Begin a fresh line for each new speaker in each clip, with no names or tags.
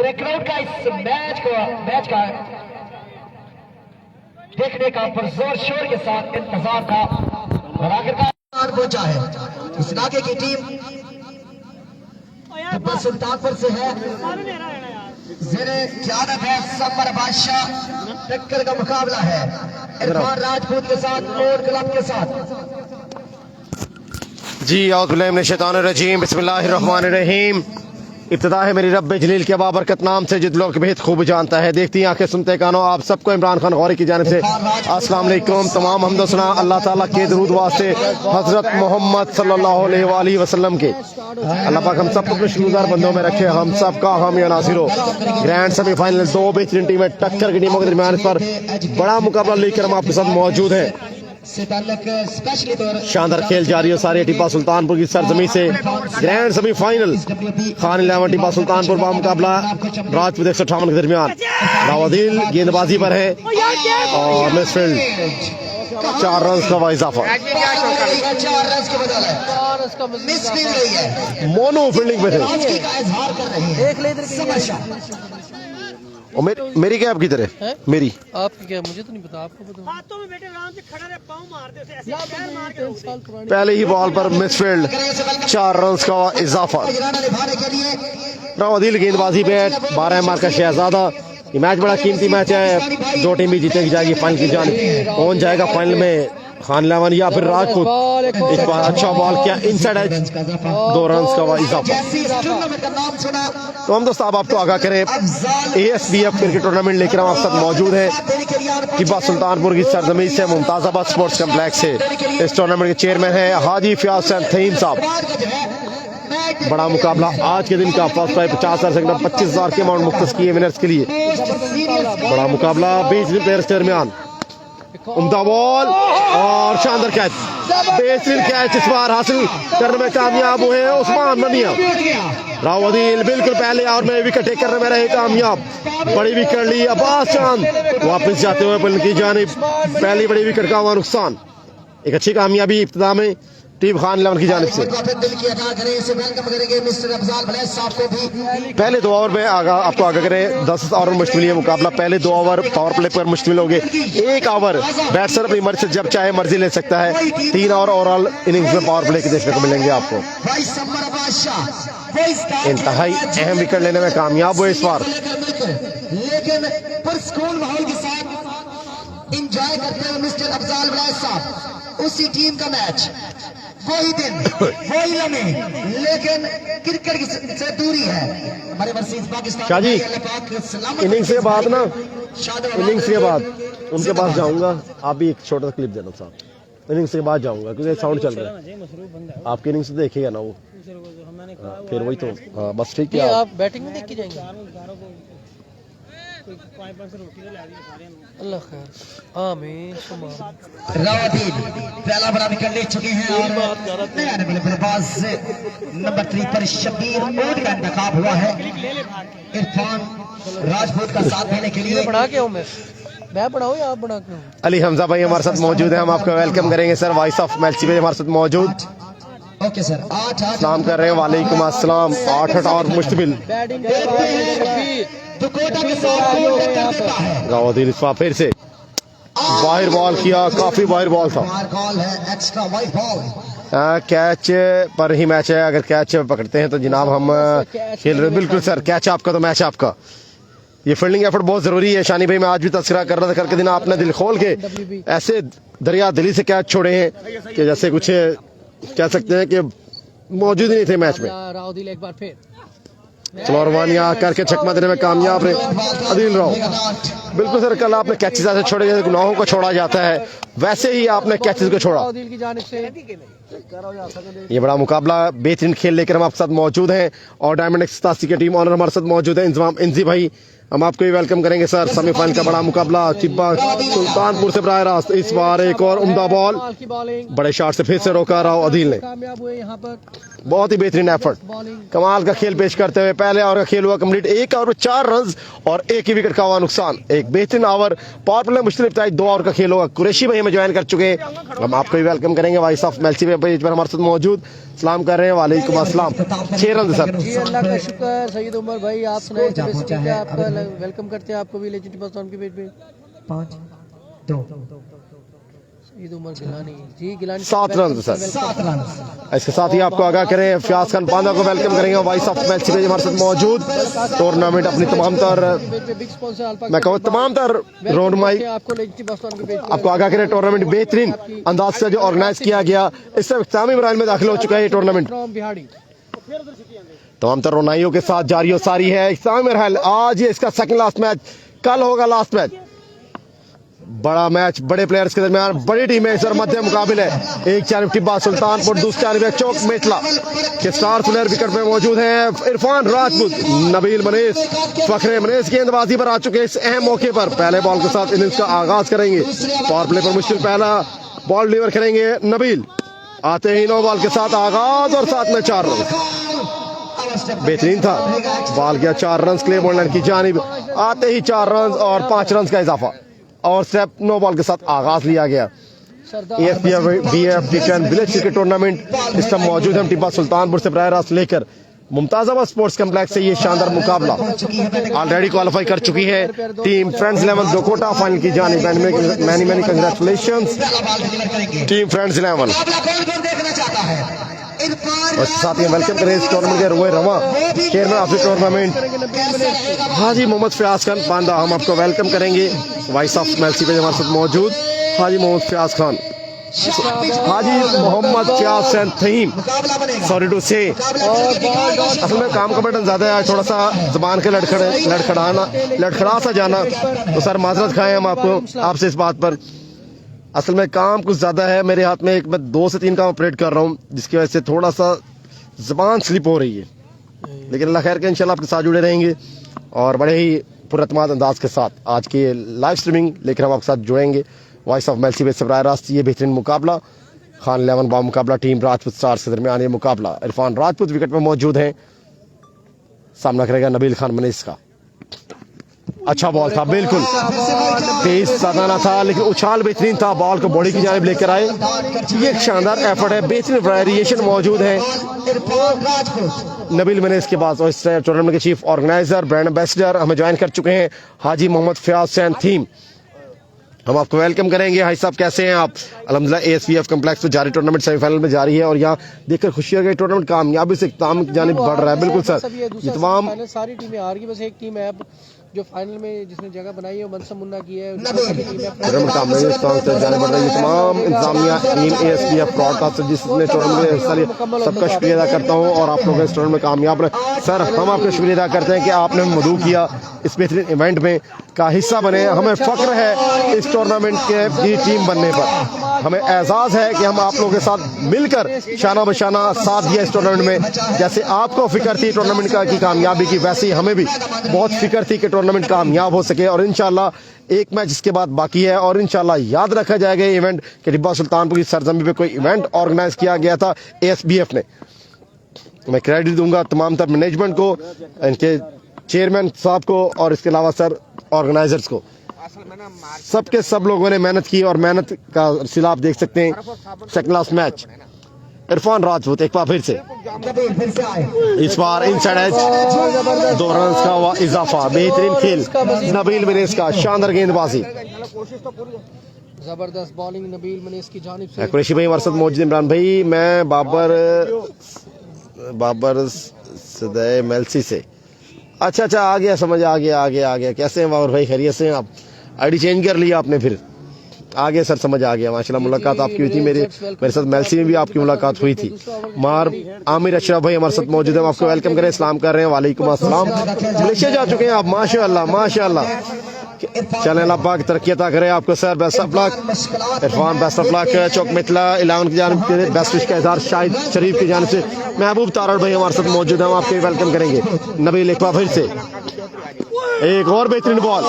पूरे क्राउड का इस मैच का देखने का पुरजोर शोर के साथ इंतजार था और आखिरकार पहुंचा है। इस इलाके की टीम टिप्पू सुल्तानपुर से है, ज़ेरे क़यादत है समर बादशाह। टक्कर का मुकाबला है इरफान राजपूत के साथ और क्लब के साथ।
जी औज़ुबिल्लाहिमिनश्शैतानिर्रजीम बिस्मिल्लाहिर्रहमानिर्रहीम। इब्तिदा है मेरी रब्बे जलील के बाबरकत नाम से जिद लोग भेद खूब जानता है। देखती हैं आंखें सुनते कानों, आप सबको इमरान खान गौरी की जानिब से अस्सलाम वालेकुम। तमाम हम्द सना अल्लाह ताला के दरूद वास्ते हज़रत मोहम्मद सल्लल्लाहु अलैहि वसल्लम के। अल्लाह पाक हम सब अपने शुरूदार बंदों में रखे, हम सब का हामी नासिर हो। ग्रैंड सेमीफाइनल दो बेहतरीन टीमें टक्कर की टीमों के दरमियान इस पर बड़ा मुकाबला लेकर हम आपके साथ मौजूद हैं। शानदार खेल जारी है सारे टिप्पा सुल्तानपुर की सरजमी से। ग्रैंड सेमीफाइनल खान 11 टिप्पा सुल्तानपुर का मुकाबला राजपूत 158 के दरमियान। रावदिल गेंदबाजी पर है और मिसफील्ड 4 रन का इजाफा। मोनो फील्डिंग पे थे। और मेरी क्या आपकी तरह मेरी
आपकी क्या मुझे तो नहीं पता, आपको पता। हाथों में बैठे आराम से खड़ा रहे, पाँव मार देते ऐसे पैर मार के।
पहले ही बॉल पर मिसफील्ड 4 रन का इजाफा। रावदिल गेंदबाजी पे 12 मार का शहजादा। ये मैच बड़ा कीमती मैच है, दो टीम भी जीतेगी जाएगी फाइनल की जानिब। कौन जाएगा फाइनल में, खान 11 या फिर राजपूत। इस बार अच्छा बॉल किया इनसाइड एज, 2 रन का इजाफा। तो हम दोस्तों आपको आगाह करें ASBF क्रिकेट टूर्नामेंट लेकर हम आप सब मौजूद हैं टिप्पा सुल्तानपुर की सरजमीन से, मुमताजाबाद स्पोर्ट्स कम्प्लेक्स से। इस टूर्नामेंट के चेयरमैन है हाजी फयाज हुसैन थईम साहब। बड़ा मुकाबला आज के दिन का, फर्स्ट प्राइज 50,000 से 25,000 के अमाउंट मुख्तस किए विनर्स के लिए। बड़ा मुकाबला 20 प्लेयर्स के दरमियान। उम्दा बॉल और शानदार कैच, बेहतरीन कैच इस बार हासिल करने में कामयाब हुए उस्मान मनिया। रावदिल बिल्कुल पहले और में विकेट टेक करने में रहे कामयाब। बड़ी विकेट ली अब्बास चांद, वापस जाते हुए बल्कि की जानिब पहली बड़ी विकेट का हुआ नुकसान। एक अच्छी कामयाबी इब्तिदा में टीम खान 11 की जानिब से। पहले 2 ओवर में आपको आगे करें 10 ओवर में मुश्तमिल ये मुकाबला। पहले 2 ओवर पावर प्ले पर मुश्तमिल होंगे। 1 ओवर बैट्समैन अपनी मर्जी से जब चाहे मर्जी ले सकता है। 3 ओवर ओवरऑल इनिंग्स में पावर प्ले के देखने को मिलेंगे आपको। इंतहाई अहम विकेट लेने में कामयाब हुए इस बार।
लेकिन पुरस्कून माहौल के साथ एंजॉय करते हुए मिस्टर अफजाल वलायत साहब, उसी टीम का मैच, वही दिन वही लम्हे, लेकिन क्रिकेट से दूरी है। हमारे वर्सेस पाकिस्तान।
शाजी इनिंग्स के बाद ना, इनिंग्स के बाद उनके पास जाऊंगा, आप भी एक छोटा सा क्लिप देना साहब। इनिंग्स के बाद जाऊंगा क्योंकि साउंड चल रहा है। आपकी इनिंग्स से देखेगा ना वो, फिर वही तो। हाँ बस ठीक है,
आप बैटिंग में देख के जाएंगे। अल्लाह खैर आमीन।
रावदिल पहला बड़ा विकेट ले चुके हैं और नया बल्लेबाज नंबर 3 पर शबीर ओड का इंतखाब हुआ है इरफान राजपूत का साथ देने के लिए।
बना के हूं मैं बढ़ाऊं या आप बना के?
अली हमजा भाई हमारे साथ मौजूद है, हम आपका वेलकम करेंगे सर। वॉइस ऑफ मेलसी भाई हमारे साथ मौजूद।
ओके सर, 8
सलाम कर रहे हैं। वालेकुम अस्सलाम। 8 और मुश्तमिल रावदिल इस बार फिर से बाहर बॉल किया, काफी बाहर बॉल था। कैच पर ही मैच है, अगर कैच पकड़ते हैं तो जनाब हम खेल रहे। बिल्कुल सर, कैच आपका तो मैच आपका। ये फील्डिंग एफर्ट बहुत जरूरी है। शानी भाई मैं आज भी तस्करा कर रहा था, करके दिन आपने दिल खोल के ऐसे दरिया दिली से कैच छोड़े हैं कि जैसे कुछ कह सकते हैं कि मौजूद ही नहीं थे मैच में।
रावदिल एक बार फिर
चलोरवानिया करके छक्का देने में कामयाब रहे अदिल राव। बिल्कुल सर, कल आपने कैचेस ऐसे छोड़े जैसे गुनाहों को छोड़ा जाता है, वैसे ही आपने कैचेस को छोड़ा। ये बड़ा मुकाबला, बेहतरीन खेल लेकर हम आपके साथ मौजूद हैं और डायमंड 87 की टीम ऑनर हमारे साथ मौजूद है इंतजाम इंजी भाई, हम आपको भी वेलकम करेंगे सर। सेमीफाइनल का बड़ा मुकाबला टिप्पा सुल्तानपुर से बराह रास्त। इस बार एक और उम्दा बॉल, बड़े शॉट से फिर से रोका राव अदिल ने। बहुत ही बेहतरीन एफर्ट, कमाल का खेल पेश करते हुए पहले ओवर का खेल हुआ कंप्लीट। 1 ओवर में 4 रन और 1 ही विकेट का हुआ नुकसान। एक बेहतरीन ओवर पावर प्ले मुश्किल 2 ओवर का खेल होगा। कुरैशी भाई हमें ज्वाइन कर चुके हैं, हम आपको भी वेलकम करेंगे। वॉइस ऑफ मेलसी भाई हमारे साथ मौजूद। सलाम कर रहे हैं, वालेकुम अस्सलाम। 6 रन सर।
जी अल्लाह का शुक्र। सईद उमर भाई आप सुनाए, तबीयत ठीक है? आपका वेलकम करते हैं आपको भी लेजेंड पाकिस्तान के पेज पे।
5-2
सईद उमर गिलानी जी, गिलानी
7 रन सर।
7 रन।
इसके साथ ही आपको आगाह करें, फयाज खान पांदा को वेलकम करेंगे, वॉइस ऑफ मैच पे हमारे साथ मौजूद। टूर्नामेंट अपनी तमाम तर
बिग स्पॉन्सर अल्फा
मैं कहूँ तमाम तर रोडमाई
आपको लेजेंड पाकिस्तान के पेज पे।
आपको आगाह करें, टूर्नामेंट बेहतरीन अंदाज से जो ऑर्गेनाइज किया गया, इससे इख्तितामी मराहल में दाखिल हो चुका है ये टूर्नामेंट।
बिहाड़ी
तमाम तर रोनाइयों के साथ जारी और सारी है इख्तितामी मराहल। आज ये इसका सेकंड लास्ट मैच, कल होगा लास्ट मैच। बड़ा मैच, बड़े प्लेयर्स के दरमियान, बड़ी टीमें सर मध्य मुकाबले है। एक जानब टिब्बा सुल्तानपुर, दूसरी जानब चौक मेटला के स्टार प्लेयर विकेट पे मौजूद हैं। इरफान राजपूत, नबील मनीस, फखरे मनीस गेंदबाजी पर आ चुके हैं इस अहम मौके पर। पहले बॉल के साथ इनिंग्स का आगाज करेंगे। पावर प्ले पर मुश्किल पहला बॉल डिलीवर करेंगे नबील। आते ही 9 बॉल के साथ आगाज और साथ में 4 रन। बेहतरीन था, बॉल गया 4 रन क्ले बॉलर की जानिब। आते ही 4 रन और 5 रन का इजाफा और स्टेप 9 बॉल के साथ आगाज लिया गया। AFBF विलेज क्रिकेट टूर्नामेंट इस टाइम मौजूद है टिब्बा सुल्तानपुर से बराह रास्त लेकर मुमताजाबाद स्पोर्ट्स कम्प्लेक्स से ये शानदार मुकाबला ऑलरेडी क्वालिफाई कर चुकी है टीम फ्रेंड्स 11 दोकोटा फाइनल की जानिब। Many many congratulations team friends 11। और साथ ही वेलकम करें इस टूर्नामेंट के रोए रवा चेयरमैन ऑफ द टूर्नामेंट हाजी मोहम्मद फयाज खान पांदा। हम आपको वेलकम करेंगे, वॉइस ऑफ मेलसी पे हमारे साथ मौजूद हाजी मोहम्मद फयाज खान, हाजी मोहम्मद फयाज थहीम, सॉरी टू से। असल में काम का बटन ज्यादा है, थोड़ा सा जबान के लड़खड़ा सा जाना, तो सर माजरत खाएं हम आपको आपसे इस बात पर। असल में काम कुछ ज़्यादा है मेरे हाथ में, एक मैं 2 से 3 काम ऑपरेट कर रहा हूँ, जिसकी वजह से थोड़ा सा ज़बान स्लिप हो रही है। लेकिन अल्लाह खैर के इंशाल्लाह आपके साथ जुड़े रहेंगे और बड़े ही पुरअतमाद अंदाज के साथ आज की लाइव स्ट्रीमिंग लेकर हम आपके साथ जुड़ेंगे। वॉइस ऑफ मेलसी बेस से बराह रास्त ये बेहतरीन मुकाबला खान 11 बा मुकाबला टीम राजपूत स्टार्स के दरमियान ये मुकाबला। इरफान राजपूत विकेट में मौजूद हैं, सामना करेगा नबील खान मनीस का। अच्छा बॉल था, बिल्कुल तेज साधाना था लेकिन उछाल बेहतरीन था, बॉल को बॉडी की जानिब लेकर आए। ये एक शानदार एफर्ट है, बेहतरीन वेरिएशन मौजूद है नबील मनीस के पास। और इस टूर्नामेंट के चीफ ऑर्गेनाइजर ब्रांड एम्बेसडर हमें ज्वाइन कर चुके हैं हाजी मोहम्मद फयाज थीम। हम आपको वेलकम करेंगे। हाई साहब कैसे हैं आप? अल्हम्दुलिल्लाह ASBF कम्प्लेक्स में जारी टूर्नामेंट सेमीफाइनल में जारी है और यहाँ देखकर खुशी है कि टूर्नामेंट कामयाबी से इख्तिताम की जानिब बढ़ रहा है। बिल्कुल सर, ये तमाम
सारी टीमें हार गई, बस एक टीम है जो फाइनल में जिसने जगह बनाई है, मनसब मुन्ना की है।
तमाम इंतजामिया टीम ASBF ब्रॉडकास्टर जिसने टूर्नामेंट में हिस्सा लिया, सबका शुक्रिया अदा करता हूँ और आप लोग इस टूर्नामेंट में कामयाब रहे। सर हम आपका शुक्रिया अदा करते हैं कि आपने मदऊ किया, इस बेहतरीन इवेंट में का हिस्सा बने। हमें फख्र है इस टूर्नामेंट की टीम बनने पर, हमें एजाज़ है कि हम आप लोगों के साथ मिलकर शाना बशाना साथ दिया इस टूर्नामेंट में। जैसे आपको फिक्र थी टूर्नामेंट की कामयाबी की, वैसे ही हमें भी बहुत फिक्र थी कि टूर्नामेंट कामयाब हो सके। और इंशाल्लाह एक मैच इसके बाद बाकी है और इंशाल्लाह याद रखा जाएगा ये इवेंट कि टिब्बा सुल्तानपुर की सरजमी पे कोई इवेंट ऑर्गेनाइज किया गया था ASBF ने। मैं क्रेडिट दूंगा तमाम तर मैनेजमेंट को, इनके चेयरमैन साहब को और इसके अलावा सर ऑर्गेनाइजर्स को। सबके सब लोगों ने मेहनत की और मेहनत का सिला आप देख सकते हैं। Second last match Irfan Rajput एक बार फिर से, इस बार इनसाइड एज 2 रन का हुआ इजाफा। बेहतरीन खेल नबील मनीस का, शानदार गेंदबाजी,
जबरदस्त बॉलिंग नबील मनीस की जानिब से।
कुरैशी भाई हमारे साथ मौजूद, इमरान भाई मैं बाबर सदय मेलसी से। अच्छा आ गया, समझ आ गया। कैसे हैं बाबर भाई, खैरियत से हैं आप? आईडी चेंज कर लिया आपने फिर? आगे सर समझ आ गया माशाल्लाह। मुलाकात आपकी हुई थी, मेरे साथ मेलसी में भी आपकी मुलाकात हुई थी। आमिर अशरफ भाई हमारे साथ मौजूद है, आपको वेलकम करें, सलाम कर रहे हैं। वालेकुम अस्सलाम। मलेशिया जा चुके हैं आप, माशाल्लाह। चलें अल्लाह पाक तरक्की अता करे आपको sir, best of luck. Irfan best of luck. Chowk Mithla 11 की जानिब से बेस्ट विश का इजहार शाहिद शरीफ की जानिब से। महबूब तारड़ भाई हमारे साथ मौजूद है, हम आपके वेलकम करेंगे। नबील एक बार फिर से एक और बेहतरीन बॉल,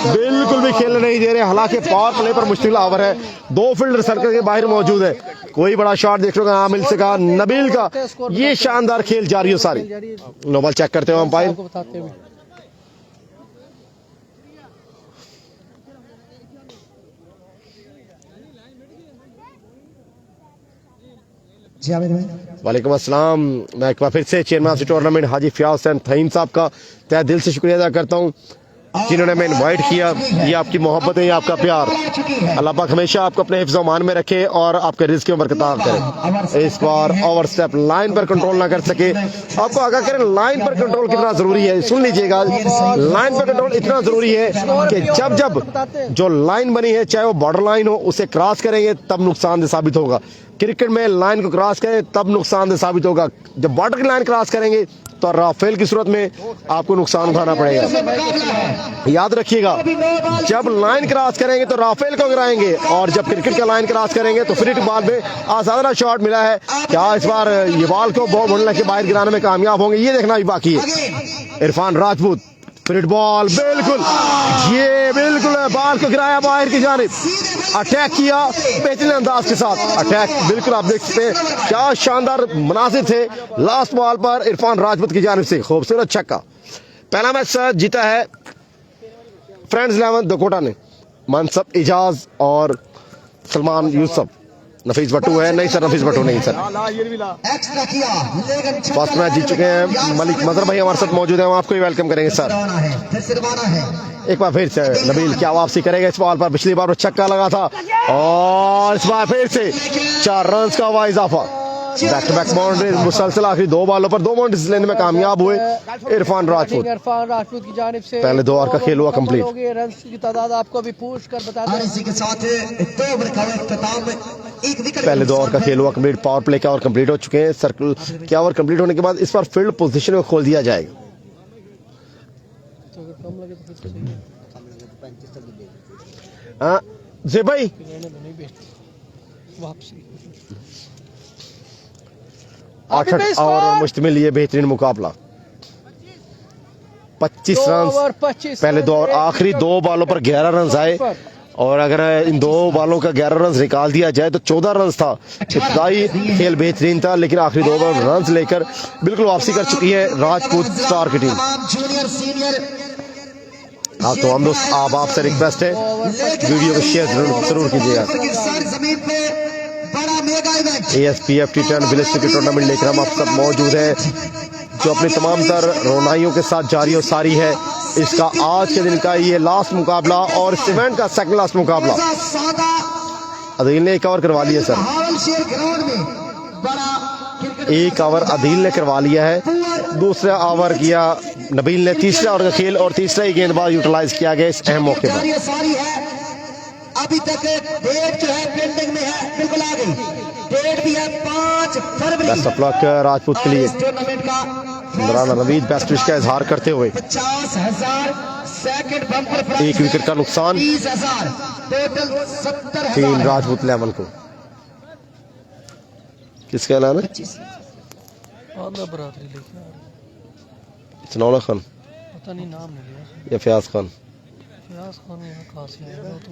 बिल्कुल भी खेलने नहीं दे रहे, हालांकि पावर प्ले पर मुश्किल ओवर है, 2 फील्डर सर्कल के बाहर मौजूद है। कोई बड़ा शॉट देख लो मिल सका नबील का। ये शानदार खेल जारी हो सारी। नो बॉल चेक करते हो अंपायर। वालेकुम अस्सलाम। मैं एक बार फिर से चेयरमैन ऑफ द टूर्नामेंट हाजी फियाज हुसैन थईम साहब का तहे दिल से शुक्रिया अदा करता हूँ जिन्होंने मैं इनवाइट किया। ये आपकी मोहब्बत है, ये आपका प्यार। अल्लाह पाक हमेशा आपको अपने हिफ्ज़ मान में रखे और आपके रिज़्क़ में बरकत करे। इस बार ओवर स्टेप लाइन पर कंट्रोल ना कर सके। आपको आगाह करें लाइन पर कंट्रोल कितना जरूरी है, सुन लीजिएगा। लाइन पर कंट्रोल इतना जरूरी है कि जब जब जो लाइन बनी है चाहे वो बॉर्डर लाइन हो, उसे क्रॉस करेंगे तब नुकसानदेह साबित होगा। क्रिकेट में लाइन को क्रॉस करें तब नुकसानदेह साबित होगा। जब बॉर्डर की लाइन क्रॉस करेंगे तो राफेल की सूरत में आपको नुकसान उठाना पड़ेगा। याद रखिएगा, जब लाइन क्रॉस करेंगे तो राफेल को गिराएंगे और जब क्रिकेट का लाइन क्रॉस करेंगे तो फ्री बॉल में आसाना शॉट मिला है। क्या इस बार ये बॉल को बॉल मुड़ने के बाहर गिराने में कामयाब होंगे, ये देखना भी बाकी है। इरफान राजपूत फ्री बॉल, बिल्कुल ये बिल्कुल बॉल को गिराया बाहर की जानिब, अटैक किया बेहतरीन अंदाज के साथ। अटैक बिल्कुल आप देख सकते हैं क्या शानदार मुनासिब थे लास्ट बॉल पर इरफान राजपूत की जानिब से। खूबसूरत छक्का। पहला मैच जीता है फ्रेंड्स 11 दकोटा ने। मनसब इजाज और सलमान यूसुफ। नफीस भट्टू है, नहीं सर नफीस भट्टू नहीं सर। फर्स्ट मैच जीत चुके हैं मलिक मजहर भाई हमारे साथ मौजूद है, हम आपको ही वेलकम करेंगे सर। एक बार फिर से नबील क्या वापसी करेगा इस बॉल पर, पिछली बार वो छक्का लगा था और इस बार फिर से 4 रन का हुआ इजाफा। बैक टू बैक बाउंड्रीज मुसलसल आखिरी 2 बॉलों पर 2 बाउंड्रीज लेने में कामयाब हुए इरफान राजपूत।
की जानिब से
पहले 2 ओवर का खेल हुआ कंप्लीट।
रन की तादाद आपको अभी पूछ कर बता दें।
इसी के साथ 2 ओवर का इख्तिताम, एक विकेट।
पहले 2 ओवर का खेल हुआ कंप्लीट। पावर प्ले का ओवर कंप्लीट हो चुके हैं। सर्कल क्या ओवर कंप्लीट होने के बाद इस बार फील्ड पोजीशन को खोल दिया जाएगा। हाँ जी भाई,
वापसी
8 ओवर मुश्तमिल ये बेहतरीन मुकाबला। 25 रन पहले 2 और आखिरी 2 बॉलों पर 11 रन आए और अगर इन 2 बॉलों का 11 रन निकाल दिया जाए तो 14 रन था। इब्तदाई खेल बेहतरीन था लेकिन आखिरी 2 रन लेकर बिल्कुल वापसी कर चुकी है राजपूत स्टार की टीम।
जूनियर सीनियर
हाँ तो हम दोस्त आपसे रिक्वेस्ट है वीडियो को शेयर जरूर कीजिएगा।
जमीन पे बड़ा mega event
ASPF T10 village cricket tournament लेकर हम आप सब मौजूद हैं जो अपनी तमाम तर रोनाइयों के साथ जारी और सारी है। इसका आज के दिन का ये लास्ट मुकाबला और इस इवेंट का सेकंड लास्ट मुकाबला। अदील ने 1 ओवर करवा लिया सर,
ग्राउंड में बड़ा
1 ओवर अदील ने करवा लिया है। दूसरा ओवर किया नबील ने, तीसरा ओवर का खेल और तीसरा ही गेंदबाज यूटिलाइज किया गया इस अहम मौके पर।
सारी है अभी तक डेट जो है पेंडिंग में है, बिल्कुल आ गई डेट भी है 5 फरवरी।
बेस्ट ऑफ लक राजपूत के लिए।
टूर्नामेंट का
इमरान नवीद बेस्ट विश का इजहार करते हुए
50,000 सेकंड बम्पर प्राइज,
1 विकेट का नुकसान,
30,000 टोटल 70,000
3 राजपूत 11 को। किसका ऐलान है? सनौला खान
पता नहीं नाम नहीं लिया।
या फयाज खान?
फयाज खान यहाँ कहाँ से आया तो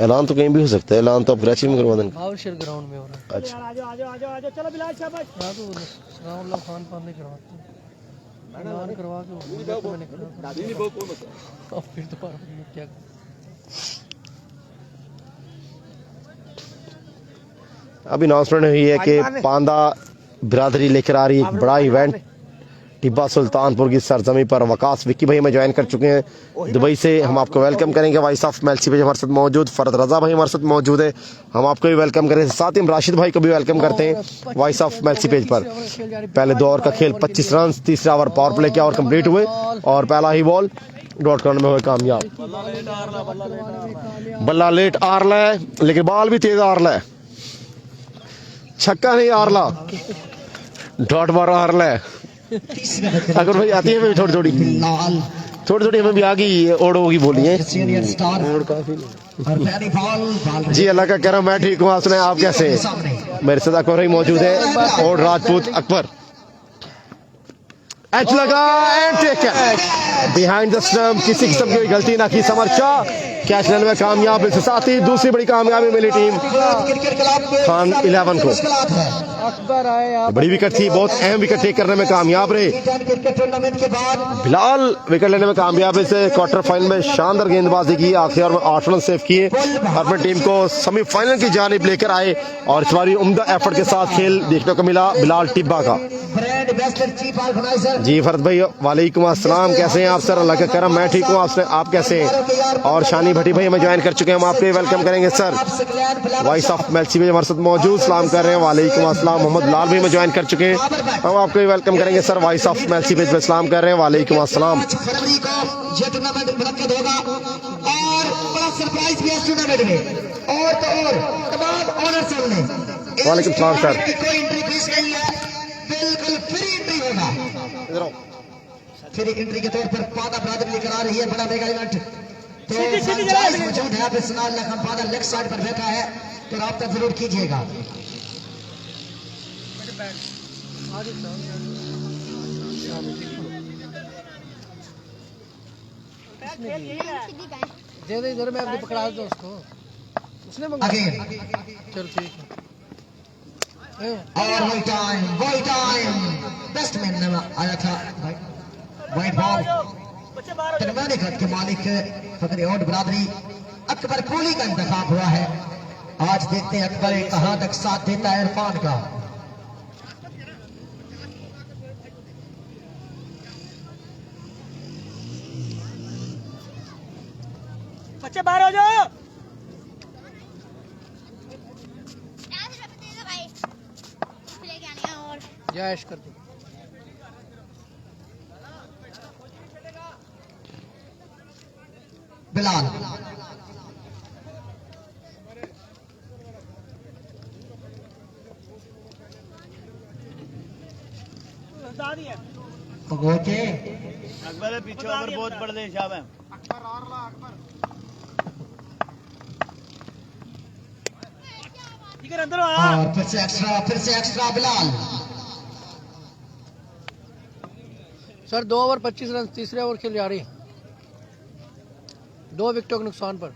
ऐलान तो कहीं भी हो सकता है। ऐलान तो आप कराची में करवा देंगे।
भावलशहर ग्राउंड में हो रहा है।
अच्छा
आजो चलो बिलाल शाबाश। या तो सनाउल्लाह खान पर नहीं करवाते, ऐलान करवा के वो मैंने करा। अब फिर दोबारा क्या
अभी अनाउंसमेंट हुई है कि पांदा बिरादरी लेकर आ रही है एक बड़ा इवेंट टिब्बा सुल्तानपुर की सरजमी पर। वकास विक्की भाई हमें ज्वाइन कर चुके हैं दुबई से, हम आपको वेलकम करेंगे। वाइस ऑफ मेलसी भाई हमारे साथ मौजूद, फरद रजा भाई हमारे साथ मौजूद है, हम आपको भी वेलकम करेंगे। साथ ही हम राशिद भाई को भी वेलकम करते हैं वाइस ऑफ मेलसी पेज पर। पहले 2 ओवर का खेल 25 रन, तीसरा ओवर पावर प्ले किया और कंप्लीट हुए और पहला ही बॉल डॉट कॉर्नर में हुए कामयाब। बल्ला लेट आ रहा है लेकिन बॉल भी तेज आ रहा है, छक्का नहीं आ रहा, डॉट मार आ रहा है। अगर भाई आती है थोड़ी थोड़ी हमें भी आ गई ओडो की बोली है जी। अल्लाह का करम, मैं ठीक हूँ, आप सुनाए आप कैसे हैं? मेरे साथ अकबर भाई मौजूद है और राजपूत अकबर। एच लगा and take behind the stump, किसी किस्म की गलती ना की समर शाह कैच लेने में कामयाब, इसके साथ ही दूसरी बड़ी कामयाबी मिली टीम
क्रिकेट क्लब में
खान 11 को।
मुश्किलात है।
अकबर आए आप
बड़ी विकेट थी, बहुत अहम विकेट टेक करने में कामयाब रहे
T10 क्रिकेट टूर्नामेंट के बाद
बिलाल। विकेट लेने में कामयाब से क्वार्टर फाइनल में शानदार गेंदबाजी की, आखिर ओवर में 8 रन सेव किए, अपनी टीम को सेमीफाइनल की जानिब लेकर आए और इस बार उम्दा एफर्ट के साथ खेल देखने को मिला बिलाल टिब्बा का।
ब्रांड एम्बेसडर चीफ ऑर्गेनाइजर
जी फरद भाई वालेकुम अस्सलाम, कैसे हैं आप सर? अल्लाह का करम, मैं ठीक हूँ, आप कैसे हैं? और शानी भट्टी भाई हमें ज्वाइन कर चुके हैं, हम आपके वेलकम करेंगे सर। वॉइस ऑफ मेलसी में हमारे साथ मौजूद सलाम कर रहे हैं, वालेकुम अस्सलाम। मोहम्मद लाल भी में ज्वाइन कर चुके हैं, हम आपको वेलकम करेंगे sir. Voice of Mailsi page पे सलाम कर रहे हैं, वालेकुम अस्सलाम।
5 फरवरी को यह टूर्नामेंट मुनक्किद होगा और बड़ा सरप्राइज भी है इस टूर्नामेंट में। और तो और तमाम ऑनर्स ने
वालेकुम सलाम सर।
कोई एंट्री फीस नहीं है, बिल्कुल फ्री एंट्री होगा। फ्री एंट्री के तौर पर पादा ब्रादरी लेकर आ रही है बड़ा मेगा इवेंट। तो फ्रेंचाइज मौजूद है, आप सुनाल लखन पादा लेफ्ट साइड पर बैठा है, तो राब्ता जरूर कीजिएगा।
दे दे इधर, मैं अभी पकड़ा दूं उसको, उसने
आगे
चल ठीक है।
और वही टाइम बेस्टमैन आया था वाइट बॉल दरमियाने खत के मालिक फकरे और बरादरी अकबर कोहली का इंतखाब हुआ है। आज देखते हैं अकबर कहां तक साथ देता है इरफान का।
बच्चे बाहर हो जाओ।
जयश कर दो।
बिलाल ओके
अकबर पीछे ओवर बहुत बड़ दे शाब है। अंदर
और फिर से extra Bilal.
Sir 2 over 25 run, तीसरे ओवर खेल जा रही, 2 विकेटों के नुकसान पर।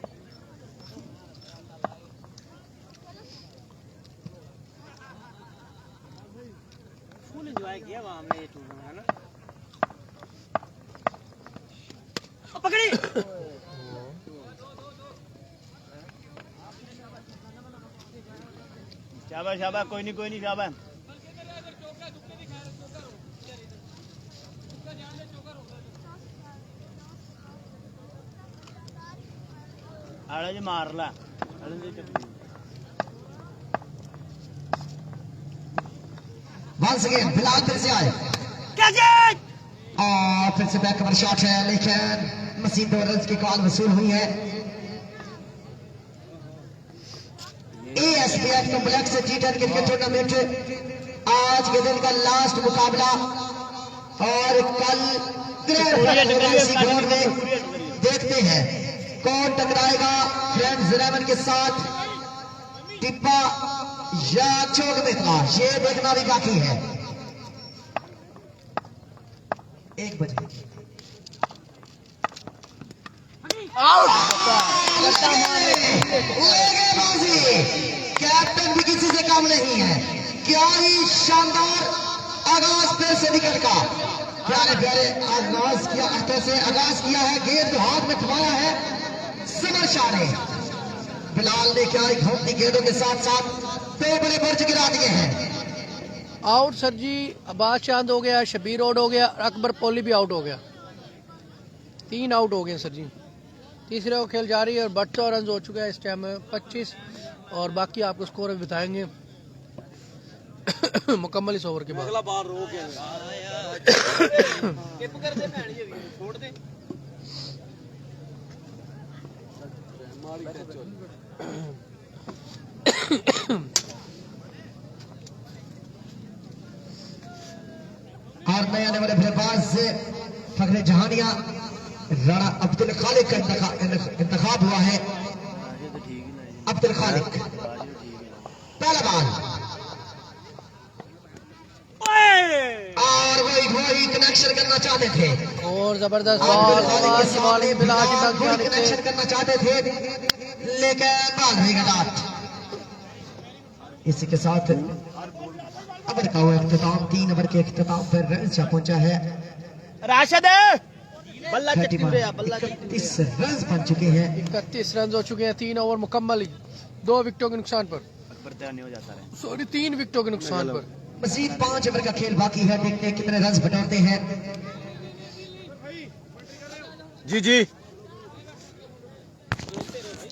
फुल एंजॉय किया वहां हमने ये टूर्नामेंट, है ना? पकड़ी शाबाश शाबाश, कोई नहीं शाबाश। आड़ा जी मार ला।
वंस अगेन बिलाल फिर से आए और फिर से बैक कवर शॉट है, लेकिन मसीद 2 रन की कॉल वसूल हुई है। एएसपीएफ कॉम्प्लेक्स से T10 क्रिकेट टूर्नामेंट आज के दिन का लास्ट मुकाबला और कल ग्रैंड में देखते हैं कौन टकराएगा फ्रेंड्स 11 के साथ, टिप्पा या चौक मित्रा, ये देखना भी बाकी है। 1 बजे कैप्टन भी किसी से कम नहीं है। क्या ही शानदार आगाज फिर से निकल का, प्यारे प्यारे आगाज किया, हाथों से आगाज किया है, गेंद हाथ में थमाया है समर शाह ने। बिलाल ने क्या घूमती गेंदों के साथ साथ 2 बड़े बर्ज गिरा दिए हैं।
आउट सर जी, अब्बास चांद हो गया, शबीर आउट हो गया, अकबर पोली भी आउट हो गया, 3 आउट हो गए सर जी। तीसरे को खेल जारी है और 72 रन हो चुका है इस टाइम 25, और बाकी आपको स्कोर भी बताएंगे मुकम्मल इस ओवर के बाद।
और नए आने वाले बल्लेबाज से फखरे जहानिया राणा अब्दुल खालिक का इंतखाब हुआ है। अब्दुल खालिक पहला बॉल और वही खाली कनेक्शन करना चाहते थे,
और जबरदस्त
अब्दुल
बॉल,
खालिक के
बॉल
सामने
मिला के
बिलाल
बग
गुल
जाने
कनेक्शन
से
करना चाहते थे, लेकिन बाल रही गलत। इसी के साथ ओवर का हुआ इख्तिताम, 3 ओवर के इख्तिताम पर रन पहुंचा है।
राशिद बल्ला चट्टी उड़े या बल्ला
31 रन बन चुके हैं।
31 रन हो चुके हैं 3 ओवर मुकम्मल, 2 विकेटों के नुकसान पर,
अकबर तैयार नहीं हो जाता है।
सॉरी 3 विकेटों के नुकसान पर।
मजीद 5 ओवर का खेल बाकी है, देखते हैं कितने रन बनाते हैं।
जी जी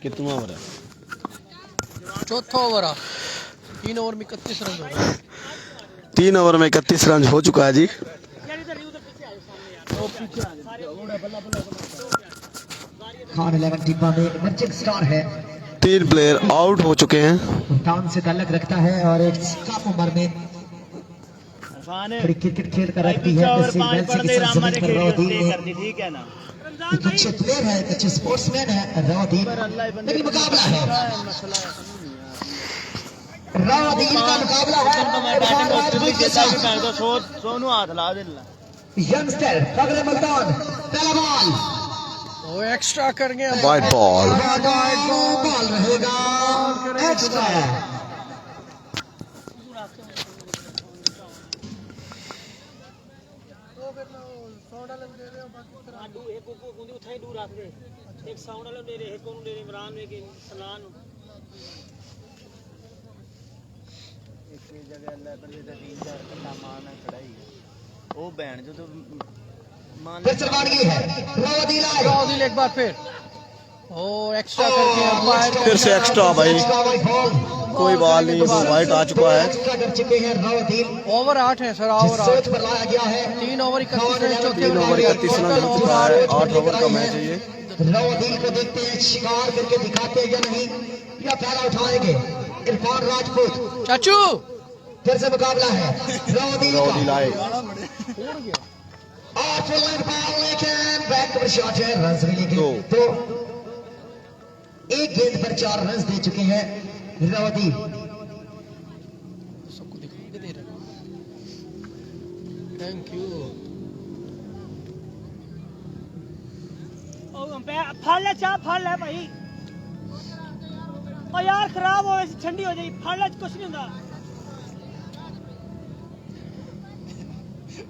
कितना ओवर है?
चौथा ओवर आ, 3 ओवर में 31 रन हो गए।
3 ओवर में 31 रन हो चुका है जी।
खान 11 टिब्बा में इमर्जिंग स्टार है,
3 प्लेयर आउट हो चुके हैं।
भूटान से ताल्लुक रखता है और एक कम उम्र में थोड़ी क्रिकेट खेल कर रखती है।
ठीक है ना,
एक अच्छे प्लेयर है, एक अच्छे स्पोर्ट्समैन है रावदीन, लेकिन मुकाबला है, रावदीन का मुकाबला है इरफान राजपूत के साथ।
सोनू हाथ ला दे
यंगस्टर फगरे मुल्तान, पहला बॉल
वो एक्स्ट्रा कर गया,
वाइड बॉल।
बॉल रहेगा एक्स्ट्रा।
एक साउंड वाला दे रहे, एक कोन दे रहे, इमरान एक सलान एक जगह अल्लाह पर दे 3-4 घंटा मारना खड़ाई ओ बहन जो तो मान
फिर चलवानी है रावदीन आए,
रावदीन एक बार फिर और एक्स्ट्रा करके अंपायर
फिर से एक्स्ट्रा भाई, कोई बॉल नहीं, वाइट आ चुका है।
एक्स्ट्रा कर चुके हैं रावदीन।
ओवर 8 है सर, ओवर 8,
सोच पर लाया गया है।
3 ओवर 31 रन, चौथे
3 ओवर 31 रन हो चुका है, 8 ओवर का मैच है ये।
रावदीन को देखते हैं शिकार करके दिखाते हैं या नहीं, या पहला उठाएंगे इरफान राजपूत।
चाचू
फिर से मुकाबला है रावदीन
रावदीन
का,
आए,
और फुल बॉल लेकिन बैक पर शॉट है, रन मिलेंगे तो एक गेंद पर 4 रन दे चुके हैं रावदीन।
सबको दिखाई दे रहा है, थैंक यू।
फल ले चाह, फल है भाई, ओ यार खराब हो ऐसी ठंडी हो जाएगी, फल कुछ नहीं होता,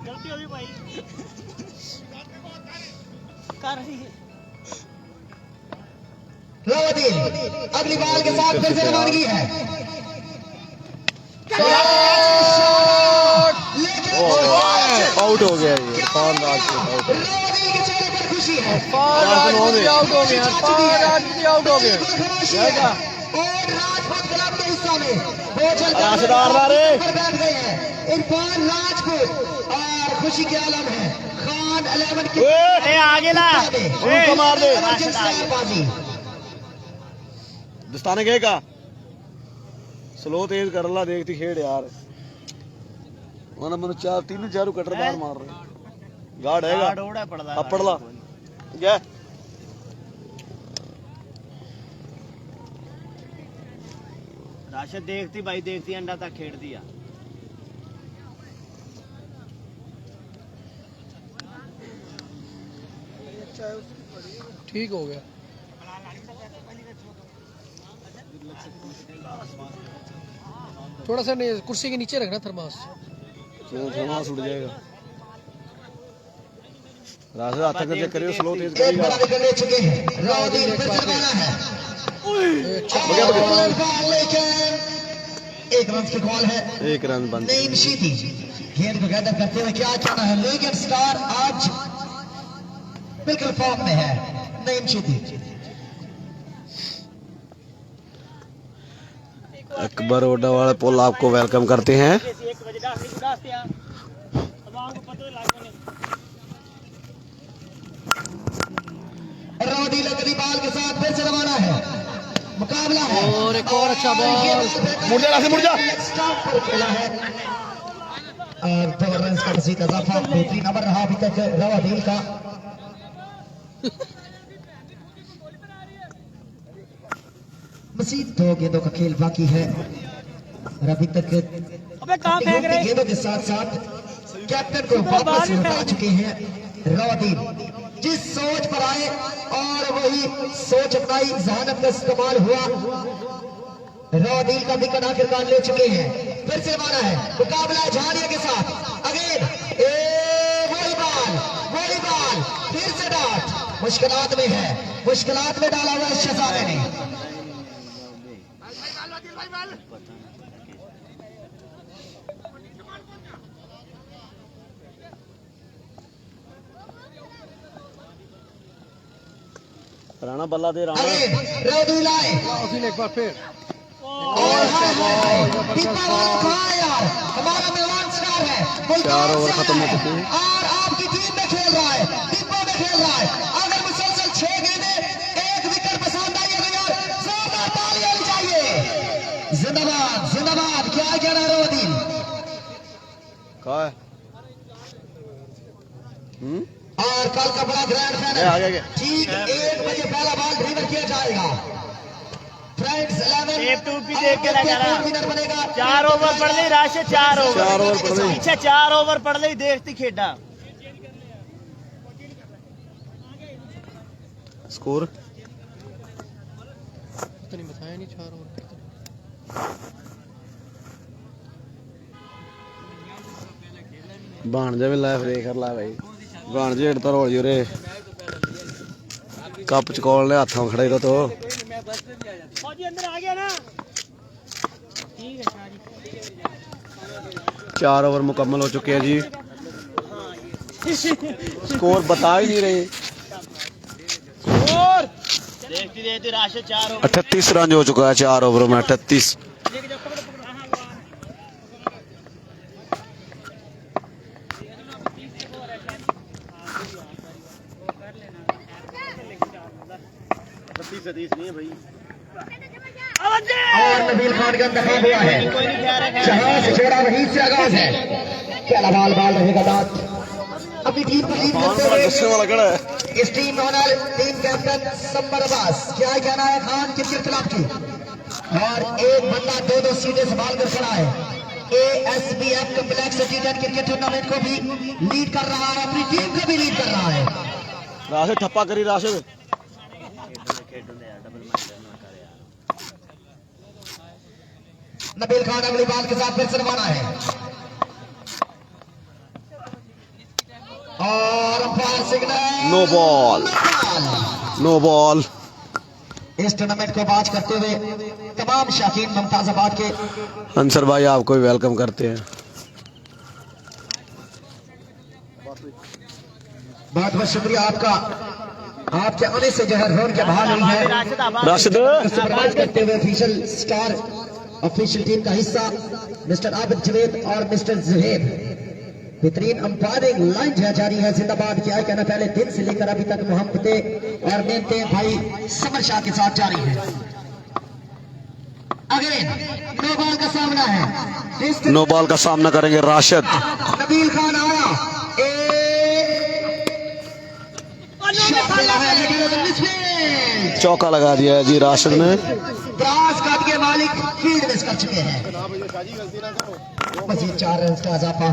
गलती हो गई भाई, कर रही है
रावदीन अगली बॉल के साथ फिर से रवानगी है,
आउट हो गया ये इरफान राजपूत, आउट।
रावदीन के चेहरे पर खुशी है,
राजपूत आउट हो गया, राजपूत आउट हो गया।
और राजपूत क्लब के हिस्सा में वो चलता
राशिदार ला रे।
पर बैठ गए हैं इरफान राजपूत और खुशी के आलम है। खान 11 के
ए आगे ला,
उनको मार दे।
बाजी
दस्ताने गए का स्लो तेज कर ला, देखती खेड़ यार, वरना मैंने 4 कटर बार मार रहे। गार्ड हैगा अब पड़ ला गया।
राशिद देखती भाई, देखती अंडा तक खेड़ दिया।
ठीक हो गया, थोड़ा सा नहीं, कुर्सी के नीचे रखना थर्मास,
थर्मास उड़ जाएगा। राशिद हाथ करके करियो, स्लो तेज
एक
करेगा।
बड़ा विकेट ले चुके हैं रावदीन, फिर से लगाना है और बॉल लेकिन 1 रन की कॉल है।
1 रन बंद।
नईम शीती गेंद को गैदर करते हुए क्या चाहना है, लीग स्टार आज बिल्कुल फॉर्म में है नईम शीती।
अकबर ओडावाला पोल आपको वेलकम करते हैं।
रावदीन अगली बॉल के साथ फिर से रवाना है, मुकाबला है
और एक और अच्छा बॉल,
मुड़ जा, मुड़ जा।
स्टॉप पर खेला है और 2 रन का मजीद इजाफा, बेहतरीन ओवर रहा अभी तक रावदीन का। मजीद 2 गेंदों का खेल बाकी है और अभी तक
अबे कहां फेंक रहे,
गेंदों के साथ साथ कैप्टन को वापस लौटा चुके हैं रौदीन। जिस सोच पर आए और वही सोच अपनाई, जहानत का इस्तेमाल हुआ। रौदीन का विकेट आखिरकार ले चुके हैं। फिर से माना है मुकाबला झाड़िया के साथ। अगेन वॉलीबॉल फिर से डॉट मुश्किलात में है, मुश्किलात में डाला हुआ है शहजादे ने।
राणा बल्ला दे राणा
रौदी लाए
एक बार फिर
और हमारा मेहमान स्टार है।
4 ओवर खत्म हो चुके हैं
और आपकी टीम में खेल रहा है, टीमों में खेल रहा है। अगर मुसलसल 6 गेंदें 1 विकेट पसंद आई है तो यार जोरदार तालियां होनी चाहिए। जिंदाबाद जिंदाबाद। क्या कहना है रोदीन?
कहा है
और कल का बड़ा ग्रैंड फाइनल ठीक 1 बजे पहला बॉल डिलीवर किया जाएगा। फ्रेंड्स 11
टेप टूप भी देख के लगा रहा।
विनर बनेगा।
4 ओवर पड़ गई राशि, 4 ओवर
पड़ गई।
पीछे 4 ओवर पड़ गई, देखती खेडा।
स्कोर
तो नहीं बताया नहीं 4 ओवर
भाणजे भी लाइफ देख कर ला भाई। भाणजे हेठ तो रोल जुरे कप चकोल ने हाथों खड़े तो
अंदर आ गया ना।
4 ओवर मुकम्मल हो चुके हैं जी। स्कोर बता ही नहीं रहे।
देखती देखती राशि 4 ओवर
38 रन हो चुका है 4 ओवरों में। 38 नहीं है भाई।
और नबील खान का इंतखाब हुआ है। जहां से छेड़ा वहीं से आगाज है। पहला बॉल रहेगा दांत। अपनी टीम को लीड करते हुए इस टीम में होने टीम कैप्टन संबर अब्बास। क्या कहना है खान क्रिकेट क्लब की? और एक बंदा 2-2 सीटें संभाल कर खड़ा है। ASBF complex T10 cricket tournament को भी लीड कर रहा है, अपनी टीम को भी लीड कर रहा है।
राशिद ठप्पा करी राशिद।
नबील खान अगली बॉल के साथ फिर से रवाना है। और umpire signal
no ball. No ball.
इस टूर्नामेंट को बाज करते हुए तमाम शौकीन मुमताजाबाद के
अंसर भाई आपको भी वेलकम करते हैं।
बहुत बहुत शुक्रिया आपका। आपके आने से जो है रोड के बाहर नहीं है।
राशिद
सुपरवाइज करते हुए ऑफिशियल स्टार ऑफिशियल टीम का हिस्सा मिस्टर आबिद जवेद और मिस्टर जुहेब। बेहतरीन अंपायरिंग लाइन जारी है। जिंदाबाद। क्या कहना पहले दिन से लेकर अभी तक मोहब्बतें और मेहनतें भाई समर शाह के साथ जारी है। अगेन नो बॉल का सामना है।
नो बॉल का सामना करेंगे राशिद।
नबील खान आया
चौका लगा दिया है जी राशिद ने।
द्रास काट के मालिक फील्ड मिस कर चुके हैं। मजीद 4 रन का इजाफा।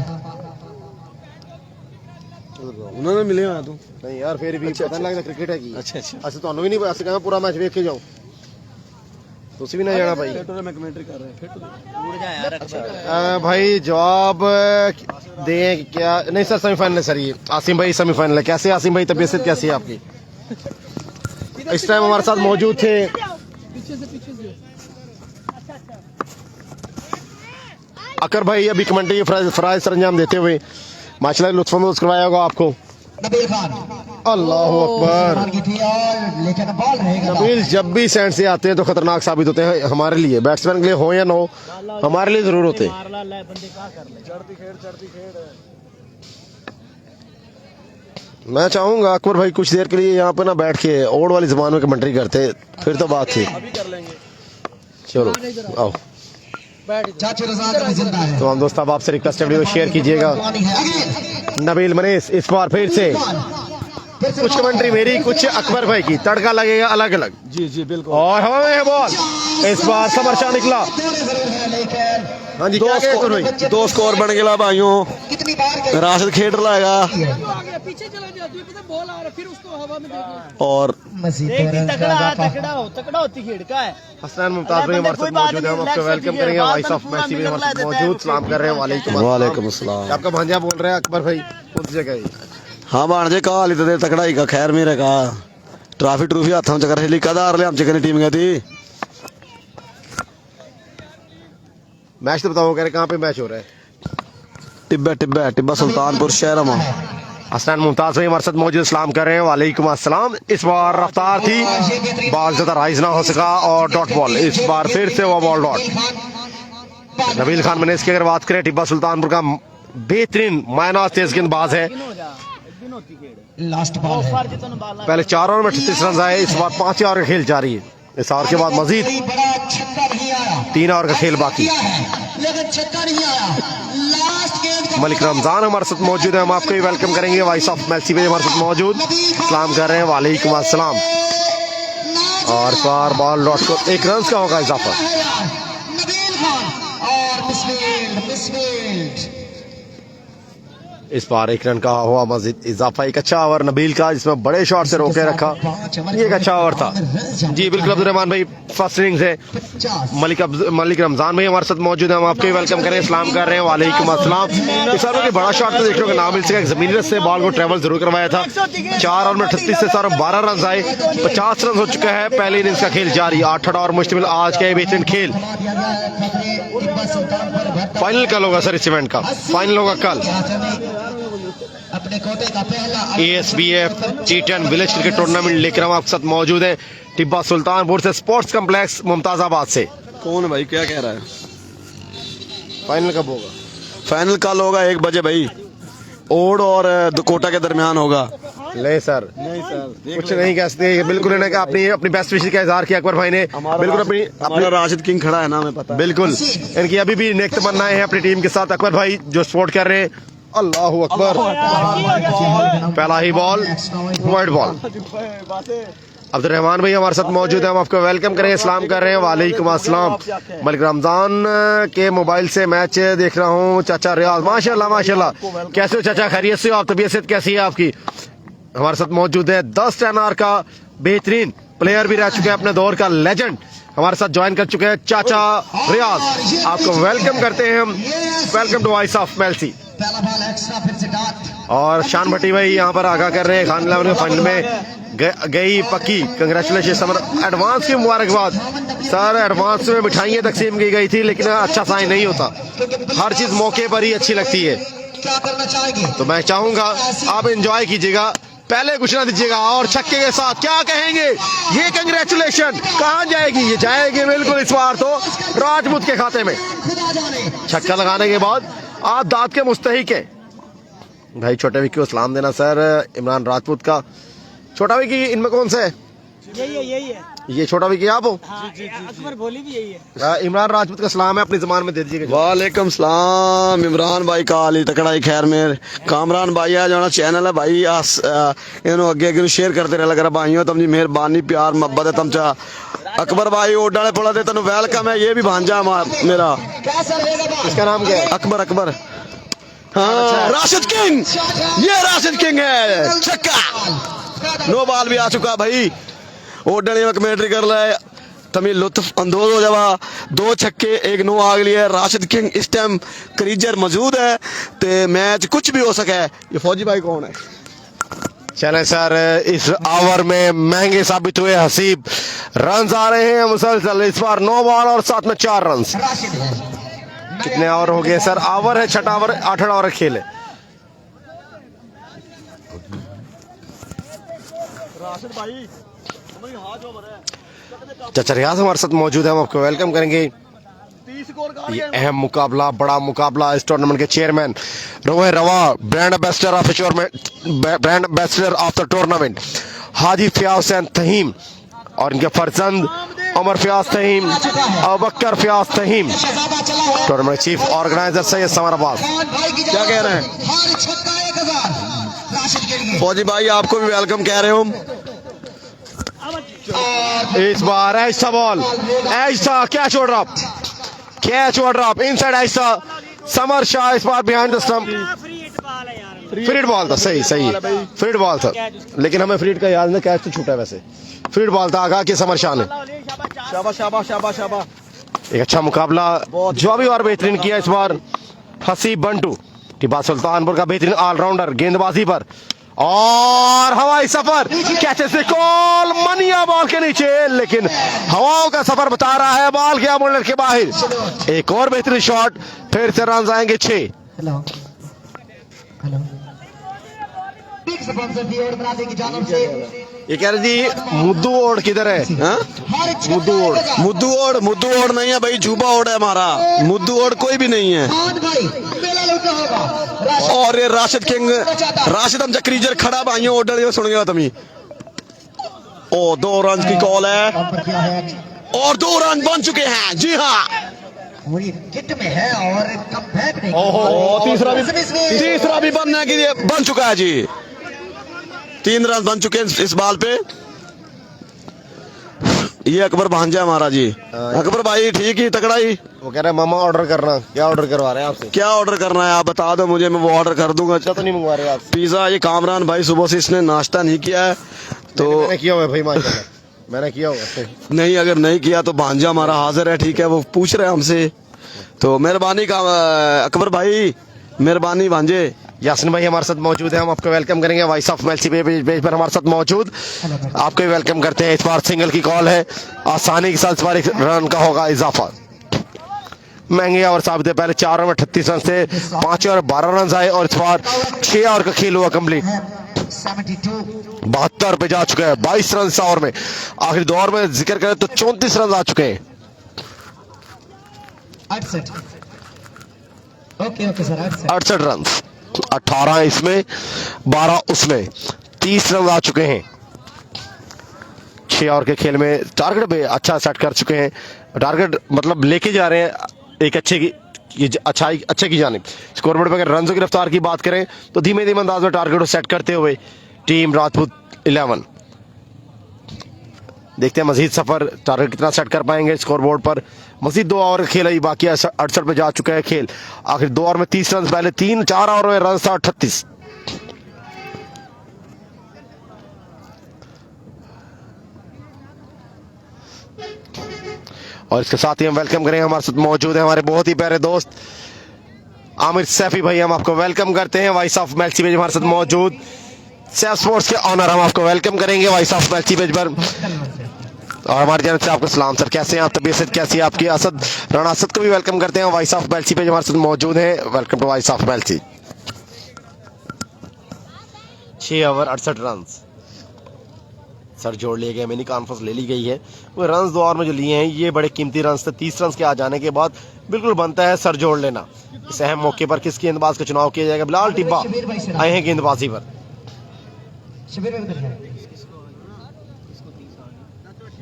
उन्होंने मिले हुआ तू
नहीं यार फिर भी पता नहीं लगता क्रिकेट है की।
अच्छा अच्छा
असं ਤੁਹਾਨੂੰ ਵੀ ਨਹੀਂ ਅਸੀਂ ਕਹਿੰਦਾ ਪੂਰਾ ਮੈਚ ਵੇਖ ਕੇ ਜਾਓ। ਤੁਸੀਂ ਵੀ ਨਾ ਜਾਣਾ ਭਾਈ।
मैं कमेंट्री कर रहे हैं।
उड़ जा यार।
भाई जवाब दें क्या? नहीं सर सेमीफाइनल है सर। ये आसिम भाई सेमीफाइनल है। कैसे आसिम भाई तबीयत कैसी है आपकी? इस टाइम हमारे साथ मौजूद थे अकर भाई। अभी कमेंट्री फराज सरंजाम देते हुए माशाल्लाह लुत्फ करवाया होगा आपको।
नबील खान
अल्लाह अकबर।
मार की थी और लेकिन बॉल रहेगा।
नबील जब भी सेंड से आते हैं तो खतरनाक साबित होते हैं हमारे लिए। बैट्समैन के लिए हो या ना हो, हमारे लिए जरूर होते हैं। मैं चाहूंगा अकबर भाई कुछ देर के लिए यहाँ पे ना बैठ के ओल्ड वाली जबान में कमेंट्री करते, फिर तो बात थी। चलो आओ।
चाची रज़ा का जिंदा है।
तो हम दोस्त अब आपसे रिक्वेस्ट है वीडियो शेयर कीजिएगा। नबील मनीष इस बार फिर से कुछ कमेंट्री मेरी, कुछ अकबर भाई की, तड़का लगेगा अलग अलग।
जी जी बिल्कुल।
और हमें बॉल इस बार समर शाह निकला। हाँ जी, क्या कहते हो भाई?
2 स्कोर बन गया भाइयों।
कितनी बार
राशिद खेल रहा है
पीछे चला गया, बॉल आ रहा, फिर उसको हवा में दे
और
तकड़ा होती खेड़ का है।
हसनैन मुमताज भाई हमारे साथ मौजूद है, हम आपको वेलकम करेंगे। वॉइस ऑफ मैसी भी हमारे साथ मौजूद, सलाम कर रहे हैं।
वालेकुम अस्सलाम।
आपका भांजा बोल रहे हैं अकबर भाई, कौन सी जगह है?
हाँ भाणजे का हाल इतने तकड़ाई का खैर मेरे का ट्रॉफी हाथ में चक्कर हिली कदार ले हम चिकनी टीम गई थी।
मैच तो बताओ, कह रहे कहाँ पे मैच हो रहा है?
टिब्बा सुल्तानपुर शहर में।
हसनैन मुमताज भाई हमारे साथ मौजूद, सलाम कर रहे हैं। वालेकुम अस्सलाम। इस बार रफ्तार थी, बॉल ज्यादा राइज ना हो सका और डॉट बॉल। इस बार फिर से वो बॉल डॉट। नबील खान मनीष की अगर बात करें, टिब्बा सुल्तानपुर का बेहतरीन मायनाज तेज गेंदबाज है।
लास्ट बॉल
पहले 4 ओवर में 38 रन आए, इस बार 5 ओवर का खेल जारी है। इस ओवर के बाद मजीद
बड़ा छक्का नहीं आया,
3 ओवर का खेल बाकी।
लेकिन छक्का नहीं आया। लास्ट गेंद
मलिक रमजान हमारे साथ मौजूद है, हम आपको ही वेलकम करेंगे। वॉइस ऑफ मैसी भी हमारे साथ मौजूद, सलाम कर रहे हैं। वालेकुम अस्सलाम। और इस बार बॉल डॉट को 1 रन का होगा इजाफा।
नबील खान और मिसफील्ड।
इस बार 1 रन का हुआ मजीद इजाफा। एक अच्छा ओवर नबील का, जिसमें बड़े शॉट से रोके रखा। ये एक अच्छा ओवर था। जी बिल्कुल अब्दुर्रहमान भाई, फर्स्ट इनिंग से मलिक रमजान भाई हमारे साथ मौजूद है, हम आपको वेलकम करें, सलाम कर रहे हैं। वालेकुम अस्सलाम। इस ओवर में बड़ा शॉट तो देखने को ना मिल सका, जमीनी रन से बॉल को ट्रेवल जरूर करवाया था। 4 ओवर में 38 से 12 रन आए, 50 रन हो चुका है। पहले इनिंग्स का खेल जारी, 8 ओवर मुश्तमिल आज का बेहतरीन खेल। फाइनल कल होगा सर, इस इवेंट का फाइनल होगा कल।
अपने कोटे का पहला
ASBF T10 village cricket tournament लेकर हम आपके साथ मौजूद है, टिब्बा सुल्तानपुर से, स्पोर्ट्स कम्प्लेक्स मुमताजाबाद से।
कौन भाई क्या कह रहा है?
फाइनल कब होगा?
फाइनल कल होगा 1 बजे भाई, ओड और कोटा के दरमियान होगा।
नहीं सर, कुछ नहीं कह सकते। बिल्कुल इन्होंने कहा अपनी बेस्ट विश का इजहार किया अकबर भाई ने। बिल्कुल अपनी
राशिद किंग खड़ा है ना, हमें पता।
बिल्कुल इनकी अभी भी नेक तमन्नाएं हैं अपनी टीम के साथ। अकबर भाई जो सपोर्ट कर रहे हैं, अल्लाहू अकबर। पहला ही बॉल वाइड बॉल। अब्दुर्रहमान भाई हमारे साथ मौजूद है, हम आपको वेलकम करें, सलाम कर रहे हैं। वालेकुम अस्सलाम। मलिक रमजान के मोबाइल से मैच देख रहा हूँ। चाचा रियाज, माशाल्लाह माशाल्लाह। कैसे हो चाचा, खैरियत से हो आप? तबीयत कैसी है आपकी? हमारे साथ मौजूद है 10 10 का बेहतरीन प्लेयर भी रह चुके हैं, अपने दौर का लेजेंड हमारे साथ ज्वाइन कर चुके हैं चाचा रियाज। आपको वेलकम करते हैं हम। Welcome to voice of Mailsi.
पहला बॉल एक्स्ट्रा, फिर से डॉट।
और शान भट्टी भाई यहाँ पर आगाह कर रहे हैं, खान इलेवन के फाइनल में गई पक्की। कंग्रेचुलेशन समर, एडवांस की मुबारकबाद सर। एडवांस में मिठाइयाँ तकसीम की गई थी, लेकिन अच्छा साइन नहीं होता। हर चीज मौके पर ही अच्छी लगती है।
क्या करना चाहेंगे?
तो मैं चाहूंगा आप एंजॉय कीजिएगा, पहले कुछ ना दीजिएगा। और छक्के के साथ क्या कहेंगे, ये कंग्रेचुलेशन कहाँ जाएगी? ये जाएगी बिल्कुल इस बार तो राजपूत के खाते में।
खुदा जाने।
छक्का लगाने के बाद आप दाद के मुस्तहिक है। भाई छोटे विक्की को सलाम देना सर, इमरान राजपूत का। छोटा विक्की इनमें कौन सा है?
यही है।
ये छोटा विक्की आप हो?
अकबर बोली भी यही है।
इमरान राजपूत का सलाम है, अपनी जबान में दे दीजिएगा।
वालेकुम सलाम। इमरान भाई का हाल तकड़ा खैर मेरे। कामरान भाई है जो चैनल है भाई, इन्हों अगे शेयर करते रहा कर भाइयों, तुम जी मेहरबानी प्यार मोहब्बत है तुमचा। अकबर भाई ओडाले पोला दे तेन वेलकम है। ये भी भांजा मेरा।
इसका नाम क्या है?
अकबर अकबर। हाँ राशिद किंग, ये राशिद किंग है। छक्का, नो बॉल भी आ चुका भाई। ओडने में कमेंट्री कर रहा है, तमी लुत्फ अंदोज हो जावा। 2 छक्के 1 नो आ गई है। राशिद किंग इस टाइम क्रीजर मौजूद है, तो मैच कुछ भी हो सके। ये फौजी भाई कौन है?
चले सर, इस ओवर में महंगे साबित हुए हसीब रन आ रहे हैं मुसलसल। इस बार 9 बॉल और साथ में 4 रन। कितने ओवर हो गए सर? ओवर है 6 ओवर, 8 ओवर खेल है। चाचा रियाज हमारे साथ मौजूद है, हम आपको वेलकम करेंगे। ये अहम मुकाबला, बड़ा मुकाबला। इस टूर्नामेंट के चेयरमैन रोहे रवा, brand ambassador of the tournament Haji Fayaz Hussain Tahim, और इनके फर्जंद उमर फयाज तहीम, अबकर Fayaz Tahim. Tournament chief organiser Syed Samar Abbas. क्या कह रहे हैं?
राशिद के लिए।
फौजी भाई आपको भी वेलकम कह रहे हो। इस बार ऐसा बॉल, ऐसा कैच और ड्रॉप, कैच और ड्रॉप इनसाइड ऐसा समर शाह इस बार बिहाइंड द स्टंप। फ्रीड बॉल था, सही सही फ्रीड बॉल था, लेकिन हमें फ्रीड का याद नहीं, कैच तो छूटा है वैसे। फ्रीड बॉल था आगा के समर शाह ने।
शाबाश शाबाश शाबाश शाबाश।
एक अच्छा मुकाबला जो भी और बेहतरीन किया इस बार हसीब बंटू टिब्बा सुल्तानपुर का बेहतरीन ऑलराउंडर गेंदबाजी पर, और हवाई सफर कैचे से कॉल मनिया बॉल के नीचे, लेकिन हवाओं का सफर बता रहा है बॉल गया मुल्लर के बाहर। एक और बेहतरीन शॉट, फिर से रन आएंगे 6।
हेलो हेलो बिग स्पॉन्सर दी और बनाने की जानब से
ये कह रहे जी मुद्दू ओड किधर है?
मुद्दू ओड नहीं है भाई, जुबा ओड है हमारा। मुद्दू ओड कोई भी नहीं है।
भाई मेला लुटा होगा।
और ये राशिद किंग, राशिद हम क्रीजर खड़ा भाइयों ऑर्डर ये सुन गया तुम्हें। ओ 2 रन की कॉल है और 2 रन बन चुके हैं। जी हाँ,
पूरी किट में है और कमबैक नहीं।
ओहो तीसरा भी बनने के लिए बन चुका है जी। 3 रन बन चुके हैं इस बॉल पे। ये अकबर भांजा हमारा जी। अकबर भाई ठीक ही तकड़ा ही।
वो कह रहे हैं मामा ऑर्डर करना, क्या ऑर्डर करवा रहे हैं आपसे?
क्या ऑर्डर करना है आप बता दो मुझे, मैं वो ऑर्डर कर दूंगा।
अच्छा तो नहीं मंगवा रहे आप?
पिज्जा। ये कामरान भाई सुबह से इसने नाश्ता नहीं किया है तो
मैंने किया हुआ है भाई, माशाल्लाह मैंने किया हुआ है।
नहीं, अगर नहीं किया तो भांजा हमारा हाजिर है, ठीक है। वो पूछ रहे हैं हमसे, तो मेहरबानी का अकबर भाई, मेहरबानी भांजे।
यासिन भाई हमारे साथ मौजूद है, हम आपको वेलकम करेंगे। वॉइस ऑफ मेलसी पेज पर हमारे साथ मौजूद, आपको भी वेलकम करते हैं। इस बार सिंगल की कॉल है, आसानी के साथ इस बार 1 रन का होगा इजाफा। महंगे ओवर साबित है, पहले 4 ओवर में 38 रन से 5 ओवर 12 रन आए, और इस बार 6 ओवर का खेल हुआ कंप्लीट। 72 पे जा चुके हैं, 22 रन इस ओवर में। आखिरी 2 ओवर में जिक्र करें तो 34 रन आ चुके हैं। 68 रन, 18 इसमें 12 उसमें, 30 रन आ चुके हैं। 6 ओवर के खेल में टारगेट भी अच्छा सेट कर चुके हैं, टारगेट मतलब लेके जा रहे हैं एक अच्छे की जानिब। स्कोरबोर्ड पर अगर रनों की रफ्तार की बात करें तो धीमे धीमे अंदाज में टारगेट को सेट करते हुए टीम राजपूत 11 देखते हैं मजीद सफर टारगेट कितना सेट कर पाएंगे। स्कोरबोर्ड पर मजीद 2 ओवर खेल ही बाकी है, 68 पे जा चुका है खेल। आखिर 2 ओवर में 30 रन, पहले 4 ओवर में रन था 38। और इसके साथ ही हम वेलकम करेंगे, हमारे साथ मौजूद है हमारे बहुत ही प्यारे दोस्त आमिर सैफी भाई, हम आपको वेलकम करते हैं। वॉइस ऑफ मेलसी पेज हमारे साथ मौजूद, सैफ स्पोर्ट्स के ऑनर, हम आपको वेलकम करेंगे वॉइस ऑफ मेलसी पेज पर। और हमारे जानब से आपको सलाम सर, कैसे हैं आप, तबीयत कैसी है आपकी? असद राणा असद को भी वेलकम करते हैं, वॉइस ऑफ मेलसी पेज हमारे साथ मौजूद है। Welcome to voice of Mailsi. 6 over 68 run sir जोड़ लिए गए, मिनी कॉन्फ्रेंस ले ली गई है। वो रन 2 ओवर में जो लिए हैं ये बड़े कीमती रन थे। 30 रन के आ जाने के बाद बिल्कुल बनता है सर जोड़ लेना। इस अहम मौके पर किस गेंदबाज का चुनाव किया जाएगा? बिलाल टिब्बा आए हैं गेंदबाजी पर।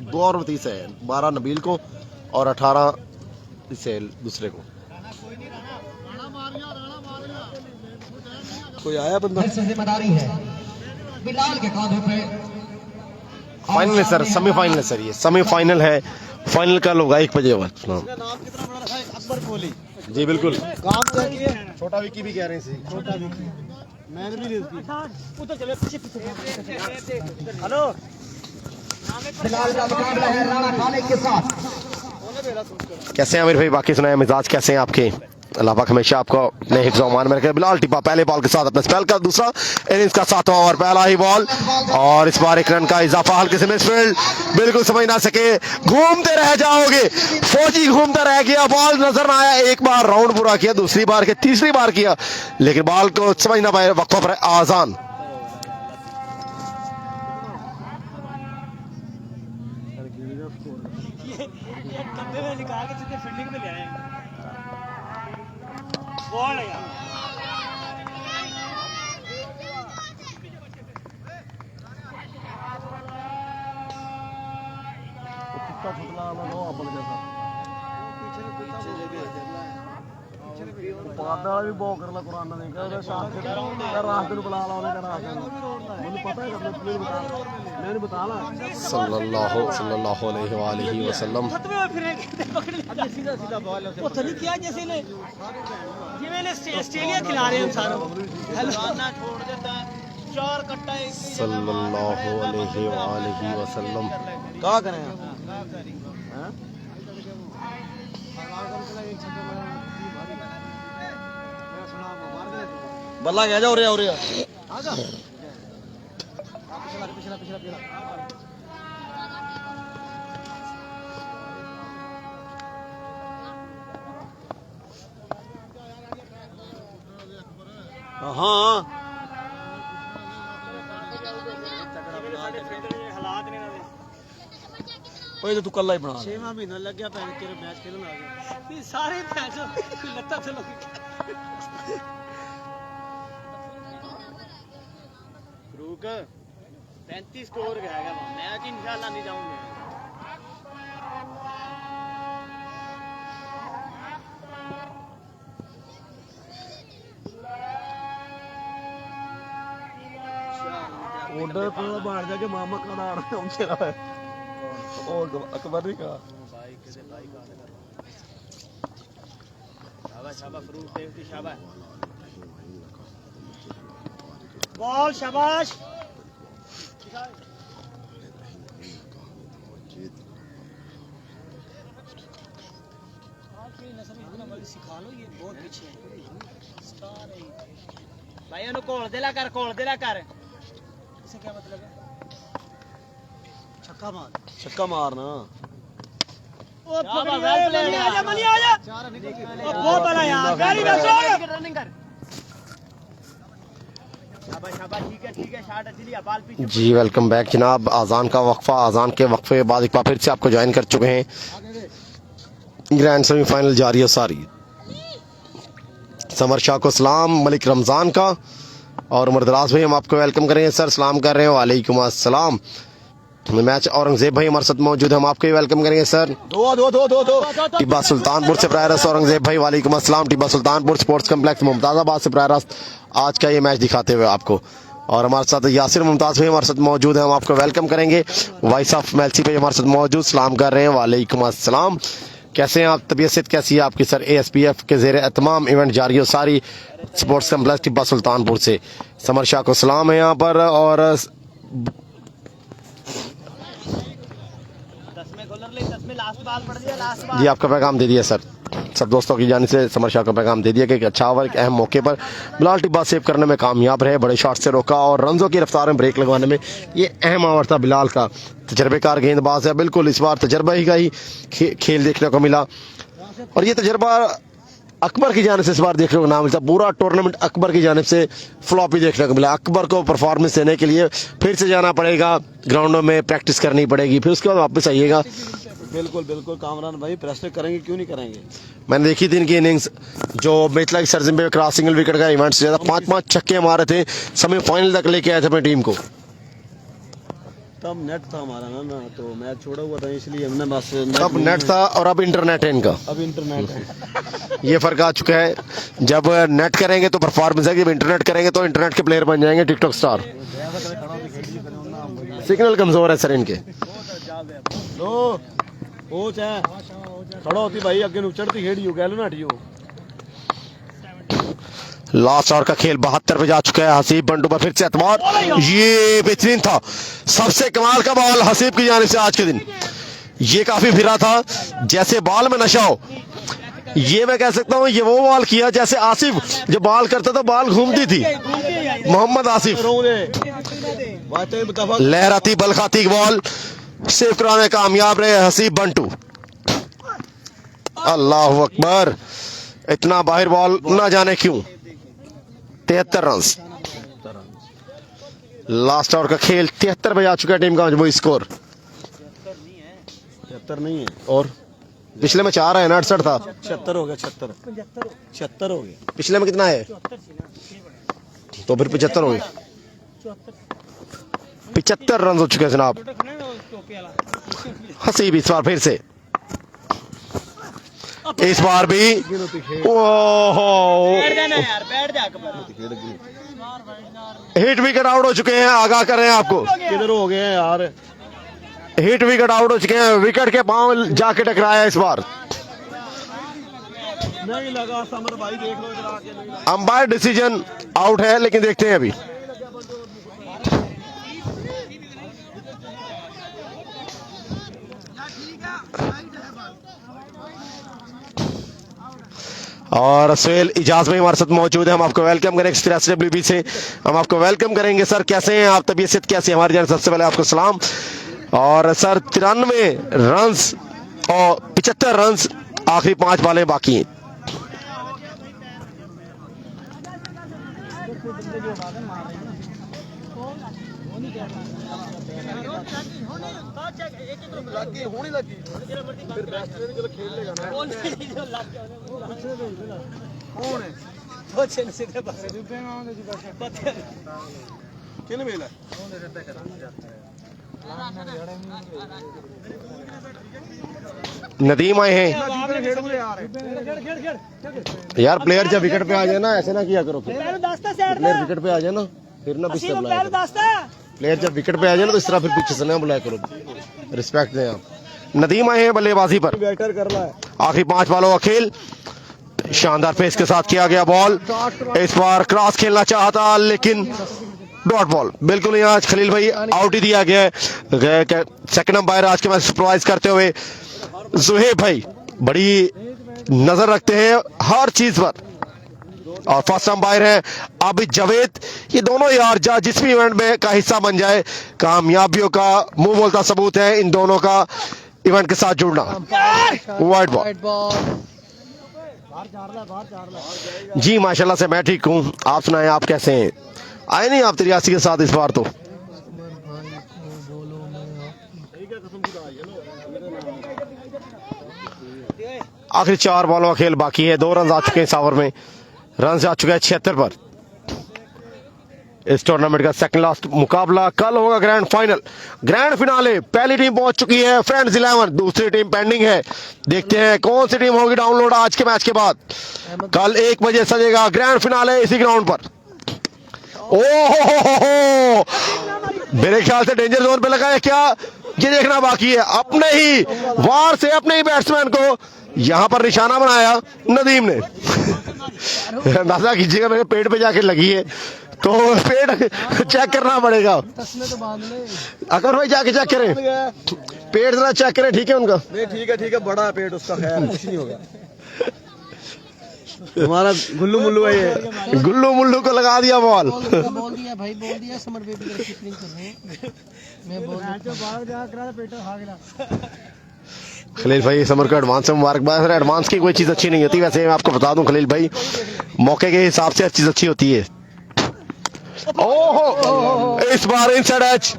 2 ओवर में 30 है, 12 नबील को और 18 इसे दूसरे को।
कोई आया बंदा?
जिम्मेदारी है बिलाल के कांधों पे।
फाइनल है सर, सेमीफाइनल है सर, ये सेमीफाइनल है। फाइनल कल होगा 1 बजे होगा।
अकबर कोहली
जी बिल्कुल,
काम क्या किए?
छोटा विकी भी कह रहे हैं।
छोटा विकी मैंने भी उधर चले पीछे हेलो।
बिलाल का मुकाबला है राणा खालिद के साथ।
कैसे हैं आमिर भाई, बाकी सुनाए मिजाज कैसे हैं आपके? अल्लाह पाक हमेशा आपको अपने हिफ्ज़ और अमान में रखे। बिलाल टिब्बा पहले बॉल के साथ अपने स्पेल का दूसरा इनिंग्स का 7वां ओवर, पहला ही बॉल, और इस बार 1 रन का इजाफा। हल्के से मिसफील्ड, बिल्कुल समझ ना सके, घूमते रह जाओगे, फौजी घूमता रह गया, बॉल नजर ना आया। एक बार राउंड पूरा किया, दूसरी बार के तीसरी बार किया, लेकिन बॉल को समझ ना पाए, वक्फा पर आजान।
ਵਾਲਾ ਵੀ ਬਹੁਤ ਕਰ ਲਾ ਕੁਰਾਨ ਨੇ ਕਹਿੰਦਾ ਸ਼ਾਮ ਦੇ ਰਾਤ ਨੂੰ ਬੁਲਾ ਲਾ ਉਹਨੇ ਕਹਿੰਦਾ ਮੈਨੂੰ ਪਤਾ ਹੈ ਕਿ ਮੈਨੂੰ ਬਤਾ ਲਾ
सल्लल्लाहु अलैहि वालिहि वसल्लम।
पता नहीं क्या जैसे ने जिवें ने ऑस्ट्रेलिया खिला रहे हैं सारों
हलवाना छोड़ देता है 4 कट्टा एक
सल्लल्लाहु अलैहि वालिहि वसल्लम।
का करें हैं बल्ला कह जा हो रहा हाँ तो तू कल ही बना
6वां महीना लग गया पैन तेरे मैच खेलने आ गए सारे मैच लत्ता से लोग
रुक 35 स्कोर गया मैच इंशाल्लाह नहीं जाऊंगे
ऑर्डर पूरा बाहर जाके मामा का नाम हमसे रहा है और अकबर ने कहा
शाबाश शाबाश फरूक सेफ्टी शाबाश
बॉल शाबाश सिखा लो ये बहुत पीछे है स्टार है
भाई उन्हें कोल दिला कर
इसे क्या मतलब है
छक्का मारना
ओ मनी आजा बहुत बड़ा यार गाड़ी में
रनिंग कर शाबाश शाबाश ठीक है शॉट अच्छी लिया बॉल पीछे
जी वेलकम बैक जनाब। अजान का वक्फा, अजान के वक्फे बाद एक बार फिर से आपको ज्वाइन कर चुके हैं। ग्रैंड सेमीफाइनल जारी है सारी। समर शाह को सलाम, मलिक रमज़ान का और उमरदराज भाई हम आपको वेलकम करेंगे। सर सलाम कर रहे हैं, वालेकुम अस्सलाम। मैच औरंगजेब भाई हमारे साथ मौजूद है, हम आपको वेलकम करेंगे सर।
दो
टिब्बा सुल्तानपुर से प्रायरस औरंगजेब भाई वालेकुम अस्सलाम। टिब्बा सुल्तानपुर स्पोर्ट्स कम्प्लेक्स मुमताज़ाबाद से प्रायरस आज का ये मैच दिखाते हुए आपको। और हमारे साथ यासिर मुमताज़ भाई हमारे साथ मौजूद है, हम आपको वेलकम करेंगे। वॉइस ऑफ मेलसी भाई हमारे साथ मौजूद, सलाम कर रहे हैं, वालेकुम अस्सलाम। कैसे हैं आप, तबीयत सेहत कैसी है आपकी सर? ASPF के ज़ेरे तमाम इवेंट जारी हो सारी स्पोर्ट्स कम्प्लेक्स टिब्बा सुल्तानपुर से। समर शाह को सलाम है यहाँ पर। और जी आपका पैगाम दे दिया सर, सब दोस्तों की जानिब से समर शाह का पैगाम दे दिया कि एक अच्छा ओवर एक अहम मौके पर बिलाल टिब्बा सेव करने में कामयाब रहे, बड़े शॉट से रोका और रनों की रफ्तार में ब्रेक लगवाने में ये अहम ओवर था। बिलाल का तजर्बेकार गेंदबाज है, बिल्कुल इस बार तजर्बा ही का ही खेल देखने को मिला और ये तजर्बा अकबर की जानिब से इस बार देखने को ना मिलता। पूरा टूर्नामेंट अकबर की जानिब से फ्लॉपी देखने को मिला। अकबर को परफॉर्मेंस देने के लिए फिर से जाना पड़ेगा, ग्राउंडों में प्रैक्टिस करनी पड़ेगी, फिर उसके बाद वापस आइएगा।
बिल्कुल कामरान भाई प्रैक्टिस करेंगे, क्यों नहीं करेंगे।
मैंने देखी थी इनकी इनिंग्स जो मेटला की सरजमीन पे क्रॉस सिंगल विकेट का इवेंट से ज्यादा 5-5 छक्के मारे थे, सेमीफाइनल तक लेके आए थे अपनी टीम को।
तब नेट था हमारा ना तो मैच छोड़ा हुआ था, इसलिए हमने बस
तब नेट था और अब इंटरनेट है इनका।
अब इंटरनेट है
ये फर्क आ चुका है। जब नेट करेंगे तो परफॉर्मेंस है, जब इंटरनेट करेंगे तो इंटरनेट के प्लेयर बन जाएंगे, टिकटॉक स्टार। सिग्नल कमजोर है सर इनके।
ओ चाहे खड़ा होती भाई अगे नु चढ़ती खेड़ी कह लो ना हटियो।
लास्ट ओवर का खेल 72 पे जा चुका है। हसीब बंटू पर फिर से एतमाद, ये बेहतरीन था, सबसे कमाल का बॉल हसीब की जानिब से आज के दिन। ये काफी फिरा था, जैसे बॉल में नशा हो। ये मैं कह सकता हूँ ये वो बॉल किया जैसे आसिफ जब बॉल करता था बॉल घूमती थी। मोहम्मद आसिफ लहराती बलखाती बॉल सेव कराने में कामयाब रहे हसीब बंटू। अल्लाह अकबर, इतना बाहर बॉल ना जाने क्यों। 73 रन लास्ट ओवर का खेल। 73 पे जा चुका है टीम का वो स्कोर।
73 नहीं है
और पिछले में 4 है ना, 68 था।
76 हो गया, 76 हो गया।
पिछले में कितना है तो फिर 75 हो गए। 75 रन हो चुके हैं जनाब। हसीब इस बार फिर से इस बार भी ओहो हिट विकेट आउट हो चुके हैं। आगाह कर रहे हैं आपको,
किधर हो गए हैं यार?
हिट विकेट आउट हो चुके हैं। विकेट के पांव जाके टकराया इस बार।
नहीं लगा समर भाई, देख लो इधर आके। नहीं लगा।
अंपायर डिसीजन आउट है, लेकिन देखते हैं अभी। और सुहेल इजाज भाई हमारे साथ मौजूद है। हम आपको वेलकम करेंगे XWB से। हम आपको वेलकम करेंगे। सर कैसे हैं आप? तबीयत कैसी है? हमारी जान सबसे पहले आपको सलाम। और सर 93 रन्स और 75 रन्स आखिरी 5 बॉलें बाकी हैं। नदीम आए हैं यार। प्लेयर जब विकेट पे आ जाए ना, ऐसे ना किया करो। प्लेयर विकेट पे आ जाए ना, फिर ना पीछे बुलाया करो। प्लेयर जब विकेट पे आ जाए ना, तो इस तरह फिर पीछे से ना बुलाया करो। रिस्पेक्ट दें आप। नदीम आए हैं बल्लेबाजी पर।
बैटर कर रहा है।
आखिरी 5 बॉलों का खेल, शानदार पेस के साथ किया गया बॉल। इस बार क्रॉस खेलना चाहता, लेकिन डॉट बॉल। बिल्कुल यहाँ खलील भाई आउट ही दिया गया है। सेकंड अंपायर आज के मैच सुपरवाइज करते हुए जुहेब भाई बड़ी नजर रखते हैं हर चीज पर। और फर्स्ट अंपायर है आबिद जावेद। ये दोनों यार जिस भी इवेंट में का हिस्सा बन जाए, कामयाबियों का मुंह बोलता सबूत है इन दोनों का इवेंट के साथ जुड़ना। Wide ball. जी माशाल्लाह से मैं ठीक हूँ। आप सुनाएं, आप कैसे हैं? आए नहीं आप 83 के साथ इस बार? तो आखिरी 4 बॉलों का खेल बाकी है। 2 रन आ चुके हैं इस ओवर में। रन आ चुका है 76 पर। इस टूर्नामेंट का सेकंड लास्ट मुकाबला कल होगा। Grand final, grand finale. पहली टीम पहुंच चुकी है फ्रेंड्स 11, दूसरी टीम पेंडिंग है। देखते हैं कौन सी टीम होगी डाउनलोड आज के मैच के बाद। कल 1 बजे सजेगा ग्रैंड फिनाले इसी ग्राउंड पर। ओहो, मेरे ख्याल से डेंजर जोन पे लगा है क्या, ये देखना बाकी है। अपने ही वार से अपने ही बैट्समैन को यहां पर निशाना बनाया नदीम ने। अंदाजा कीजिएगा, मेरे पेट पे जाके लगी है, तो पेट चेक करना पड़ेगा। अकबर भाई जाके चेक करें, पेट जरा चेक करें। ठीक है उनका?
नहीं ठीक है, बड़ा पेट उसका, खैर कुछ नहीं होगा। हमारा गुल्लू मुल्लू है ये।
गुल्लू मुल्लू को लगा दिया बॉल।
बोल दिया भाई, बोल दिया। समर बेबी कीपिंग कर रहे हैं। मैं बोल
खलील भाई समर को एडवांस में मुबारकबाद। एडवांस की कोई चीज अच्छी नहीं होती, वैसे मैं आपको बता दूं खलील भाई, मौके के हिसाब से हर चीज अच्छी होती है। ओहो, इस बार इनसाइड एज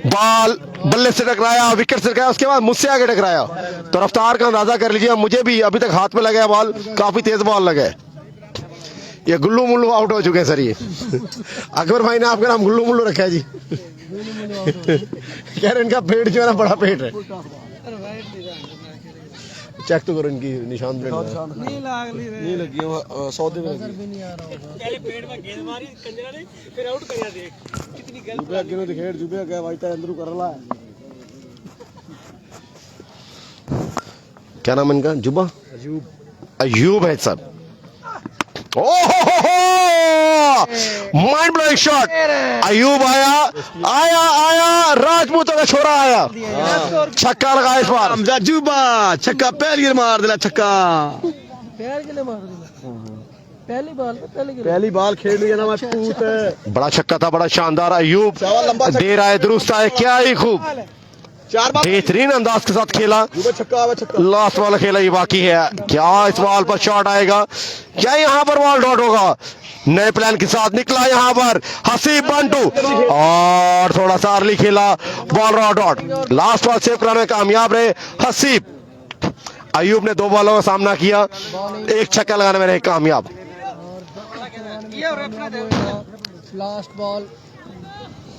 बॉल बल्ले से टकराया, विकेट से टकराया, उसके बाद मुझसे आगे टकराया। तो रफ्तार का अंदाजा कर लीजिए। मुझे भी अभी तक हाथ में लगा है बॉल, काफी तेज बॉल लगा है। ये गुल्लू मुल्लू आउट हो चुके हैं सर। ये अकबर भाई ने आपका नाम गुल्लू मुल्लू रखा है जी। कह रहे इनका पेट जो है ना, बड़ा पेट है। चेक तो करो इनकी निशान प्लेट
नहीं लगी 100 दिन
क्या नाम इनका? जुबा अयूब है सर। ओहो, माइंड ब्लोइंग शॉट। अयूब आया राजपूतों का छोरा आया, छक्का लगाया इस बार।
जुबा छक्का, पैर मार दिला छक्का।
पैर के लिए मार दिया।
पहली बाल खेल लिया ना मैं।
बड़ा छक्का था, बड़ा शानदार। अयूब दे रहा है, दुरुस्त है, क्या ही खूब बेहतरीन अंदाज के साथ खेला। लास्ट बॉल खेला ही बाकी है। क्या इस बॉल पर शॉट आएगा? क्या यहाँ पर बॉल डॉट होगा? नए प्लान के साथ निकला यहाँ पर हसीब बंटू, और थोड़ा सा अर्ली खेला, बॉल रहा डॉट। लास्ट बॉल सेव कराने में कामयाब रहे हसीब। अयूब ने 2 बॉलों का सामना किया, 1 छक्का लगाने में रहे कामयाब।
लास्ट बॉल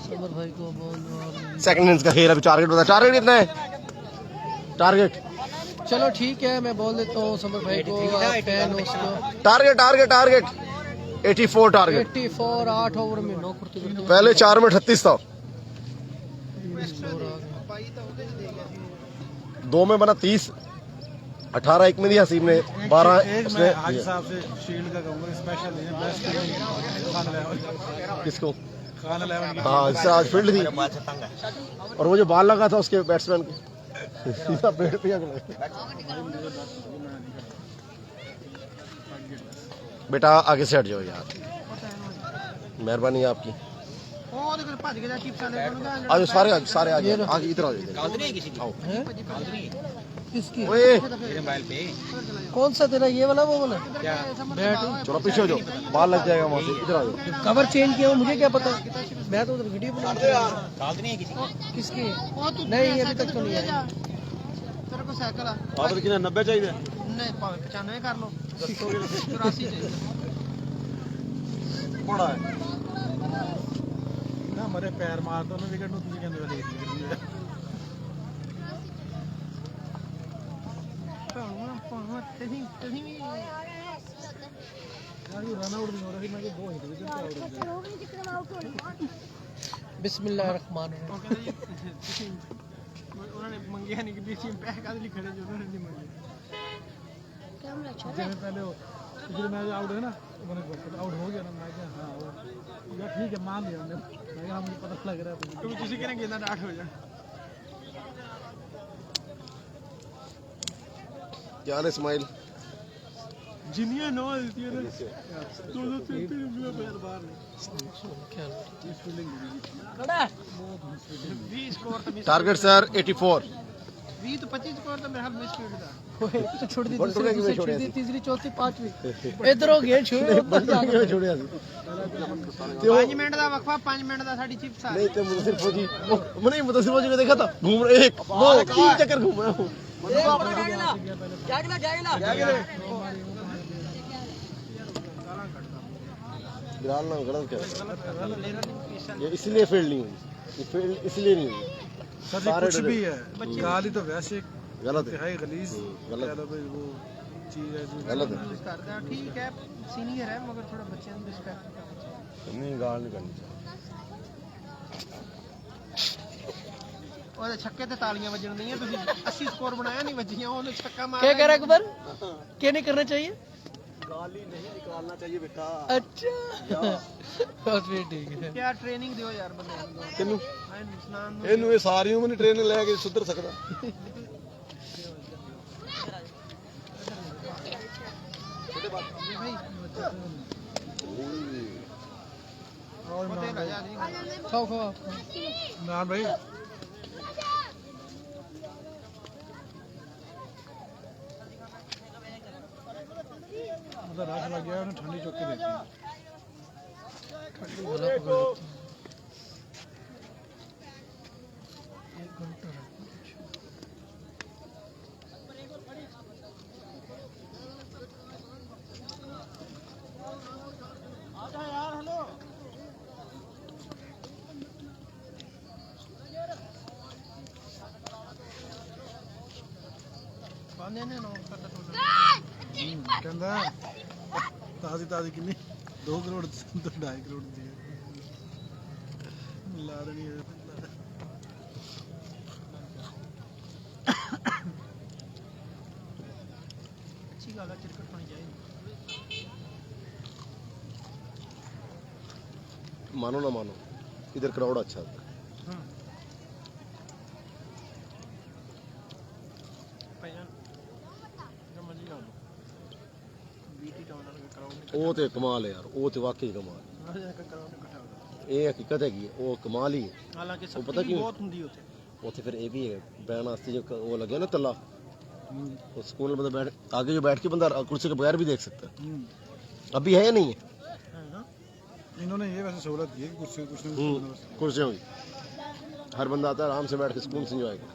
समर भाई को बॉल।
सेकंड इनिंग्स का खेल अभी टारगेट बता। टारगेट कितना है? टारगेट
चलो ठीक है, मैं बोल देता हूँ समर भाई को, आप फैन हो उसको।
Target target target 84 target
84 8 over में 9 करते करते
पहले 4 में 38 था, 2 में बना 30, 18 एक में दिया हसीब ने, 12 उसने
हाजी साहब से शील्ड का कहूंगा स्पेशल है, बेस्ट
किसको
खान 11 की
हाँ इससे आज फील्ड थी, और वो जो बॉल लगा था उसके बैट्समैन को सीधा पेड़ पे आके लगा। बेटा आगे से हट जाओ यार, मेहरबानी आपकी। आज सारे सारे आगे आगे इधर आ जाओ।
किसकी?
ओए
कौन सा तेरा, ये वाला वो वाला बैट?
चलो पीछे हो जाओ, बॉल लग जाएगा वहां से, इधर आ जाओ।
कवर चेंज किया, मुझे क्या पता, मैं तो उधर वीडियो बना किसकी? नहीं अभी तक तो नहीं आई।
आप कितने 90 चाहिए बड़ा है ना, मरे पैर मार दो ना विकेट ਨੂੰ ਤੁਸੀਂ ਕਹਿੰਦੇ ਹੋ ਦੇਖ रन आउट नहीं हो रहा, मैं 2 हिट विकेट आउट हो गया।
बिस्मिल्लाहिर्रहमानिर्रहीम।
उन्होंने मंगिया नहीं कि बीच में पैर काद लिख खड़े जो उन्होंने नहीं मंगे जैसे पहले वो पिछले मैच आउट है ना, उन्होंने आउट हो गया ना, मैं क्या हाँ यार ठीक है मान लिया हमने, मैं क्या मुझे पता लग रहा है क्योंकि किसी के ना गेंदा डाट हो जाए।
क्या हाल है इस्माइल?
जिनिया नो देती है ना, 2-3 पैर बाहर नहीं
टारगेट सर 84
20 तो 25 स्कोर तो मेरा मिस फील्ड था।
ओए, तो छोड़ दी,
बंटू ने किਵੇਂ ਛੋੜਿਆ ਸੀ?
तीसरी चौथी पांचवी इधर हो गए छोड़।
ਕਿਵੇਂ ਛੋੜਿਆ ਸੀ?
5 ਮਿੰਟ ਦਾ ਵਕਫਾ, 5 ਮਿੰਟ ਦਾ ਸਾਡੀ ਚਿਪਸ ਆ।
नहीं तो मुदस्सिर फौजी नहीं मुदस्सिर फौजी को देखा था घूम रहे एक वो 3 चक्कर घूम रहा हूँ। बिलाल ना गलत क्या ये इसलिए फील्ड नहीं हुई, ये फील्ड इसलिए नहीं हुई,
सर जी कुछ भी है, गाली तो वैसे
गलत है,
है गलीज
गलत है।
भाई वो चीज है जो
गलत है,
करता है। ठीक है सीनियर है मगर थोड़ा बच्चे को रिस्पेक्ट
नहीं गाल नहीं करनी चाहिए।
ਉਹਦੇ ਛੱਕੇ ਤੇ ਤਾਲੀਆਂ ਵੱਜਣ ਨਹੀਂ ਤੁਸੀਂ 80 ਸਕੋਰ ਬਣਾਇਆ ਨਹੀਂ ਵੱਜੀਆਂ, ਉਹਨੇ ਛੱਕਾ ਮਾਰਿਆ।
क्या कह रहा है अकबर? क्या नहीं करना चाहिए?
गाली नहीं निकालना चाहिए बेटा।
अच्छा बस फिर ठीक है।
ਕਿਆ ਟ੍ਰੇਨਿੰਗ ਦਿਓ ਯਾਰ ਬੰਦਿਆਂ ਨੂੰ।
ਕਿਹਨੂੰ?
ਇਸਨਾਨ ਨੂੰ
ਇਹਨੂੰ ਇਹ ਸਾਰੀ ਉਮਰ ਟ੍ਰੇਨਿੰਗ ਲੈ ਕੇ ਸੁਧਰ ਸਕਦਾ।
खाओ खाओ आप।
नान भाई मतलब रश लग गया, उन्हें ठंडी चौकी देती है।
वाला पकड़ लेते हैं। एक घंटा है।
बांधे ने नो कहंदा ताजी ताजी कितनी 2 करोड़ तो 2.5 करोड़ दी ला देनी है। अच्छी गल है क्रिकेट होनी चाहिए।
मानो ना मानो इधर क्राउड अच्छा था। ਉਹ ਤੇ ਕਮਾਲ ਹੈ ਯਾਰ, ਉਹ ਤੇ ਵਾਕਈ ਕਮਾਲ ਇਹ ਹਕੀਕਤ ਹੈਗੀ, ਉਹ ਕਮਾਲ ਹੀ ਹੈ।
ਹਾਲਾਂਕਿ
ਉਹ ਪਤਾ ਕੀ
ਬਹੁਤ ਹੁੰਦੀ ਉੱਥੇ
ਉੱਥੇ ਫਿਰ ਇਹ ਵੀ ਹੈ ਬਹਿਣ ਵਾਸਤੇ जो वो लगे ना तल्ला, उस स्कूल में बंदा बैठ आगे जो बैठ के बंदा कुर्सी के बगैर भी देख सकता है। अभी है या नहीं है?
इन्होंने ये वैसे सहूलत दी है कि कुछ
कुर्सियों की हर बंदा आता है आराम से बैठ के सुकून से enjoy करे।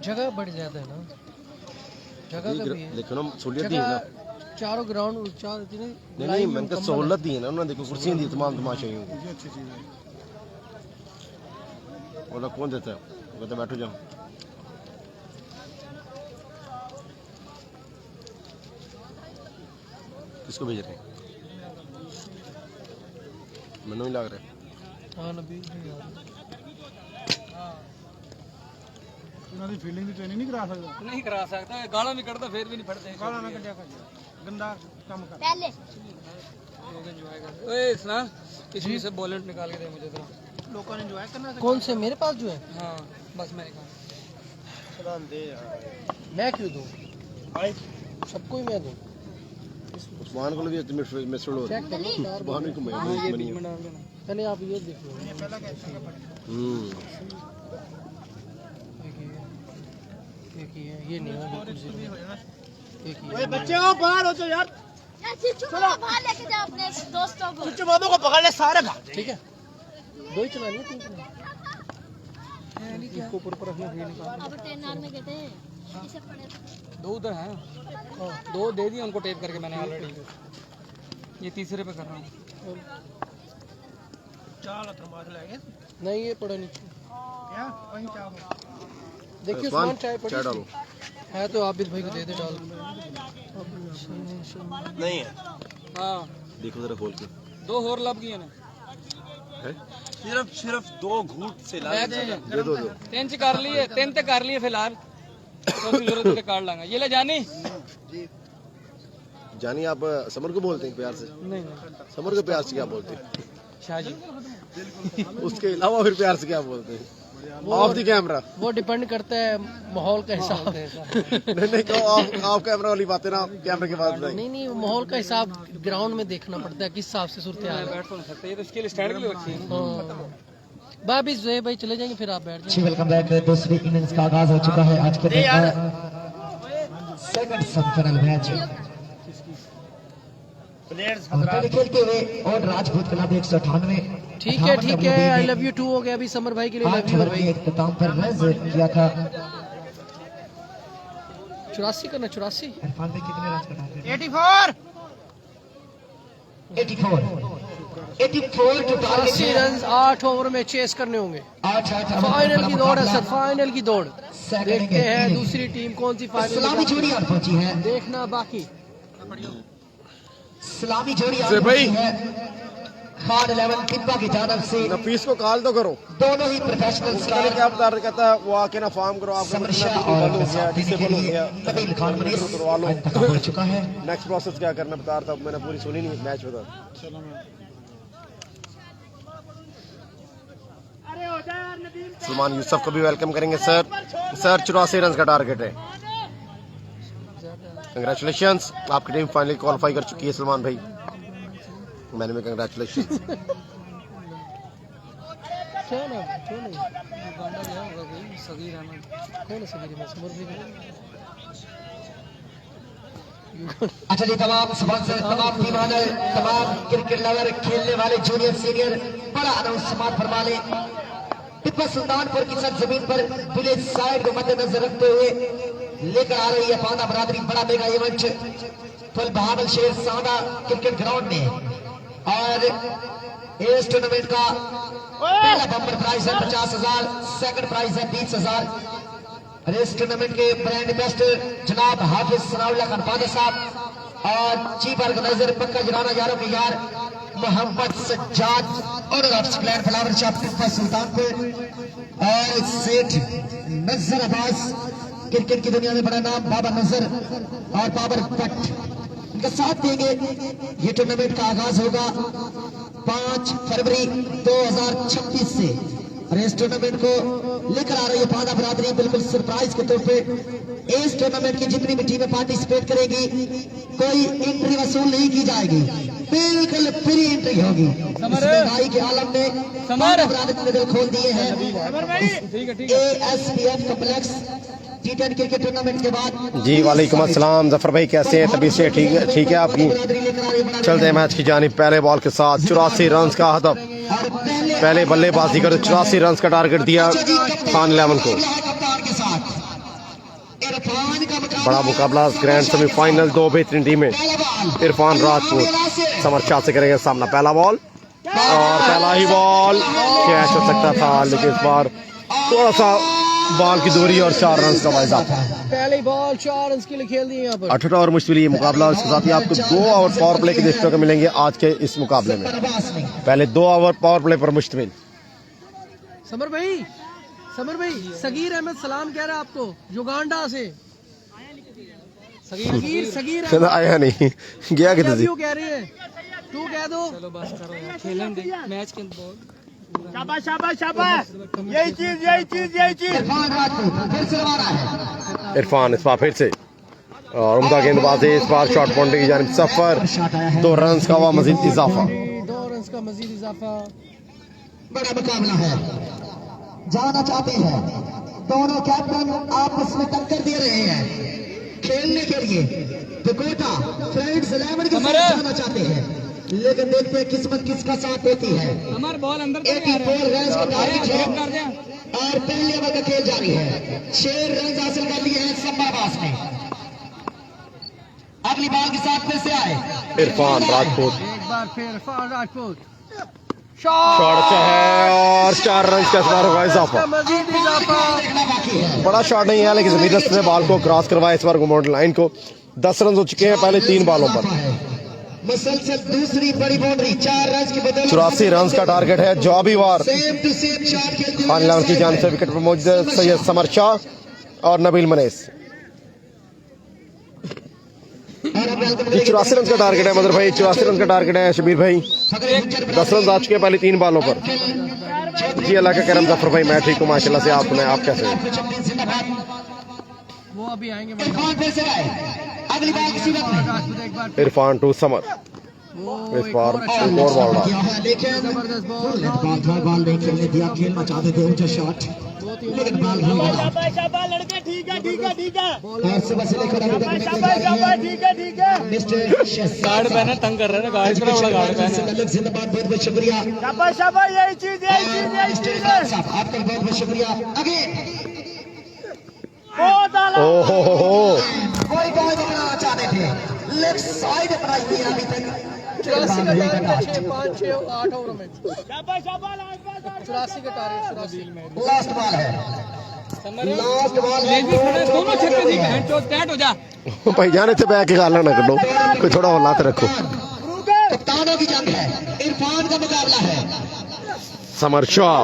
जगह बड़ी ज्यादा है ना, जगह का भी है।
लेकिन हम सहूलियत दी है ना,
चारों ग्राउंड चार
नहीं मैंने कहा सहूलत दी है ना उन्होंने, देखो कुर्सियां दी तमाम तमाशे
ये अच्छी चीज़ है।
बोला कौन देता है, वो कहता बैठो जाओ। किसको भेज रहे हैं? मैंने नहीं लग रहा है।
हाँ नबी
ਉਹਨਾਂ ਦੀ ਫੀਲਡਿੰਗ ਦੀ ਟ੍ਰੇਨਿੰਗ ਨਹੀਂ ਕਰਾ ਸਕਦਾ
नहीं करा सकता, गाला भी कटता फिर भी नहीं फटते।
ਗਾਲਾਂ ਨਾ ਕੱਢਿਆ ਕਰ ਗੰਦਾ ਕੰਮ ਕਰ
लोग enjoy करते। ओए सुना, इसमें से बॉलेट निकाल के दे मुझे जरा।
ਲੋਕਾਂ ਨੇ ਇੰਜੋਏ करना
कौन से मेरे पास जो है
हाँ बस मैंने कहा
मैं क्यों दूँ सबको ही मैं दूँ
उस्मान को भी मिस्टर हो
चेक करो
सुभान भी घूमे
ये बीच में डाल देना।
पहले आप ये देख लो देखिए ये नहीं है बिल्कुल zero। देखिए
बच्चे हो बाहर हो तो यार
चलो बाहर लेके जाओ अपने दोस्तों को।
चुच्चू बाबू को पकड़ ले सारे भाग
ठीक है दो ही चलानी है तीन चलानी इसको ऊपर ऊपर रखना फिर निकाल
अब ट्रेनर में गए थे इसे पड़े
दो उधर हैं, दो दे दिए उनको टेप करके मैंने ऑलरेडी। ये तीसरे पे कर रहा हूँ।
चाल मार लेंगे
नहीं ये पड़ा नीचे
क्या वहीं चाल
देखिए उस्मान चाय पड़ी
चाय डालो।
है तो आबिद भाई को दे दे डाल
नहीं है।
हाँ
देखो जरा खोल के।
दो और लब किए ना,
सिर्फ 2 घूंट से ला
बैग में
दे दो।
तीन से कर लिए, तीन तक कर लिए फिलहाल। तो जरूरत है काट लांगा। ये ले जानी
जानी आप समर को बोलते हैं प्यार से?
नहीं
समर को प्यार से क्या बोलते हैं?
शाहजी।
उसके अलावा फिर प्यार से क्या बोलते हैं? Of the camera.
वो डिपेंड करता है माहौल का हिसाब
नहीं कहो ऑफ कैमरा वाली बातें ना कैमरे के बाद बताएं।
नहीं वो माहौल का हिसाब ग्राउंड में देखना पड़ता है किस हिसाब से सूरत हाल है।
बैठ तो नहीं सकते, ये तो इसके लिए स्टैंड के लिए रखी है।
बाबी जोए भाई चले जाएंगे फिर आप बैठ
जी वेलकम बैक। दूसरी इनिंग्स का आगाज हो चुका है आज के दिन का सेकंड सेमीफाइनल मैच पहले खेलते हुए और राजपूत क्लब 198
ठीक है आई लव यू टू हो गया अभी समर भाई के लिए लव
8
यू
ओवर के इख्तिताम पर रन किया था।
84 करना 84
इरफान भाई कितने रन का target? 84 to target
80 run 8 over में चेस करने होंगे।
8
फाइनल की दौड़ है सर, फाइनल की दौड़। देखते हैं दूसरी टीम कौन सी
सलामी
फाइनल
जोड़ी आ पहुंची है।
देखना बाकी।
सलामी जोड़ी आ
से भाई।
पहुंची है खान 11 तिब्बा की जानब से।
नफीस को कॉल तो करो।
दोनों ही प्रोफेशनल
उसका
स्टार
क्या बता रहा कहता है वो आके ना फार्म करो आपका
समरशा
बंद
और
हो गया डिसेबल हो गया
नबील खान मनीष
करवा लो।
इंतकाल हो चुका है।
नेक्स्ट प्रोसेस क्या करना बता रहा था मैंने पूरी सुनी नहीं मैच बता। सलमान यूसुफ को भी वेलकम करेंगे सर। 84 रन का टारगेट है। कंग्रेचुलेशंस आपकी टीम फाइनली क्वालिफाई कर चुकी है सलमान भाई। मैंने में कंग्रेचुलेशन।
क्यों नहीं
गांडा गया होगा कोई सगीर अहमद।
कौन है सगीर में समर भाई
अच्छा जी तमाम स्पॉन्सर तमाम टीमानर तमाम क्रिकेट लवर खेलने वाले जूनियर सीनियर बड़ा अनाउंसमेंट फरमा ले। टिप्पा सुल्तानपुर की सरजमीन पर विलेज साइड को मद्देनजर रखते हुए लेकर आ रही है पांदा बरादरी बड़ा मेगा इवेंट फुल बहावल शेर सादा क्रिकेट ग्राउंड में। और इस टूर्नामेंट का पहला बम्पर प्राइज है 50,000, सेकंड प्राइज है 20,000। इस टूर्नामेंट के ब्रांड एम्बेसडर जनाब हाफिज सनाउल्लाह खान पादे साहब और चीफ ऑर्गेनाइजर पक्का जराना यारों के यार मोहम्मद सज्जाद और प्लान फ्लावर शॉप टिप्पा सुल्तानपुर और सेठ नजर अब्बास क्रिकेट की दुनिया में बड़ा नाम बाबा नजर और बाबर भट्ट इनका साथ देंगे। ये टूर्नामेंट का आगाज होगा 5 फरवरी 2026 से और इस टूर्नामेंट को लेकर आ रही है पादा बरादरी बिल्कुल सरप्राइज के तौर पे। इस टूर्नामेंट की जितनी भी टीमें पार्टिसिपेट करेगी कोई एंट्री वसूल नहीं की जाएगी, बिल्कुल फ्री एंट्री होगी। महंगाई के आलम में पादा बरादरी ने दिल खोल दिए हैं। ASPF complex T10 cricket tournament के बाद
जी वालेकुम अस्सलाम जफर भाई कैसे हैं? तबीयत से ठीक है आपकी? चलते हैं मैच की जानिब। पहले बॉल के साथ 84 रन का हदफ। पहले बल्लेबाजी कर 84 रन का टारगेट दिया खान 11 को। बड़ा मुकाबला ग्रैंड सेमीफाइनल। 2 बेहतरीन टीमें इरफान राजपूत समर शाह से करेंगे सामना। पहला बॉल और पहला ही बॉल कैच हो सकता था लेकिन इस बार थोड़ा सा
बॉल की दूरी और 4 रन का इजाफा।
पहली बॉल 4 रन के लिए खेल दी यहाँ पर।
18 ओवर मुश्किल ये मुकाबला, उसके साथ ही आपको 2 ओवर पावर प्ले के देखने को मिलेंगे आज के इस मुकाबले में। पहले 2 ओवर पावर प्ले पर मुश्तमिल।
समर भाई सगीर अहमद सलाम कह रहा है आपको युगांडा से। सगीर
चलो आया नहीं गया किधर से?
क्यों कह रही है? तू कह दो।
चलो बस करो यार, खेलन दे मैच के बहुत।
यही चीज
इरफान इस बार फिर से और उम्दा गेंदबाजी इस बार शॉर्ट बाउंड्री की जानिब सफर। 2 रन का हुआ मजीद इजाफा।
2 रन का मजीद इजाफा।
बड़ा मुकाबला है, जाना चाहते हैं दोनों कैप्टन आपस में टक्कर दे रहे हैं खेलने के लिए। डकोटा फ्रेंड्स 11 के साथ जाना चाहते हैं, लेकिन देखते हैं किस्मत किसका साथ देती है।
हमारे बॉल अंदर
84 रन का टारगेट है और पहले ओवर का खेल जारी है। 6 रन हासिल कर लिए हैं संभाबास ने। अगली बॉल के साथ फिर से आए
इरफान राजपूत,
एक बार फिर इरफान राजपूत
शॉट अच्छा है और 4 रन का इस बार हुआ इजाफा।
मजीद इजाफा।
देखना बाकी है।
बड़ा शॉट नहीं है लेकिन जबरदस्त ने बॉल को क्रॉस करवाया इस बार बाउंड्री लाइन को। 10 रन हो चुके हैं पहले 3 बॉलों पर।
मुसलसल दूसरी बड़ी बाउंड्री 4 रन की बदौलत
84 रन का टारगेट है। जवाबी वार
सेम टू सेम शॉट खेलते
खान लावन की जान से विकेट पर मौजूद सैयद समर शाह और नबील मनेस। 84 रन का टारगेट है मदर भाई, 84 रन का टारगेट है शबीर भाई। 10 रन आ चुके हैं पहले 3 बॉलों पर। जी अल्लाह का करम जफर भाई, मैं ठीक हूँ माशाल्लाह से। आप कैसे हैं?
वो अभी आएंगे।
इरफान फिर से आए अगली बॉल किसी वक्त
राजपूत एक बार
इरफान टू समर इस बार एक और बॉल डाला।
लेकिन
जबरदस्त बॉल।
बॉल नहीं खेलने दिया, खेलना चाहते थे ऊंचा शॉट लेकिन बॉल नहीं लगा।
लड़के ठीक है
और सुबह से लेकर अभी तक
ठीक है
मिस्टर
गार्ड पहना तंग कर रहे हैं ना, गार्ड इतना बड़ा गार्ड पहना।
जिंदाबाद, बहुत बहुत शुक्रिया
शाबाश यही चीज
मिस्टर खान साहब, आपका बहुत बहुत शुक्रिया। आगे
ओहो
कोई बॉल बनाना चाहते थे, लेफ्ट साइड अपना ये अभी तक
84 का टारगेट 5 6 8 ओवर में 84 का टारगेट।
लास्ट बॉल है, लास्ट बॉल है।
दोनों छक्के ठीक है, टैट हो जा।
भाई जाने से बैक गाला ना करो, कोई थोड़ा हौला तो रखो।
कप्तानों की जंग है, इरफान का मुकाबला है।
समर शाह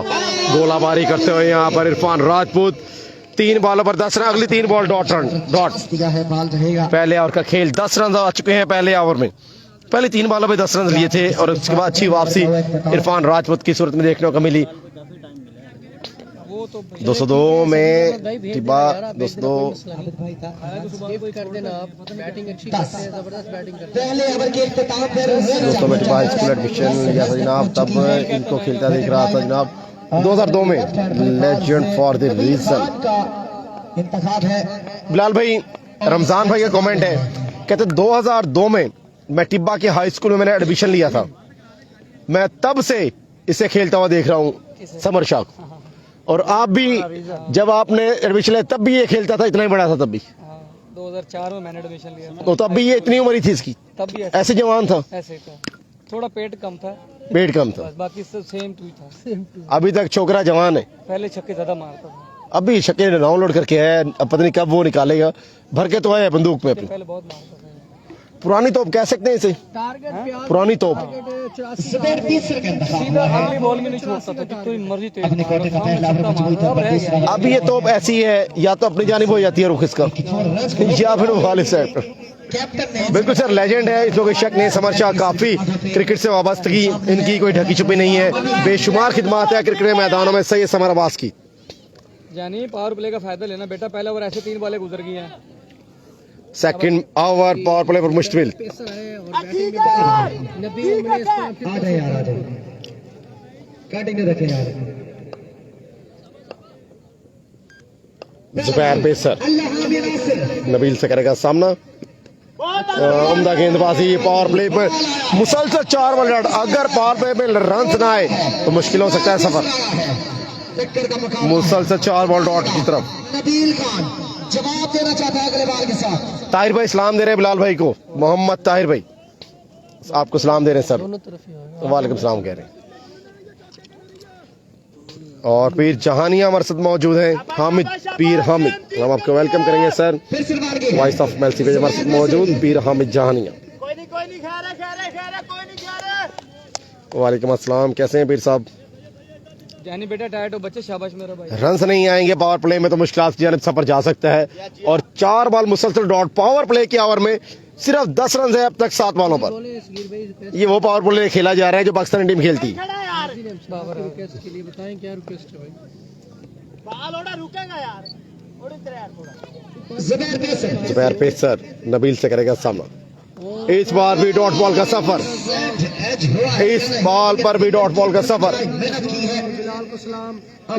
गोलाबारी करते हुए यहाँ पर इरफान राजपूत। 3 बॉलों पर 10 रन, अगली 3 बॉल डॉट
है, बॉल रहेगा।
पहले ओवर का खेल 10 रन आ चुके हैं पहले ओवर में। पहले 3 बॉलों पे 10 रन लिए थे और उसके बाद अच्छी वापसी इरफान राजपूत की सूरत में देखने को मिली। 202 में टिब्बा 202
कर देना आप। बैटिंग अच्छी करते हैं, जबरदस्त बैटिंग करते हैं।
पहले ओवर के इख्तिताम पर
200 में टिब्बा स्कूल एडमिशन लिया था जनाब, तब इनको खेलता देख रहा था जनाब। 2002 में लेजेंड फॉर द रीजन
का इंतखाब है।
बिलाल भाई, रमजान भाई का कमेंट है, कहते 2002 में मैं टिब्बा के हाई स्कूल में मैंने एडमिशन लिया था। मैं तब से इसे खेलता हुआ देख रहा हूँ समर शाह को। और आप भी जब आपने एडमिशन लिया तब भी ये खेलता था, इतना ही बड़ा था तब भी।
2004 में मैंने एडमिशन लिया था,
तो तब भी ये इतनी उम्र ही थी इसकी,
तब भी
ऐसे जवान था।
ऐसे था, थोड़ा पेट कम था,
पेट कम था,
बस बाकी सब सेम टू था।
अभी तक छोकरा जवान है।
पहले छक्के ज्यादा मारता था,
अभी शक्के डाउनलोड करके है, अब पता नहीं कब वो निकालेगा। भर के तो है बंदूक में अपनी।
पहले बहुत मारता था।
पुरानी तोप कह सकते हैं इसे,
टारगेट
पुरानी तोप।
30 सेकंड
सीधा अगली बॉल में नहीं छोड़ता था, जितनी मर्जी तेज
अपने कोटे का पहला ओवर मजबूत था।
अब ये तोप ऐसी है, या तो अपनी जानिब हो जाती है रुख इसका, या फिर वो वाले साइड पर।
कैप्टन ने
बिल्कुल सर, लेजेंड है, इसमें कोई शक नहीं। समर शाह काफी क्रिकेट से वाबस्तगी इनकी कोई ढकी छुपी नहीं है। बेशुमार खिदमात है क्रिकेट मैदानों में सैयद समर अब्बास की।
यानी पावर प्ले का फायदा लेना बेटा, पहले ओवर ऐसे 3 बॉलें गुजर गई हैं।
सेकंड ओवर पावर प्ले पर मुश्तमिल।
पेसर है और बैटिंग में नबील मनीष
आ जाए यार, आ जाए कटिंग में रखे यार।
जुबैर पेसर
अल्लाह हामिद नासिर
नबील से करेगा सामना। उम्दा गेंदबाजी पावर प्ले पर मुसलसल 4 बॉल रन। अगर पावर प्ले में रन ना आए तो मुश्किल हो सकता है सफर।
टक्कर का मुकाबला।
मुसलसल 4 बॉल डॉट की तरफ।
नबील खान जवाब देना चाहता है अगले बॉल के साथ।
ताहिर भाई सलाम दे रहे हैं बिलाल भाई को। मोहम्मद ताहिर भाई आपको सलाम दे रहे हैं सर।
दोनों तरफ ही होगा।
वालेकुम सलाम कह रहे हैं।
और पीर जहानिया हमारे साथ मौजूद हैं, हामिद पीर हामिद, हम आपको वेलकम करेंगे सर। वॉइस ऑफ मेलसी पे हमारे साथ मौजूद पीर हामिद जहानिया। वालेकुम अस्सलाम, कैसे हैं पीर साहब?
जानी बेटा टायर्ड हो बच्चे, शाबाश मेरा भाई।
रन्स नहीं आएंगे पावर प्ले में तो मुश्किल की जानिब सफर जा सकता है। और 4 बॉल मुसलसल डॉट पावर प्ले के ओवर में सिर्फ 10 रन है अब तक 7 बॉलों पर। ये वो पावर प्ले खेला जा रहा है जो पाकिस्तान टीम खेलती।
के लिए बताएं क्या रिक्वेस्ट है भाई?
जुबैर पेसर नबील से करेगा सामना। इस बार भी डॉट बॉल का सफर, इस बॉल पर भी डॉट बॉल का सफर,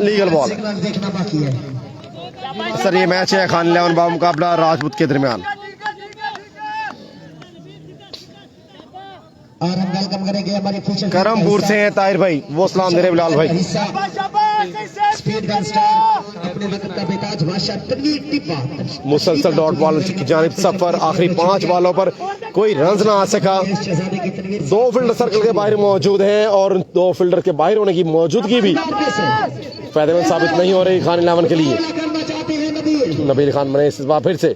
लीगल बॉल। सर ये मैच है खान इलेवन बामुकाबला राजपूत के दरमियान।
और हम वेलकम करेंगे हमारे फ्यूचर
करमपुर से हैं ताहिर भाई, वो सलाम दे रहे बिलाल भाई।
स्पीड गन स्टार अपने वक्त का बेताज बादशाह तनवीर टिप्पा।
मुसलसल डॉट बॉल की जानिब सफर, आखिरी 5 बॉलों पर कोई रन ना आ सका। 2 फील्डर सर्कल के बाहर मौजूद हैं और 2 फील्डर के बाहर होने की मौजूदगी भी फायदेमंद साबित नहीं हो रही खान इलेवन के लिए। नबील खान बने इस बार फिर से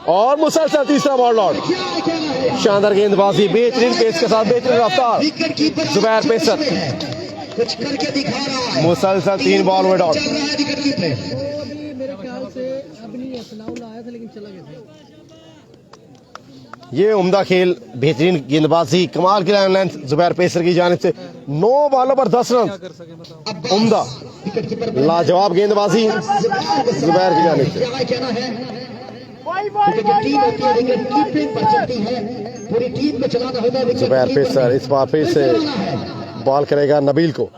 और मुसलसल तीसरा बॉल आउट। शानदार गेंदबाजी, बेहतरीन पेस के साथ बेहतरीन रफ्तार, जुबैर पेसर
कुछ करके दिखा रहा है।
मुसलसल 3 बॉल में डॉट।
मेरे ख्याल से अब नहीं सलाउल आया था लेकिन चला गया।
ये उम्दा खेल, बेहतरीन गेंदबाजी, कमाल की लाइन लेंथ जुबैर पेसर की जानिब से। 9 बॉलों पर 10 रन, उम्दा लाजवाब गेंदबाजी जुबैर की जानिब से।
टीम होती है लेकिन कीपिंग पर चलती है, पूरी टीम को चलाना होगा।
जुबैर पेसर इस बार फिर से बॉल करेगा नबील को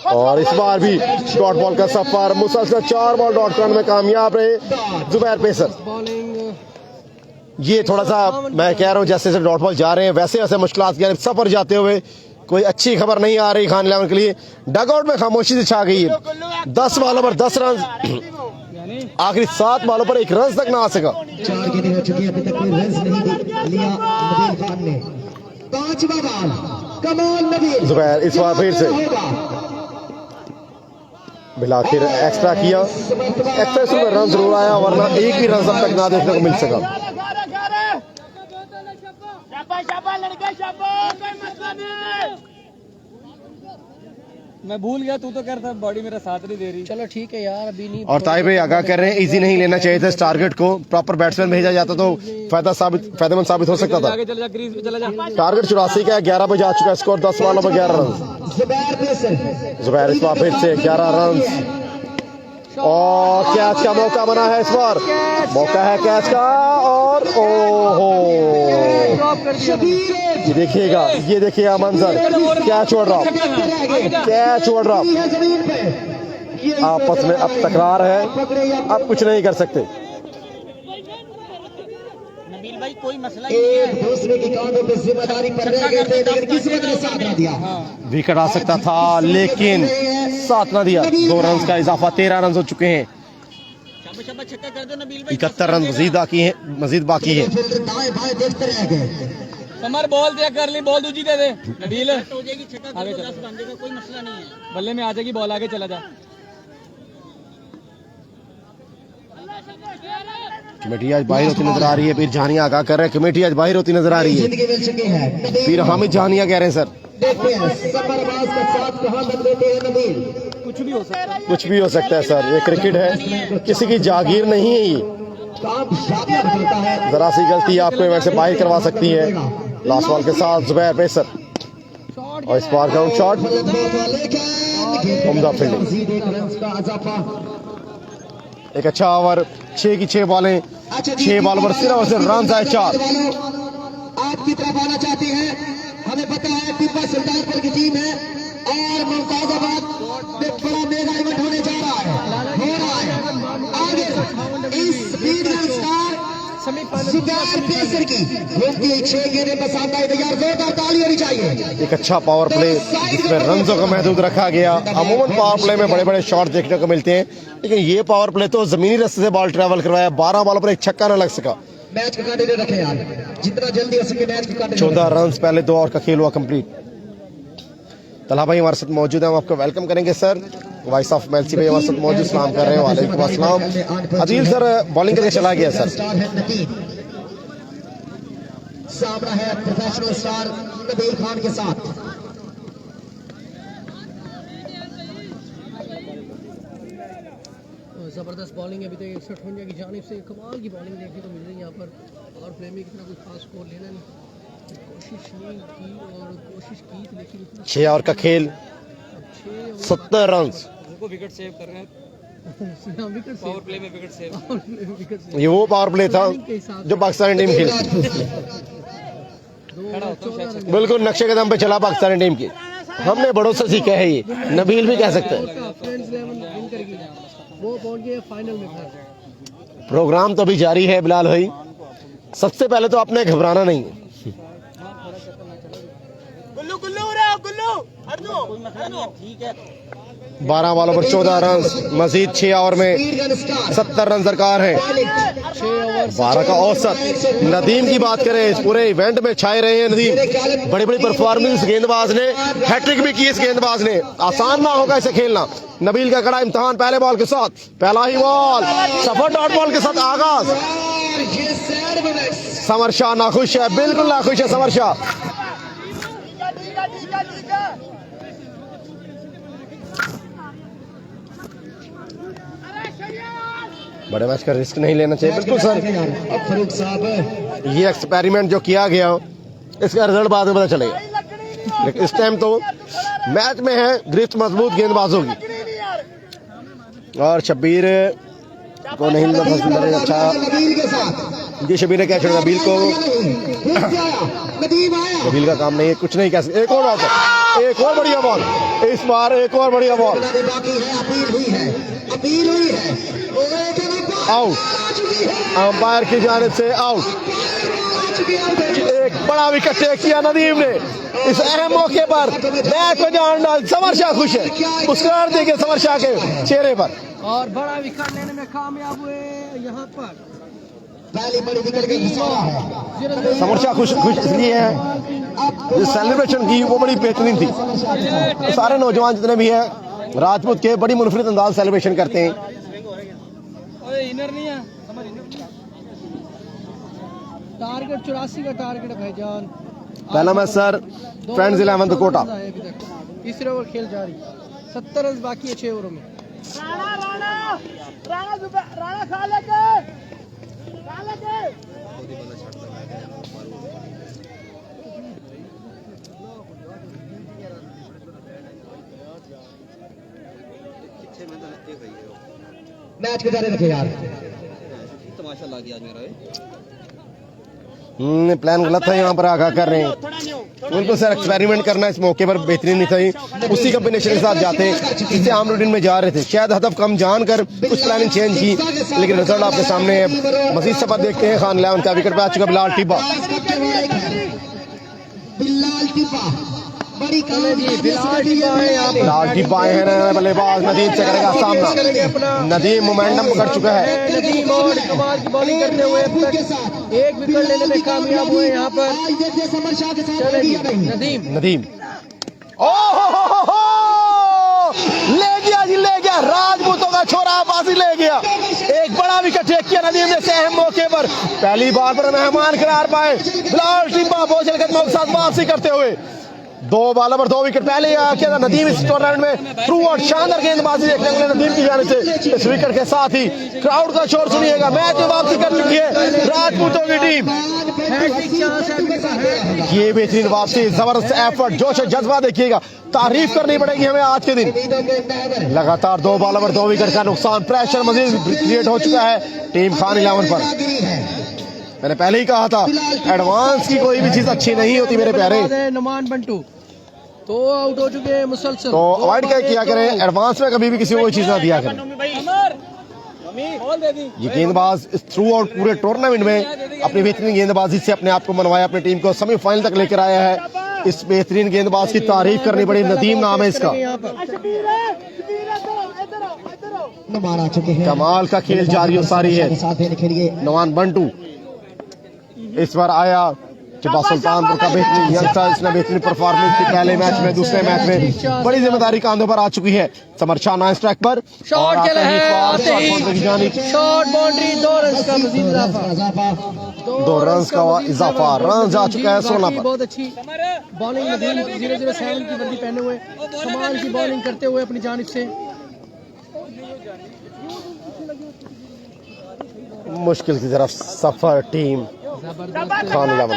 और इस बार भी डॉट बॉल का सफर, मुसलसल 4 बॉल डॉट करने में कामयाब रहे जुबैर पेसर। ये थोड़ा सा मैं कह रहा हूँ जैसे जैसे डॉट बॉल जा रहे हैं वैसे वैसे मुश्किलात की सफर जाते हुए कोई अच्छी खबर नहीं आ रही खान इलेवन के लिए। डगआउट में खामोशी से छा गई है। 10 बॉलों पर 10 रन, आखिरी 7 बॉलों पर 1 रन तक ना आ सका।
4 गेंदें हो चुकी है, अभी तक कोई रन नहीं लिया नबील खान ने। 5वां बॉल, कमाल नबील।
जुबैर इस बार फिर से बिलाखिर एक्स्ट्रा किया, एक्स्ट्रा में रन जरूर आया वरना एक भी रन अब तक ना देखने को मिल सका।
मैं भूल गया, तू तो कह रहा था बॉडी मेरा साथ नहीं दे रही।
चलो ठीक है यार, अभी नहीं।
और ताहिर भाई आगाह कर रहे हैं इजी नहीं लेना चाहिए था इस टारगेट को, प्रॉपर बैट्समैन भेजा जाता तो फायदेमंद साबित हो सकता था।
आगे चल जा, क्रीज पे चला जा।
टारगेट 84 का 11 पे जा चुका है, स्कोर 10 बॉलों में 11 रन। जुबैर इस बार फिर से 11 रन और कैच का मौका बना है इस बार, मौका है कैच का और ओहो ये देखिएगा मंजर, कैच छोड़ रहा, कैच छोड़ रहा। आपस में अब तकरार है, अब कुछ नहीं कर सकते।
नबील भाई कोई मसला नहीं है,
एक दूसरे की कांधों पे जिम्मेदारी पर रह गए थे लेकिन किस्मत ने साथ ना दिया।
विकेट आ सकता था लेकिन साथ ना दिया। 2 रन का इजाफा, 13 रन हो चुके हैं।
छक्का कर दो नबील भाई।
71 रन मजीद बाकी है।
दाएं बाएं देखते रह गए।
कमर बॉल दिया, कर ली बॉल दूजी दे दे नबील,
हो जाएगी, छक्का कर दो, 10 बन जाएगा, कोई मसला नहीं है।
बल्ले में आ जाएगी बॉल, आगे चला जा।
कमेटी आज बाहर होती नजर आ रही है, फिर जहानिया आगाह कर रहे हैं कमेटी आज बाहर होती नजर आ रही है।
जिंदगी मिल चुकी है,
फिर हामिद जहानिया कह रहे हैं सर
देखते हैं सफरबाज का साथ कहां तक देते हैं नबील।
कुछ भी हो सकता है,
कुछ भी हो सकता है सर, ये क्रिकेट है, किसी की जागीर नहीं है। ये
काम शादियां करता है,
जरा सी गलती आपको इवेंट से बाहर करवा सकती है। लास्ट बॉल के साथ जुबैर पेसर और इस बार का शॉट, उम्दा फील्डिंग। एक अच्छा ओवर, 6 की 6 बॉलें, 6 बॉल पर सिर्फ और सिर्फ रन आए 4।
आपकी तरफ आना चाहते हैं, हमें पता है टिप्पा सुल्तानपुर की टीम है और मुमताजाबाद में बड़ा मेगा इवेंट होने जा रहा है, आगे इस स्पीड स्टार जुबैर पेसर की घूमती 6 गेंदें पसंद आई, तैयार, जोरदार ताली होनी चाहिए।
एक अच्छा पावर प्ले जिसमें रनों का महदूद रखा गया। अमूमन पावर प्ले में बड़े बड़े शॉट देखने को मिलते हैं लेकिन ये पावर प्ले तो जमीनी रास्ते से बॉल ट्रैवल करवाया। 12 बॉल पर 1 छक्का न लग सका।
मैच को कांटे रखे यार, जितना जल्दी हो सके मैच को कांटे।
14 रन पहले 2 ओवर का खेल हुआ कंप्लीट। तलहा भाई हमारे साथ मौजूद है, हम आपको वेलकम करेंगे सर। वाइस ऑफ मेलसी भाई हमारे साथ मौजूद, सलाम कर रहे हैं। वालेकुम अस्सलाम। अदील सर बॉलिंग करके चला गया सर।
सामना है प्रोफेशनल स्टार नबील खान के साथ।
ज़बरदस्त बॉलिंग है अभी तक 61 की जानिब से, कमाल की बॉलिंग देखने को मिल रही है यहाँ पर। और प्ले में कितना कोई खास स्कोर लेना नहीं, कोशिश नहीं की और कोशिश की थी लेकिन
6 ओवर का खेल, 70 रन।
उनको विकेट सेव कर रहे हैं,
विकेट
पावर प्ले में विकेट सेव।
विकेट
ये वो पावर प्ले था जो पाकिस्तानी टीम खेली, बिल्कुल नक्शे कदम पे चला पाकिस्तानी टीम की। हमने बड़ों से सीखा है, ये नबील भी कह सकते हैं।
फ्रेंड्स 11 विन कर गया, वो पहुंच गए फाइनल में फिर।
प्रोग्राम तो अभी जारी है बिलाल भाई। सबसे पहले तो आपने घबराना नहीं है। 12 बॉलों पर 14 रन, मजीद 6 ओवर में 70 रन दरकार है। 12 का औसत। नदीम की बात करें, इस पूरे इवेंट में छाए रहे हैं नदीम। बड़ी बड़ी परफॉर्मेंस गेंदबाज ने, हैट्रिक भी की इस गेंदबाज ने। आसान ना होगा इसे खेलना। नबील का कड़ा इम्तिहान पहले बॉल के साथ, पहला ही बॉल सफर डॉट बॉल के साथ आगाज। समर शाह नाखुश है, बिल्कुल नाखुश है समर शाह। बड़े मैच का रिस्क नहीं लेना चाहिए, बिल्कुल सर।
फरूक साहब,
ये एक्सपेरिमेंट जो किया गया इसका रिजल्ट बाद में पता चलेगा, लेकिन इस टाइम तो मैच में है गिरफ्त मजबूत गेंदबाजों की। और शब्बीर को नहीं अच्छा जी, शब्बीर ने क्या छोड़ा नबील को। नबील का काम नहीं है, कुछ नहीं कह सकते। एक और आता, एक और बढ़िया बॉल, इस बार एक और बढ़िया बॉल, आउट। अंपायर की जानिब से आउट। एक बड़ा विकेट टेक किया नदीम ने इस अहम मौके पर। बैट को जान डाल, समर शाह खुश है, मुस्कुराहट देखिए समर शाह के चेहरे पर।
और बड़ा विकेट लेने में कामयाब हुए यहाँ पर।
पहली बड़ी विकेट की है।
समर शाह खुश इसलिए है, जो सेलिब्रेशन की वो बड़ी बेहतरीन थी। तो सारे नौजवान जितने भी हैं राजपूत के बड़ी मुनफरिद अंदाज सेलिब्रेशन करते हैं।
इनर नहीं है,
टारगेट 84 का टारगेट है भाईजान।
पहला match sir friends 11 the Kota.
तीसरे ओवर खेल जारी, 70 रन बाकी है 6 ओवरों में।
मैच को जारी रखे यार।
तमाशा लग गया मेरा।
प्लान गलत था, यहाँ पर आगा कर रहे हैं। उनको सर एक्सपेरिमेंट करना इस मौके पर बेहतरीन नहीं था। उसी कॉम्बिनेशन के साथ जाते जिससे आम रूटीन में जा रहे थे, शायद हदफ कम जानकर कुछ प्लानिंग चेंज की, लेकिन रिजल्ट आपके सामने है। मजीद सफर देखते हैं। खान 11 का विकेट पे आ चुका बिलाल टिब्बा। बिलाल टिब्बा है बल्लेबाज, नदीम से करेगा सामना। नदीम मोमेंटम पकड़ चुका है।
नदीम और कमाल की बॉलिंग करते हुए एक विकेट लेने में कामयाब हुए यहाँ पर।
नदीम ले गया जी, ले गया। राजपूतों का छोरा बाजी ले गया। एक बड़ा विकेट टेक किया नदीम ने अहम मौके पर। पहली बार पर मेहमान करार पाए बिलाल टिब्बा बोझल कदमों के साथ वापसी करते हुए। 2 बॉलों पर 2 विकेट पहले किया था नदीम इस टूर्नामेंट में। थ्रू और शानदार गेंदबाजी देखने को मिली नदीम की जानिब से। इस विकेट के साथ ही क्राउड का शोर सुनिएगा। मैच में वापसी कर चुकी है राजपूतों की टीम। ये बेहतरीन वापसी, जबरदस्त एफर्ट, जोश और जज्बा देखिएगा। तारीफ करनी पड़ेगी हमें आज के दिन। लगातार 2 बॉलों पर 2 विकेट का नुकसान। प्रेशर मजीद क्रिएट हो चुका है टीम खान 11 पर। मैंने पहले ही कहा था एडवांस की कोई भी चीज अच्छी नहीं होती मेरे प्यारे।
नुमान बंटू तो आउट हो चुके हैं मुसलसल।
तो अवॉइड किया करें, एडवांस में कभी भी किसी को कोई चीज ना दिया करें। ये गेंदबाज इस थ्रू आउट पूरे टूर्नामेंट में अपनी बेहतरीन गेंदबाजी से अपने आप को मनवाया, अपनी टीम को सेमीफाइनल तक लेकर आया है। इस बेहतरीन गेंदबाज की तारीफ करनी पड़ी। नदीम नाम है इसका। कमाल का खेल जारी सारी है। नवान बंटू इस बार आया, टिब्बा सुल्तानपुर का बेहतरीन यंगस्टर, इसने बेहतरीन परफॉर्मेंस की पहले मैच में, दूसरे मैच में बड़ी जिम्मेदारी कांधों पर आ चुकी है। समर शाह 9 स्ट्राइक पर
शॉट
और
खेला है,
आते ही शॉट की जानिब,
शॉट बाउंड्री, 2 रन का मजीद इजाफा,
2 रन का इजाफा, रन जा चुका है 16 पर।
बहुत अच्छी बॉलिंग नदीम 007 की वर्दी पहने हुए कमाल की बॉलिंग करते हुए अपनी जानिब से।
मुश्किल की तरफ सफर टीम खान 11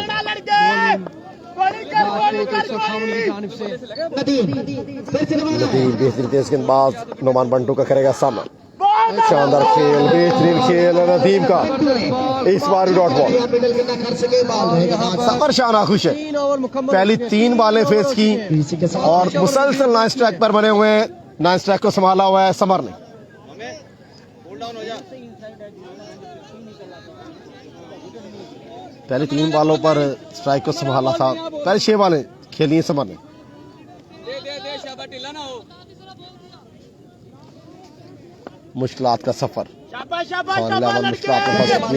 नदीम बेहतरीन तेज गेंदबाज नोमान बंटू का करेगा सामना। शानदार खेल, बेहतरीन खेल नदीम का, इस बार भी डॉट बॉल। समर शाह नाखुश है, पहली 3 बॉलें फेस की और मुसलसल 9 स्ट्राइक पर बने हुए हैं। 9 स्ट्राइक को संभाला हुआ है समर ने। पहले 3 बॉलों पर स्ट्राइक को संभाला था, पहले 6 बॉलें खेली हैं समर ने। मुश्किलात का सफर, खान 11 मुश्किलात का सफर।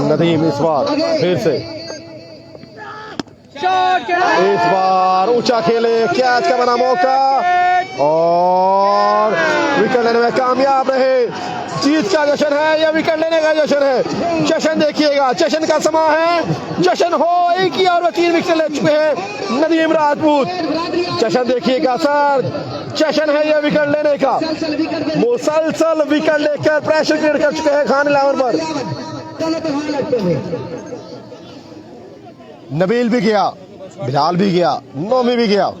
नदीम इस बार फिर से, इस बार ऊंचा खेले, कैच का बना मौका और विकेट लेने में कामयाब रहे। जीत का जश्न है या विकेट लेने का जश्न है? जश्न देखिएगा, जश्न का समा है, जश्न हो। एक ही और 3 विकेट ले चुके हैं नदीम राजपूत। जश्न देखिएगा सर, जश्न है या विकेट लेने का। मुसलसल विकेट लेकर प्रेशर क्रिएट कर चुके हैं खान 11 पर। नबील भी गया, बिलाल भी गया, नोमी भी गया।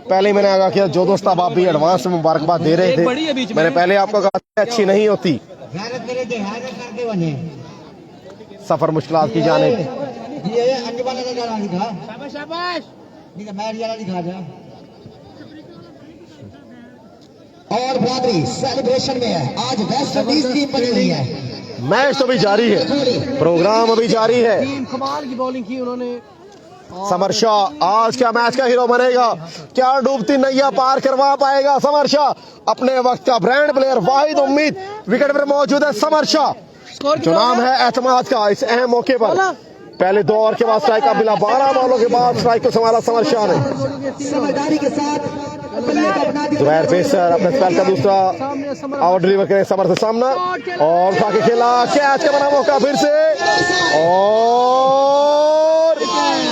पहले मैंने आगाह किया, जो दोस्त अब आप भी एडवांस में मुबारकबाद दे रहे थे, मैंने पहले आपको कहा अच्छी नहीं होती। सफर मुश्किलात की जानिब,
और बराबरी सेलिब्रेशन में है। आज वेस्ट इंडीज टीम बनी हुई है।
मैच तो भी जारी है, प्रोग्राम अभी जारी है।
कमाल की बॉलिंग की उन्होंने।
समर शाह आज क्या मैच का हीरो बनेगा? क्या डूबती नैया पार करवा पाएगा समर शाह? अपने वक्त का ब्रांड प्लेयर, वाहिद उम्मीद विकेट पर मौजूद है समर शाह, जो नाम है एतमाद का। इस अहम मौके पर पहले 2 ओवर के बाद स्ट्राइक का मिला, 12 बॉलों के बाद स्ट्राइक को संभाला समर शाह ने।
समझदारी के साथ
जुबैर पेसर अपने स्पेल का दूसरा आउट डिलीवर करें समर से सामना और उठा के खेला, कैच का बना मौका फिर से और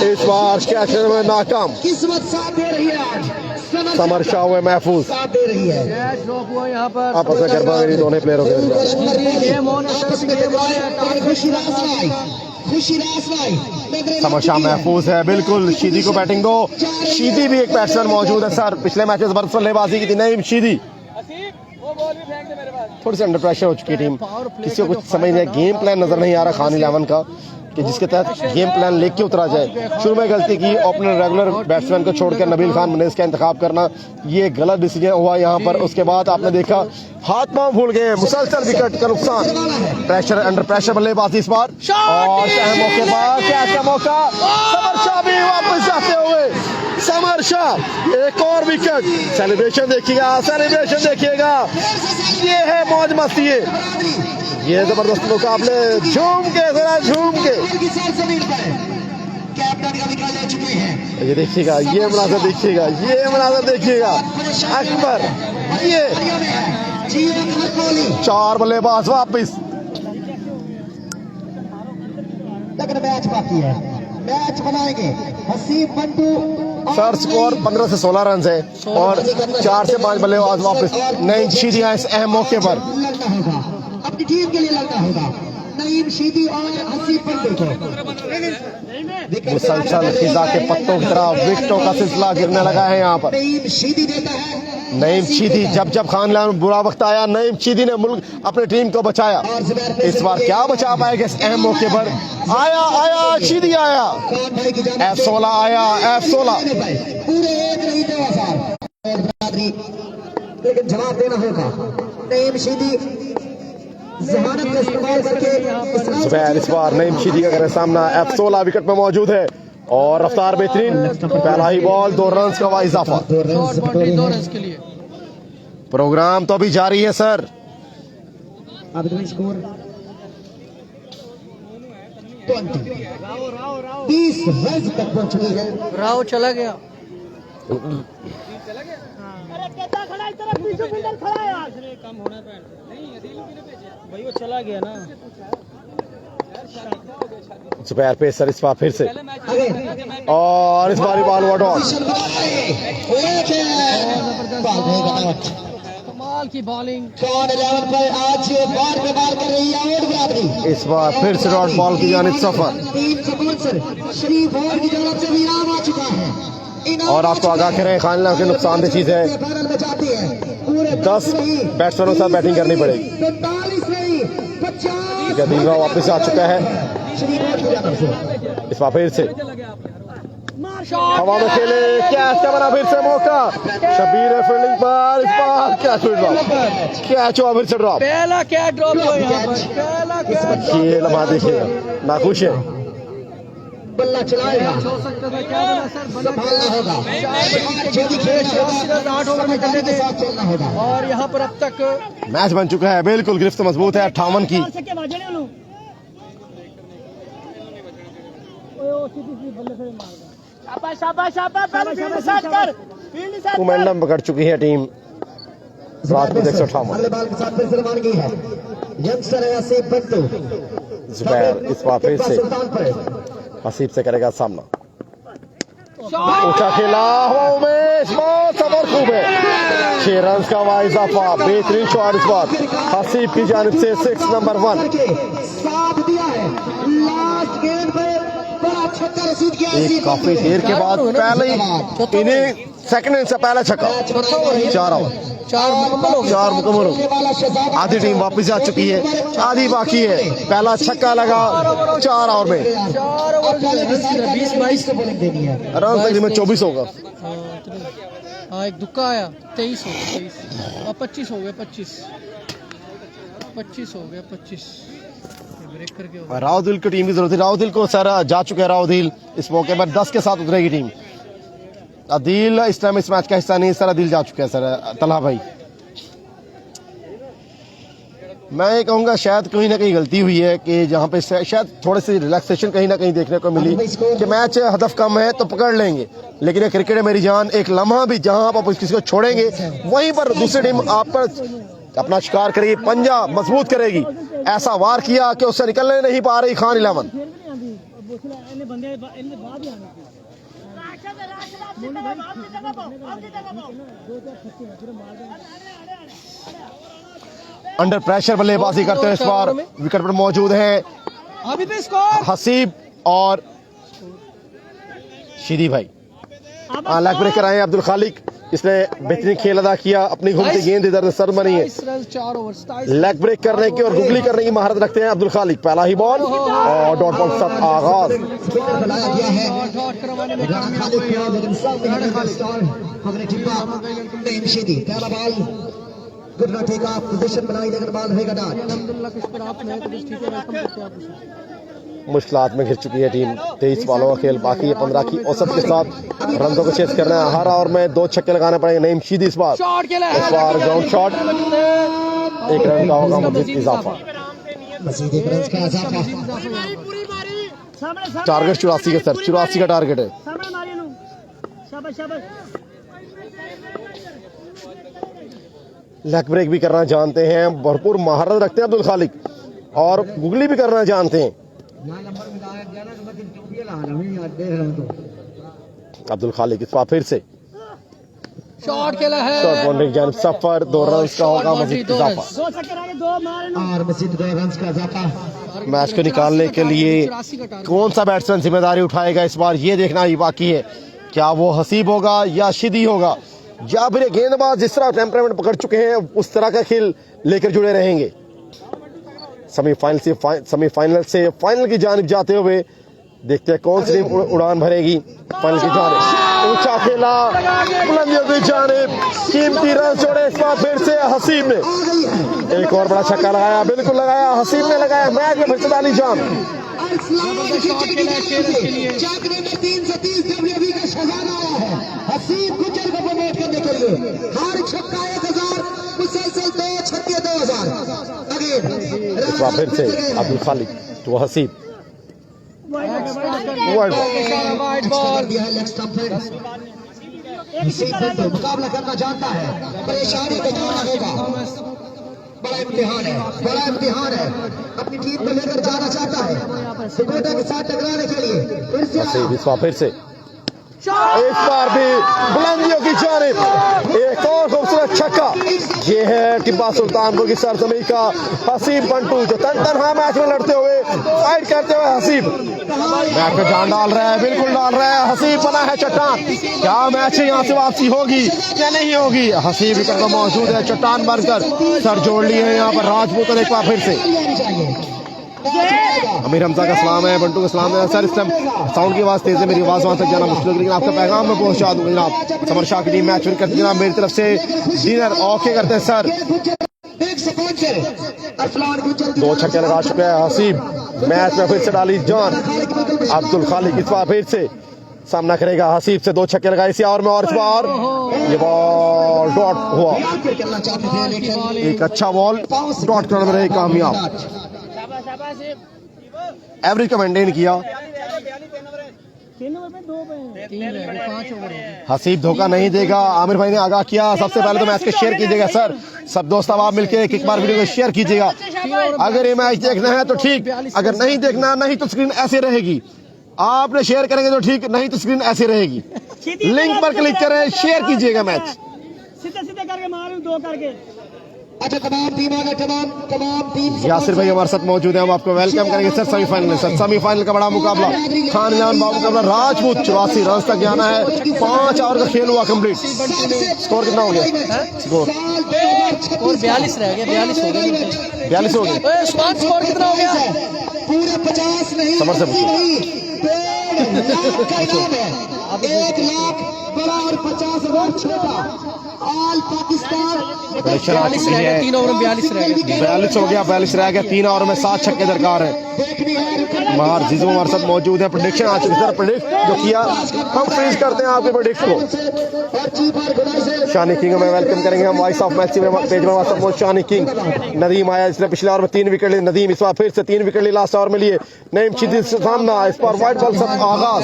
इस बार कैच में नाकाम।
किस्मत साथ दे रही है आज,
समर शाह हुए महफूज।
साथ दे रही है।
कैच ड्रॉप हुआ यहाँ पर।
आपस में गरबा मेरी दोनों प्लेयरों के समर शाह महफूज है बिल्कुल। शीदी को बैटिंग दो, शीदी भी एक बैट्समैन मौजूद है सर, पिछले मैच में जबरदस्त बल्लेबाजी की थी नईम शीदी। थोड़ी सी अंडर प्रेशर हो चुकी टीम, किसी को कुछ समझ नहीं, गेम प्लान नजर नहीं आ रहा खान 11 का कि जिसके तहत गेम प्लान लेके उतरा जाए। शुरू में गलती की, ओपनर रेगुलर बैट्समैन को छोड़कर नबील खान मुनीस का इंतखाब करना, ये गलत डिसीजन हुआ यहाँ पर। उसके बाद आपने देखा हाथ पांव भूल गए, मुसलसल विकेट का नुकसान। प्रेशर अंडर प्रेशर बल्लेबाजी इस बार और मौके पर कैच का मौका। समर शाह भी वापस जाते हुए, समर शाह एक और विकेट। सेलिब्रेशन देखिएगा, सेलिब्रेशन देखिएगा, ये है मौज मस्ती है। ये जबरदस्त मुकाबले, झूम के जरा झूम के ये देखिएगा, ये मुनाजर देखिएगा, ये मुनाजर देखिएगा। अकबर ये 4 बल्लेबाज वापिस।
लेकिन मैच बाकी है, मैच बनाएंगे हसीब बंटू।
सर स्कोर 15 से 16 रन है और 4 से 5 बल्लेबाज वापस। नईम शीदी है इस अहम मौके पर,
लड़ना होगा, अपनी टीम के लिए लड़ना होगा। नईम शीदी और हसीब बंटू को
मुसलसल खिजा के पत्तों की तरह विकेटों का सिलसिला गिरने लगा है यहाँ पर।
नईम शीदी देता है,
नईम शीदी जब जब खान 11 में बुरा वक्त आया, नईम शीदी ने मुल्क अपनी टीम को बचाया। इस बार क्या बचा पाएगा इस अहम मौके पर? आया शीदी आया, F16 आया, F16
पूरे 1 नहीं 2 हजार, लेकिन जवाब देना होगा। नईम शीदी जहानत का इस्तेमाल करके
जुबैर इस बार नईम शीदी का करे सामना, F16 विकेट में मौजूद है
और रफ्तार बेहतरीन, पहला ही बॉल 2 रन का हुआ इजाफा।
शॉर्ट बाउंड्री 2 रन के लिए।
प्रोग्राम तो अभी जारी है सर।
अब इतना स्कोर 20 रन तक पहुंच चुकी है।
राव चला गया।
भाई वो चला गया ना।
जुबैर पे सर इस बार फिर से, और इस बार बॉल वाट ऑन।
कमाल की बॉलिंग।
कौन 11 पर आज बार पे बार कर रही है आउट बराबरी।
इस बार फिर से डॉट बॉल की जानिब सफर।
टीम स्पॉन्सर शरीफ और की तरफ से विराम आ चुका है।
और आपको आगाह करें खानला के नुकसानदेह चीज है, 10 बैट्समैनों के साथ बैटिंग करनी पड़ेगी।
45 नहीं 50
गदीम राव वापस आ चुका है। इस बार फिर से हवा में खेले, कैच का बना फिर से मौका। शबीर है फील्डिंग पर, इस बार कैच ड्रॉप, कैच हुआ फिर से ड्रॉप।
पहला कैच ड्रॉप हुआ यहाँ पर, पहला कैच।
ये लम्हा देखिएगा, नाखुश है।
बल्ला चलाएगा,
हो सकता था क्या बना सर,
संभालना होगा,
8 ओवर में करने थे
साथ चलना होगा।
और यहाँ पर अब तक
मैच बन चुका है, बिल्कुल गिरफ्त मजबूत है 58 की। मोमेंटम पकड़ चुकी है टीम राजपूत 158।
अगले बॉल के साथ फिर से रवानगी है। यंगस्टर है हसीब बंटू।
जुबैर इस बार फिर से हसीब से करेगा सामना। ऊंचा खेला हवाओं में, इस बार सबर खूब है। 6 रन का हुआ इजाफा, बेहतरीन शॉट इस बार हसीब की जानिब से 6 नंबर 1।
साथ दिया है लास्ट गेंद पे, बड़ा छक्का रसीद किया।
एक काफी देर के बाद पहले ही इन्हें सेकंड इनिंग से पहले छक्का। 4 ओवर 4 मुकम्मल हो गए। आधी टीम वापस आ चुकी है, आधी बाकी है। पहला छक्का लगा 4 ओवर में,
20-22
रन तकरीबन 24 होगा।
हाँ एक दुक्का आया, 23 हो गया, 23 और 25 हो गया, 25 हो गया, 25 ब्रेक करके हो गया।
राउदिल की टीम की जरूरत है, राउदिल को सर जा चुके हैं। राउदिल इस मौके पर 10 के साथ उतरेगी टीम। अदील इस टाइम इस मैच का हिस्सा नहीं सर, अदील जा चुके हैं सर। तलहा भाई मैं ये कहूँगा शायद कहीं ना कहीं गलती हुई है कि जहाँ पे शायद थोड़ी सी रिलैक्सेशन कहीं ना कहीं देखने को मिली कि मैच हदफ कम है तो पकड़ लेंगे, लेकिन ये क्रिकेट है मेरी जान। एक लम्हा भी जहाँ आप किसी को छोड़ेंगे वहीं पर दूसरी टीम आप पर अपना शिकार करेगी, पंजा मजबूत करेगी। ऐसा वार किया कि उससे निकलने नहीं पा रही खान 11। अंडर प्रेशर बल्लेबाजी करते हैं इस बार, विकेट पर मौजूद हैं
अभी भी स्कोर
हसीब और शीदी भाई। लेग ब्रेकर आए अब्दुल खालिक, इसने बेहतरीन खेल अदा किया। अपनी घूमती गेंद इधर सर बनी है।
4 ओवर
लेग ब्रेक करने की और गुगली करने की महारत रखते हैं अब्दुल खालिक। पहला ही बॉल और डॉट बॉल के साथ आगाज।
बनाया गया है राणा खालिद को, लेकिन सब पकड़े टिप्पा नहीं शीदी। पहला ball good not take off, position बनाई, लेकिन बॉल रहेगा डॉट।
अल्हम्दुलिल्लाह किस पर आप नए तो ठीक है, वेलकम करते हैं आप।
मुश्किलात में घिर चुकी है टीम। 23 बॉलों का खेल बाकी है, 15 की औसत के साथ रनों को चेस करना है। हर ओवर में 2 छक्के लगाने पड़ेंगे। नईम शीदी इस बार ग्राउंड शॉट, 1 रन का होगा मजीद इजाफा।
मजीद 1 रन का इजाफा।
टारगेट 84 का सर, 84 का टारगेट है। लेग ब्रेक भी करना जानते हैं, भरपूर महारत रखते हैं अब्दुल खालिक, और गुगली भी करना जानते हैं अब्दुल खालिक। इस बार फिर से
शॉट खेला है,
शॉट बाउंड्री की जानिब सफर। 2 रन का होगा मजीद इजाफा।
और मजीद 2 रन का इजाफा।
मैच को निकालने के लिए कौन सा बैट्समैन जिम्मेदारी उठाएगा इस बार, ये देखना ही बाकी है। क्या वो हसीब होगा या शीदी होगा, या फिर गेंदबाज जिस तरह टेम्परामेंट पकड़ चुके हैं उस तरह का खेल लेकर जुड़े रहेंगे। सेमीफाइनल से फाइनल की जानिब जाते हुए देखते हैं कौन सी टीम उड़ान भरेगी फाइनल की जानिब। अच्छा खेला बुलंदियों की जानिब, कीमती रन छोड़े इस बार फिर से हसीब ने एक और बड़ा छक्का लगाया, बिल्कुल लगाया हसीब ने लगाया, मैच में फिर से दानी जान।
तीन से 30 WB का शहजादा आया है हसीब गुजर को प्रमोट करने के लिए। हर छक्का 1000, मुसलसल 2 छक्के 2000।
इस बार फिर से अब्दुल खालिक तो हसीब वाइड
मुकाबला करना जानता है, परेशानी को दूर रहेगा। बड़ा इम्तिहान है, बड़ा इम्तिहान है, अपनी टीम को लेकर जाना चाहता है सुकोटा के साथ टकराने के लिए।
फिर से इस बार भी बुलंदियों की जानिब एक और खूबसूरत छक्का। ये है टिब्बा सुल्तानपुर की सरजमी का हसीब बंटू जो तनहा मैच में लड़ते हुए फाइट करते हुए हसीब मैच में जान डाल रहा है, बिल्कुल डाल रहा है। हसीब बना है चट्टान, क्या मैच है यहाँ से वापसी होगी क्या नहीं होगी। हसीब विकेट पर मौजूद है, चट्टान बनकर सर जोड़ लिए हैं यहाँ पर राजपूत। और एक बार फिर से अमीर हमजा का सलाम है, बंटू का सलाम है। सर इस टाइम साउंड की आवाज़ तेज है, मेरी आवाज़ वहाँ तक जाना मुश्किल है, लेकिन आपका पैगाम मैं पहुँचा दूँगा जनाब। समर शाह की टीम मैच विन करती है जनाब, मेरी तरफ से डिनर ओके करते हैं सर। 2 छक्के लगा चुके हैं हसीब, मैच में फिर से डाली जान। अब्दुल खालिक इस बार फिर से सामना करेगा हसीब से, 2 छक्के लगाए इसी ओवर में और इस बार ये बॉल डॉट हुआ। एक अच्छा बॉल डॉट करने में रही कामयाब, एवरेज का मेंटेन किया। हसीब धोखा नहीं देगा, आमिर भाई ने आगाह किया। सबसे पहले तो मैच को शेयर कीजिएगा सर, सब दोस्त अब आप मिलकर एक बार वीडियो को शेयर कीजिएगा। अगर ये मैच देखना है तो ठीक, अगर नहीं देखना नहीं तो स्क्रीन ऐसे रहेगी। आपने शेयर करेंगे तो ठीक, नहीं तो स्क्रीन ऐसे रहेगी। लिंक पर क्लिक करें, शेयर कीजिएगा मैच
सीधे सीधे करके मारो 2 करके।
अच्छा तमाम टीम आ गए, तमाम टीम
यासिर भाई हमारे साथ मौजूद है, हम आपको वेलकम करेंगे सर। सेमीफाइनल सर, सेमीफाइनल का बड़ा मुकाबला खान जान बाबू मुकाबला राजपूत 84 रन तक जाना है। 5 ओवर का खेल हुआ कंप्लीट। स्कोर कितना हो गया? स्कोर
42 रह गया, 42 हो गया,
42 हो गया।
स्कोर कितना हो गया?
पूरे 50 नहीं,
समर से
1 लाख बड़ा और 50,000 छोटा। ऑल पाकिस्तान
42 रह गया, 3 ओवर में 42 रह गया,
42 हो गया, 42 रह गया। 3 ओवर में 7 छक्के दरकार है। मार जीजो हमारे साथ मौजूद है। प्रेडिक्शन आ चुकी सर, प्रेडिक्ट जो किया हम फ्रीज करते हैं आपके प्रेडिक्ट को। शानी किंग में वेलकम करेंगे हम, वॉइस ऑफ मैच पेज में हमारे साथ शानी किंग। नदीम आया, इसने पिछले ओवर में 3 विकेट लिए, नदीम इस बार फिर से 3 विकेट लिए लास्ट ओवर में लिए। नईम शिदीद से सामना, इस बार व्हाइट बॉल सब आगाज।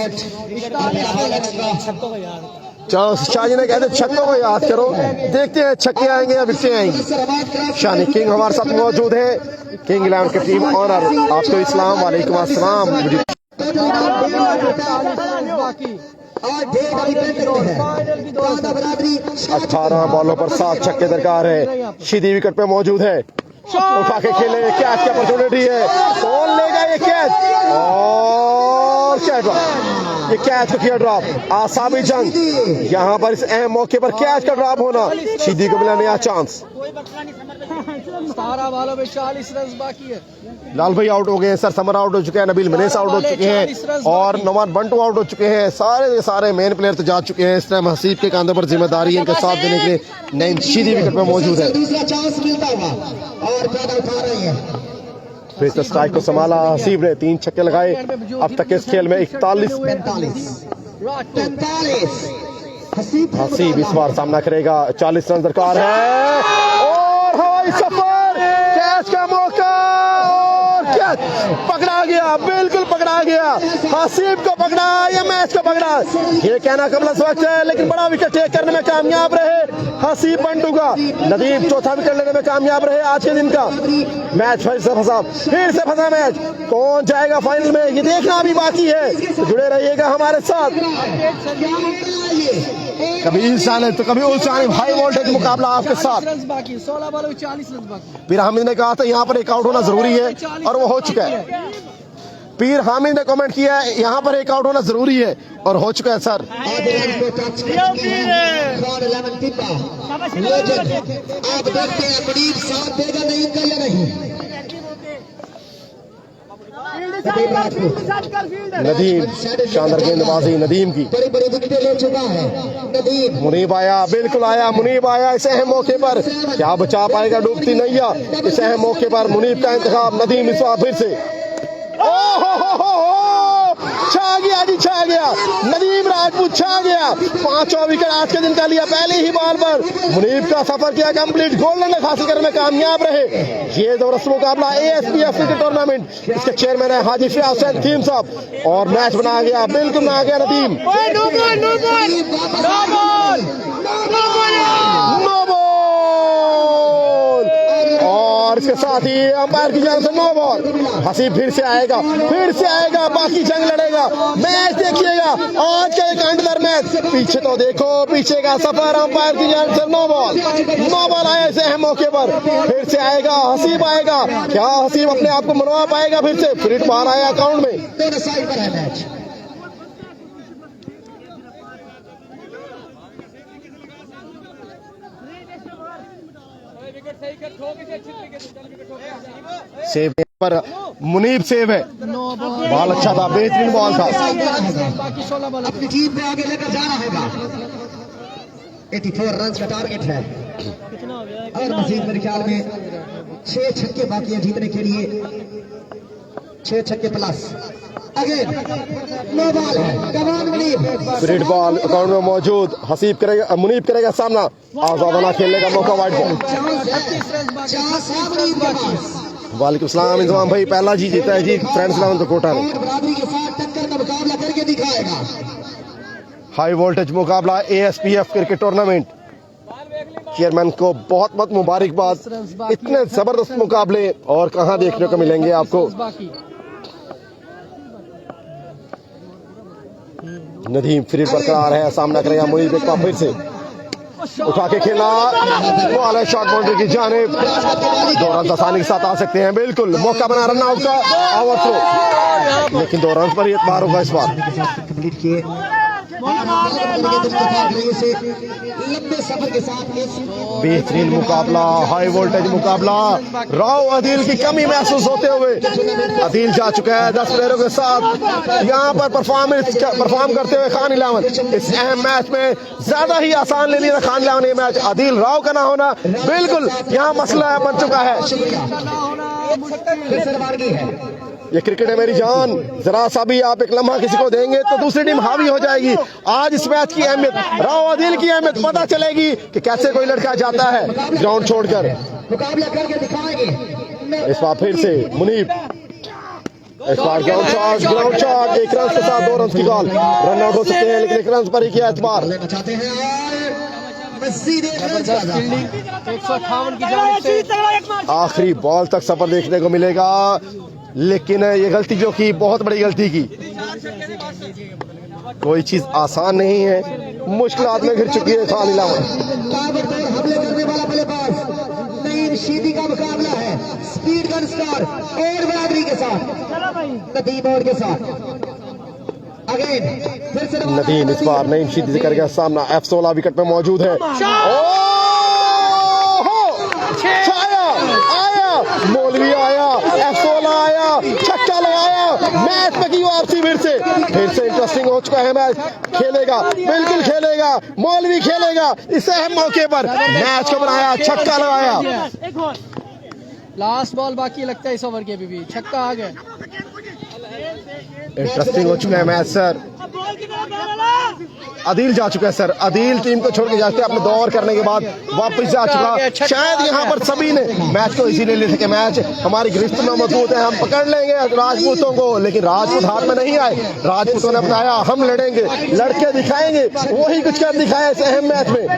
चलो शाहजी ने कहते छक्कों को याद करो, देखते हैं छक्के आएंगे या विकेटें आएंगी। शानी किंग हमारे साथ मौजूद है, किंग इलेवन की टीम ऑनर। आपको इस्लाम वालेकुम अस्सलाम। 18 बॉलों पर 7 छक्के दरकार है। शीदी विकेट पे मौजूद है, उठा के खेले, कैच की अपॉर्चुनिटी है, कौन लेगा ये कैच? और क्या ड्रॉप, ये कैच को किया ड्रॉप। आसामी जंग यहाँ पर इस अहम मौके पर कैच का ड्रॉप होना, शीदी को मिला नया चांस।
17 बॉलों में 40 रन बाकी है।
लाल भाई आउट हो गए, सर समर आउट हो चुके हैं, नबील मनीस आउट हो चुके हैं और नवान बंटू आउट हो चुके हैं। सारे मेन प्लेयर तो जा चुके हैं। इस टाइम हसीब के कंधे पर जिम्मेदारी है इनका साथ देने के लिए। नईम शीदी विकेट में मौजूद है,
दूसरा चांस मिलता हुआ और ज्यादा उठा रही है।
फिर से स्ट्राइक को संभाला हसीब ने, 3 छक्के लगाए अब तक इस खेल में। 41-45 हसीब इस बार सामना करेगा, 40 रन दरकार है और हवाई सफर, कैच का मौका और कैच पकड़ा गया, बिल्कुल पकड़ा गया। हसीब को पकड़ा या मैच को पकड़ा, ये कहना कबल वक्त है, लेकिन बड़ा विकेट टेक करने में कामयाब रहे हसीब बंटू का। नदीम चौथा विकेट लेने में कामयाब रहे आज के दिन का। मैच फिर से फंसा मैच, कौन जाएगा फाइनल में ये देखना अभी बाकी है, तो जुड़े रहिएगा हमारे साथ। कभी इंसान तो कभी उलझाने हाई वोल्टेज मुकाबला आपके साथ।
16 बॉलों में 40 रन बाकी।
पीर हामिद ने कहा था यहाँ पर एक आउट होना जरूरी है और वो हो चुका है। पीर हामिद ने कमेंट किया है यहाँ पर एक आउट होना जरूरी है और हो चुका है सर।
नदीम राजपूत
नदीम, शानदार गेंदबाजी नदीम की।
बड़ी बड़ी विकेटें ले चुका है नदीम।
मुनीब आया, बिल्कुल आया, मुनीब आया इस अहम मौके पर। क्या बचा पाएगा डूबती नैया? इस अहम मौके पर मुनीब का इंतखाब। नदीम इस बार फिर से छा गया जी, छा गया। नदीम राजपूत छा गया। 5वां विकेट आज के दिन का लिया पहले ही बॉल पर। मुनीब का सफर किया कंप्लीट, गोल्डन रन हासिल करने में कामयाब रहे। ये जबरदस्त मुकाबला ASPF क्रिकेट टूर्नामेंट, इसके चेयरमैन है हाजी फियाज हुसैन थीम साहब। और मैच बना गया, बिल्कुल बना गया नदीम। नो बॉल और इसके साथ ही अंपायर की जान से नो बॉल। हसीब फिर से आएगा, फिर से आएगा, बाकी जंग लड़ेगा। मैच देखिएगा आज का एक अंडर मैच। पीछे तो देखो, पीछे का सफर। अंपायर की जान से नो बॉल, नो बॉल आया इस अहम मौके पर। फिर से आएगा, हसीब आएगा। क्या हसीब अपने आप को मनवा पाएगा? फिर से फ्री बाहर आया अकाउंट में।
दोनों साइड पर है मैच।
सेव पर मुनीब सेव है। बॉल अच्छा था, बेहतरीन बॉल था।
बाकी 16 बॉल
अपनी टीम को आगे लेकर जाना होगा। 84 रन का टारगेट है और मजीद मेरे ख्याल में 6 छक्के बाकी हैं जीतने के लिए। 6 छक्के प्लस। अगेन नो बॉल है। कमान मुनीब,
फ्री बॉल अकाउंट में मौजूद। हसीब करेगा, मुनीब करेगा सामना। आजादाना खेलने का मौका वाइट बॉल। वालेकुम सलाम इंतजाम भाई, पहला जी जीता है जी फ्रेंड्स 11 कोटा ने।
बराबरी के साथ टक्कर का मुकाबला करके दिखाएगा।
हाई वोल्टेज मुकाबला ASPF क्रिकेट टूर्नामेंट। चेयरमैन को बहुत बहुत मुबारकबाद। इतने जबरदस्त मुकाबले और कहां देखने को मिलेंगे आपको। नदीम फ्री बरकरार है, सामना करेगा मुनीब। एक बार फिर से उठा के खेला, बॉल है शॉर्ट बाउंड्री की जानिब। 2 रन आसानी के साथ आ सकते हैं, बिल्कुल मौका बना रन आउट का। ओवर थ्रो, लेकिन 2 रन पर ही एतबार होगा इस बार।
कंप्लीट किए लंबे सफर के साथ।
बेहतरीन मुकाबला, हाई वोल्टेज मुकाबला। राव अदील की कमी महसूस होते हुए अदील जा चुका है 10 प्लेयरों के साथ यहाँ पर परफॉर्म करते हुए खान 11। इस अहम मैच में ज्यादा ही आसान ले लिया खान 11 ये मैच। अदील राव का ना होना बिल्कुल यहाँ मसला बन चुका है। ये क्रिकेट है मेरी जान, जरा सा भी आप एक लम्हा किसी को देंगे तो दूसरी टीम हावी हो जाएगी। आज इस मैच की अहमियत, राव अदील की अहमियत पता चलेगी कि कैसे कोई लड़का जाता है ग्राउंड छोड़कर।
मुकाबला करके दिखाएंगे।
इस बार फिर से मुनीब, इस बार ग्राउंड शॉट, 1 रन के साथ 2 रन की कॉल। रन आउट हो सकते हैं लेकिन 1 रन पर ही किया एतबार।
चाहते हैं मजीद
158 की जानिब से
आखिरी बॉल तक सफर देखने को मिलेगा, लेकिन ये गलती जो की बहुत बड़ी गलती की। कोई चीज आसान नहीं है, मुश्किलात में घिर चुकी है खान 11।
हमले करने वाला बल्लेबाज नईम शीदी का मुकाबला है स्पीड गन स्टार और बराबरी के साथ नदीम और के साथ। अगेन फिर से
नदीम इस बार नईम शीदी से करेगा सामना। F16 विकेट पे मौजूद है। मौलवी आया, F16 आया, छक्का लगाया। मैच में की वापसी फिर से इंटरेस्टिंग हो चुका है मैच। खेलेगा, बिल्कुल खेलेगा, मौलवी खेलेगा इस अहम मौके पर। मैच को बनाया, छक्का लगाया।
लास्ट बॉल बाकी लगता है इस ओवर के भी छक्का आ गया।
इंटरेस्टिंग हो चुका है मैच सर। अदील जा चुका है सर, अदील टीम को छोड़ के जाते अपने 2 ओवर करने के बाद वापस जा चुका। शायद यहाँ पर सभी ने मैच को इसीलिए ले सके। मैच हमारी गिरफ्त में मौजूद है, हम पकड़ लेंगे राजपूतों को, लेकिन राजपूत हाथ में नहीं आए। राजपूतों ने बताया हम लड़ेंगे, लड़के दिखाएंगे, वही कुछ कर दिखाया इस अहम मैच में।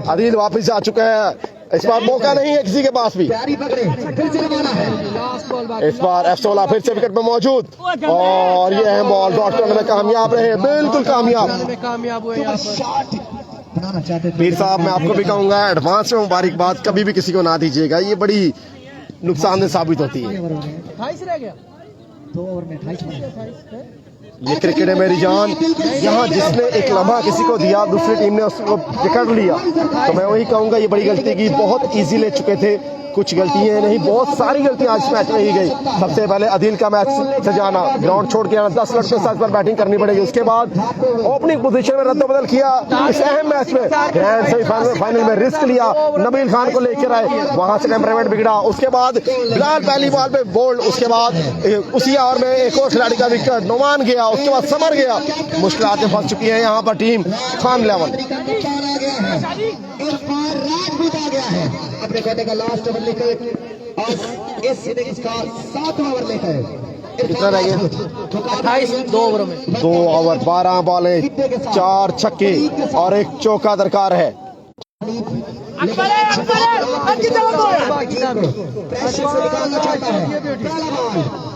अदील वापस जा चुका है, इस बार मौका नहीं है किसी के पास भी। इस बार F16 फिर से विकेट में मौजूद और ये अहम बॉल डॉट करने में कामयाब रहे, बिल्कुल कामयाब
हुए यहाँ पर।
पीर साहब मैं आपको भी कहूंगा एडवांस में मुबारकबाद, कभी भी किसी को ना दीजिएगा, ये बड़ी नुकसानदेह साबित होती है।
28 रह गया
2 ओवर में 28।
ये क्रिकेट है मेरी जान, यहाँ जिसने एक लम्हा किसी को दिया दूसरी टीम ने उसको पकड़ लिया, तो मैं वही कहूंगा ये बड़ी गलती की। बहुत इजी ले चुके थे कुछ गलतियां नहीं, बहुत सारी गलतियां आज मैच में ही गई। सबसे पहले अदिल का मैच से जाना, ग्राउंड छोड़ के आना, 10 लड़कों के साथ पर बैटिंग करनी पड़ेगी। उसके बाद ओपनिंग पोजीशन में रद्द-बदल किया इस अहम मैच में, ग्रैंड सेमीफाइनल में रिस्क लिया, नबील खान को लेकर आए, वहां से टेम्परामेंट बिगड़ा। उसके बाद बिलाल पहली बॉल पे बोल्ड, उसके बाद उसी ओवर में एक और खिलाड़ी का विकेट, नोमान गया, उसके बाद समर गया। मुश्किलातें फंस चुकी है यहाँ पर टीम खान 11।
राजपूत आ गया है अपने कोटे का लास्ट ओवर लेकर और इस इनिंग्स का 7वां ओवर लेकर
कितना रह गया?
28 2 ओवरों में
2 ओवर 12 बॉलें, 4 छक्के और 1 चौका दरकार है।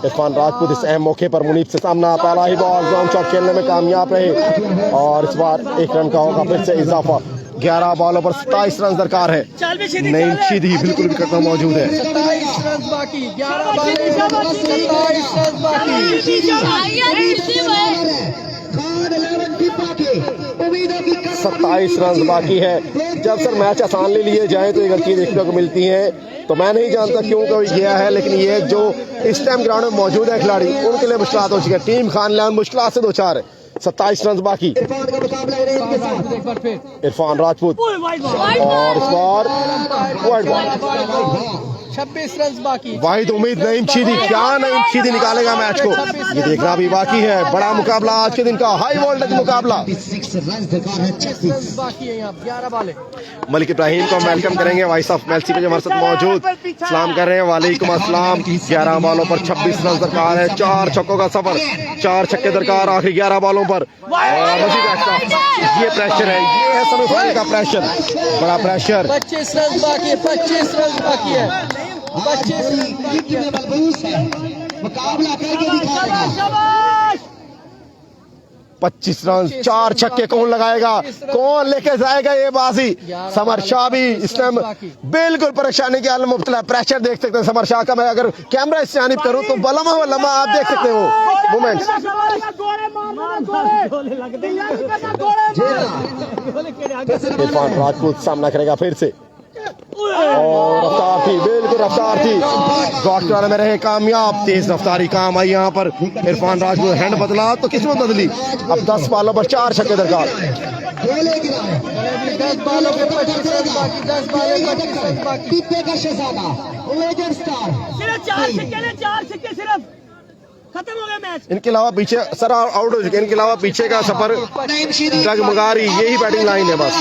इरफान राजपूत इस अहम मौके पर मुनीब से सामना, पहला ही बॉल ग्राउंड शॉट खेलने में कामयाब रहे और इस बार 1 रन का होगा फिर से इजाफा। 11 बॉलों पर 27 रन दरकार है। नईम शीदी बिल्कुल विकेट में मौजूद है।
27 रन बाकी, 11 बॉल 27 रन बाकी।
27 रन बाकी है। जब सर मैच आसान ले लिए जाए तो ये गलतियां देखने को मिलती हैं, तो मैं नहीं जानता क्यों कोई गया है, लेकिन ये जो इस टाइम ग्राउंड में मौजूद है खिलाड़ी, उनके लिए मुश्किल हो चुकी है। टीम खान लान मुश्किल से 2-4 है। 27 रन बाकी। इरफान राजपूत और इस बार वाइड बॉल।
26 रन बाकी।
वाहिद उम्मीद नईम शीदी, क्या नईम शीदी निकालेगा मैच को, ये देखना भी बाकी है। बड़ा मुकाबला आज के दिन का, हाई वोल्टेज मुकाबला।
26 रन बाकी है यहाँ, 11 बॉलें।
मलिक इब्राहिम को वेलकम करेंगे, वाइस ऑफ मेलसी पे जो हमारे साथ मौजूद, सलाम कर रहे हैं। वालेकुम अस्सलाम। 11 बॉलों पर 26 रन दरकार है, 4 छक्कों का सफर, 4 छक्के दरकार आखिरी 11 बॉलों पर। और मजीद एक्स्ट्रा, ये प्रेशर है, ये है सेमीफाइनल का प्रेशर, बड़ा प्रेशर।
25 रन बाकी है, 25 रन बाकी है, 25 रन बाकी है।
मुकाबला करके दिखाएगा।
25 रन, 4 छक्के, कौन लगाएगा, कौन लेके जाएगा ये बाजी। समर शाह भी इस टाइम बिल्कुल परेशानी के हाल में मुब्तला है। प्रेशर देख सकते हैं समर शाह का, मैं अगर कैमरा इस जानिब करूं तो लम्हा आप देख सकते हो मोमेंट्स। इरफान राजपूत सामना करेगा फिर से, और रफ्तार थी, बिल्कुल रफ्तार थी, डॉट कराने में रहे कामयाब। तेज रफ्तारी काम आई यहाँ पर। इरफान राजपूत हैंड बदला तो किस्मत बदली। अब 10 बॉलों पर 4 छक्के दरकार।
10 बॉलों पे 25 रन बाकी, 10 बॉलों पे 25 रन बाकी।
का शहजादा, लेजेंड स्टार,
सिर्फ 4 छक्के सिर्फ खत्म हो गया मैच।
इनके अलावा पीछे सर आउट हो चुके, इनके अलावा पीछे का सफर डगमगारी, यही बैटिंग लाइन है बस।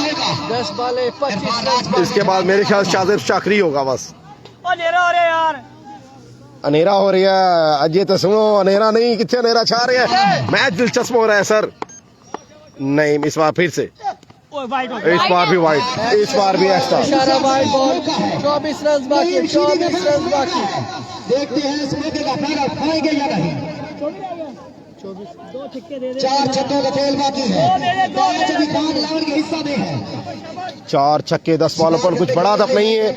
10 बॉलें 25 रन।
इसके बाद मेरे ख्याल शाजिर शाकरी होगा बस।
अंधेरा हो रहा है यार,
अनेरा हो रही है। अजय तो सुनो, अनेरा नहीं, कितने अनेरा छा रहे हैं। मैच दिलचस्प हो रहा है सर। नहीं, इस बार फिर से, इस बार भी वाइड, इस बार भी एक्स्ट्रा।
इशारा वाइड बॉल, 24 रन बाकी, 24 रन बाकी।
देखते हैं इस मौके का फायदा उठाएंगे या नहीं। 4 छक्कों का खेल बाकी है, मैच भी खान लान के हिस्सा में है।
4 छक्के 10 बॉलों पर कुछ बड़ा दफ नहीं है।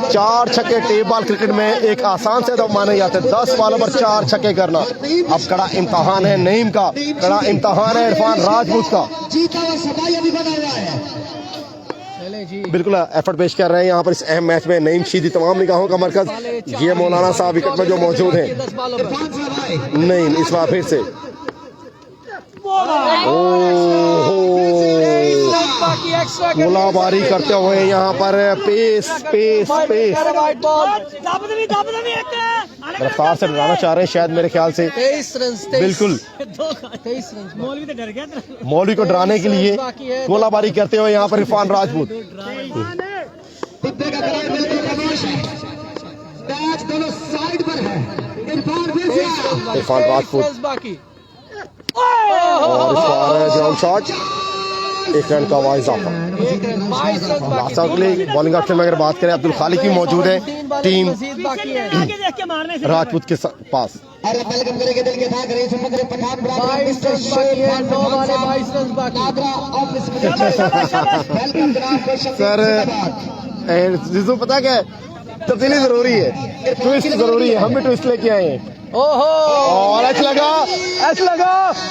4 छक्के टेप बॉल क्रिकेट में एक आसान से दफ माने जाते हैं। 10 बॉलों पर 4 छक्के करना अब कड़ा इम्तहान है नईम का, कड़ा इम्तहान है इरफान राजपूत का।
जीता हुआ सफाया भी बना हुआ है।
बिल्कुल एफर्ट पेश कर रहे हैं यहाँ पर इस अहम मैच में। नईम शीदी तमाम निगाहों का मरकज, ये मौलाना साहब विकेट में जो मौजूद हैं। नईम इस बार फिर से, गोलाबारी करते हुए यहाँ पर पेस पेस पेस, रफ्तार से डराना चाह रहे हैं शायद मेरे ख्याल से।
23 रन,
बिल्कुल
23 रन।
मौलवी तो डर गया।
मौलवी को डराने के लिए गोलाबारी करते हुए यहाँ पर इरफान राजपूत। इरफान राजपूत
बाकी,
और इस बार ग्राउंड शॉट, 1 रन का वाइज ऑफर। बॉलिंग ऑप्शन में अगर बात करें, अब्दुल खालिक की मौजूद है टीम राजपूत के पास। सर जिसको पता क्या है, तब्दीली जरूरी है, ट्विस्ट जरूरी है, हम भी ट्विस्ट लेके आए हैं।
ओहो,
और एच लगा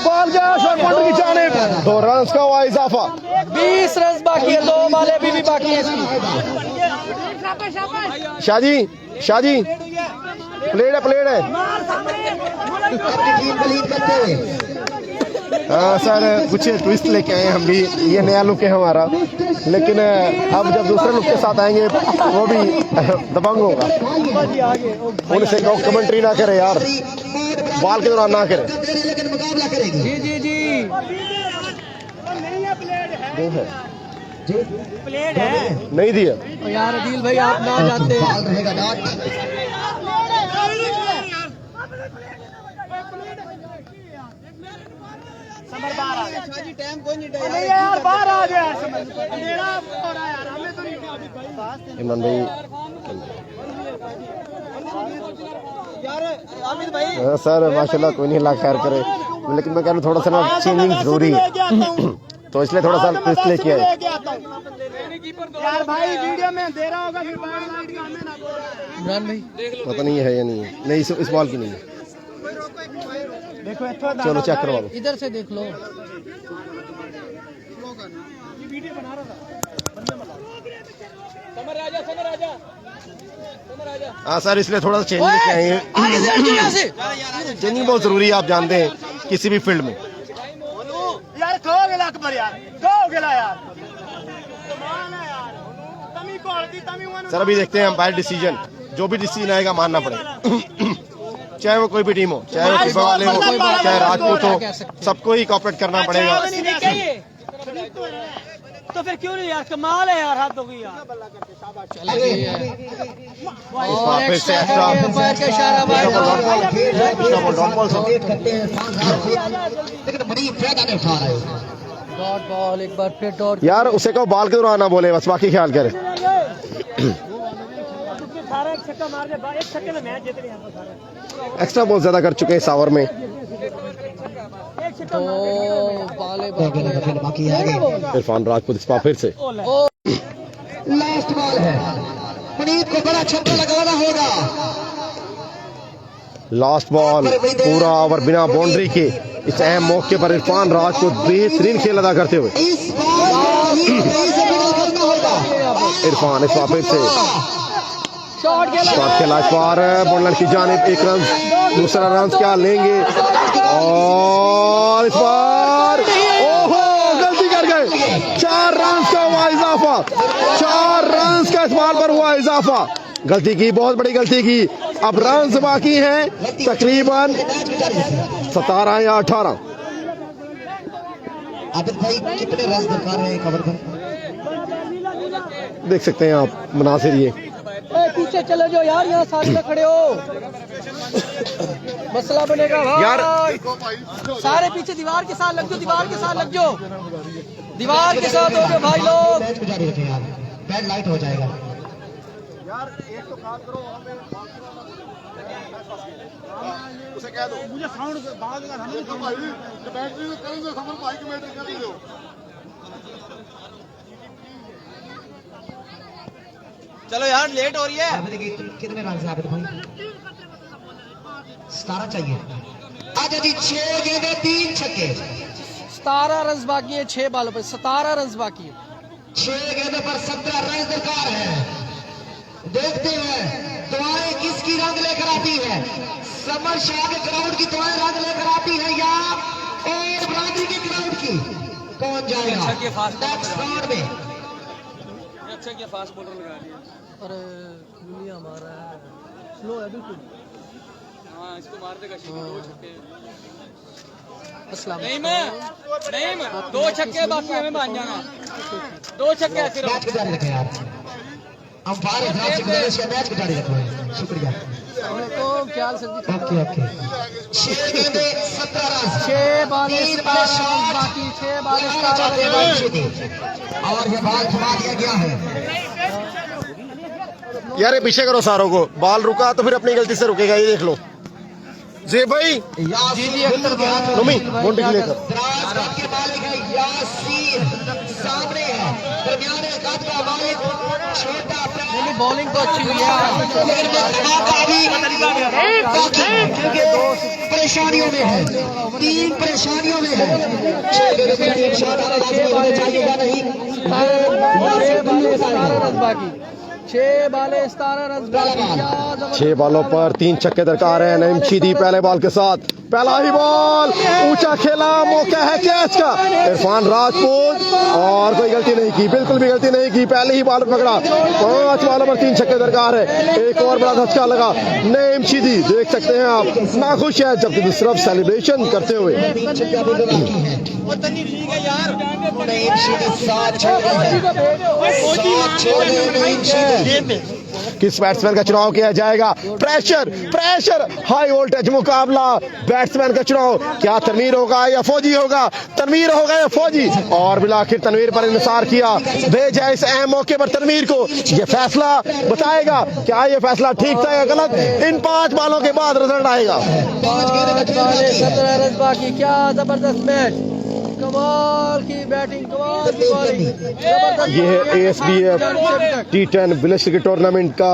बॉल गया शॉट पॉइंट की जानिब। 2 रन का हुआ इजाफा।
20 रन बाकी है, 2 बॉलें अभी भी बाकी है इसकी।
शाहजी प्लेट है
अपनी टीम को लीड करते हुए
हाँ सर, कुछ ट्विस्ट लेके आए हैं हम भी, ये नया लुक है हमारा, लेकिन अब जब दूसरे लुक के साथ आएंगे वो भी दबंग होगा। उनसे कमेंट्री ना करे यार, बॉल के दौरान ना करे।
लेकिन मुकाबला करेगी।
जी
वो है
प्लेट है
नहीं दिया
यार अदील भाई, आप ना जाते।
बॉल रहेगा डॉट।
समर बाहर आ गया। नहीं यार बाहर आ गया, अंधेरा हो रहा है यार, हमें तो नहीं।
इमरान भाई
यार आमिर भाई
हाँ सर माशाल्लाह, कोई नहीं, अल्लाह खैर करे, लेकिन मैं कह रहा हूँ थोड़ा सा ना चेंजिंग जरूरी है, तो इसलिए थोड़ा सा ट्विस्ट लेके आए।
यार भाई वीडियो में अंधेरा होगा, फिर बाहर लाइट का हमें ना बोल।
इमरान भाई
पता नहीं है या नहीं है, नहीं इस बॉल की नहीं है।
देखो
चलो चेक करवा दो।
इधर से देख लो।
हाँ सर, इसलिए थोड़ा सा चेंज लेके आए हैं। चेंजिंग बहुत जरूरी है, आप जानते हैं किसी भी फील्ड में।
यार खो गेला अकबर, यार खो गेला यार, कमाल है यार, तमी को हल्दी तमी वन।
सर अभी देखते हैं अंपायर डिसीजन, जो भी डिसीजन आएगा मानना पड़ेगा। चाहे वो कोई भी टीम हो, चाहे वो फीफा वाले हो, चाहे राजपूत हो, सबको ही कॉपरेट करना पड़ेगा।
तो फिर क्यों नहीं यार, कमाल है यार, हाथ हो गई यार।
और
फिर से
एक्स्ट्रा अंपायर का इशारा भाई।
लेकिन बड़ी फायदा नहीं उठा रहे।
डॉट बॉल, एक बार फिर डॉट।
यार उसे कहो बॉल के दौरान ना बोले, बस बाकी ख्याल करे।
सारा एक छक्का मार दे, एक छक्के में मैच जीत रहे हैं सारे।
एक्स्ट्रा बहुत ज्यादा कर चुके हैं इस ओवर में।
तो बाले
बाकी है आगे।
इरफान राजपूत इस बार फिर से
लास्ट बॉल है, पुनीत को बड़ा छक्का लगाना होगा।
लास्ट बॉल, पूरा ओवर बिना बाउंड्री के इस अहम मौके पर इरफान राजपूत बेहतरीन खेल अदा करते हुए।
इस बार से विड्रॉ करना होगा।
इरफान इस बार फिर से
शॉट
खेला, इस बार बॉलर की जानिब एक रन, दूसरा रन क्या लेंगे, और इस बार ओहो गलती कर गए। 4 रन का हुआ इजाफा, 4 रन का इस बॉल पर हुआ इजाफा। गलती की, बहुत बड़ी गलती की। अब रन बाकी हैं तकरीबन 17 या 18।
आबिद भाई कितने रन दरकार है कवर पर?
देख सकते हैं आप मुनासिर, ये
पीछे चले जाओ यार, यहाँ साथ में खड़े हो, मसला बनेगा भाई।
यार
सारे पीछे दीवार के साथ लग जाओ, दीवार के साथ लग जाओ, दीवार के साथ हो जाओ भाई लोग।
मैच को जारी रखें यार, बैड लाइट हो जाएगा।
यार एक तो काम करो, उसे कह दो मुझे साउंड बाद में हमें तो भाई बैटरी में करेंगे, समर भाई की बैटरी कर लो।
चलो यार लेट हो रही है।
कितने रन से आबिद भाई? 17 चाहिए। आजा जी, 6 गेंदें 3 छक्के।
17 रन बाकी है, 6 बालों पर 17 रन बाकी है।
6 गेंदों पर 17 रन दरकार है। देखते हैं दुआएं किसकी रंग लेकर आती है। समर शाह के ग्राउंड की दुआएं रंग लेकर आती है या और बरादरी के ग्राउंड की? कौन जाएगा नेक्स्ट राउंड में?
अच्छा फास्ट बॉलर लगा रही है।
अरे दुनिया हमारा है, स्लो है बिल्कुल।
हाँ इसको मार देगा, 2 छक्के।
अस्सलाम
नहीं मैं 2 छक्के बाकी, हमें मान जाना 2 छक्के सिर्फ।
मैच को जारी रखें यार, अंपायर हिसाब से गुजारिश है, मैच को जारी रखें। शुक्रिया।
तो क्या सर
ओके ओके। 6 गेंदें 17 रन,
6 बालें 17 बाकी, 6 बालें 17
रन और ये बॉल थमा दिया गया है।
यार ये पीछे करो सारों को, बॉल रुका तो फिर अपनी गलती से रुकेगा, ये देख लो। जी भाई नमी बाउंड्री लेकर
के मालिक है यासीर, सामने है दरमियाने कद का मालिक, छोटा
बॉलिंग तो अच्छी हुई है,
क्योंकि परेशानियों में है, 3 परेशानियों में है। 6
रन बाकी। 6 बाले 17 रन बाकी। क्या
6 बॉलों पर 3 छक्के दरकार है। नईम शीदी पहले बॉल के साथ, पहला ही बॉल ऊंचा खेला, मौका है कैच का। इरफान राजपूत और कोई गलती नहीं की, बिल्कुल भी गलती नहीं की, पहले ही बॉल पकड़ा। 5 बॉलों पर 3 छक्के दरकार है। एक और बड़ा धक्का लगा। नईम शीदी देख सकते हैं आप नाखुश है, जबकि दूसरा सेलिब्रेशन करते हुए। किस बैट्समैन का चुनाव किया जाएगा? प्रेशर प्रेशर, हाई वोल्टेज मुकाबला। बैट्समैन का चुनाव क्या तनवीर होगा या फौजी होगा? तनवीर होगा या फौजी? और बिल आखिर तनवीर पर इंतजार किया, भेजा इस अहम मौके पर तनवीर को। ये फैसला बताएगा क्या ये फैसला ठीक था या गलत। इन 5 बॉलों के बाद रिजल्ट आएगा।
5 बाले 17 रन बाकी। क्या जबरदस्त मैच, कमाल की बैटिंग, कमाल की बॉलिंग, जबरदस्त।
ये है ASBF T10 village cricket tournament का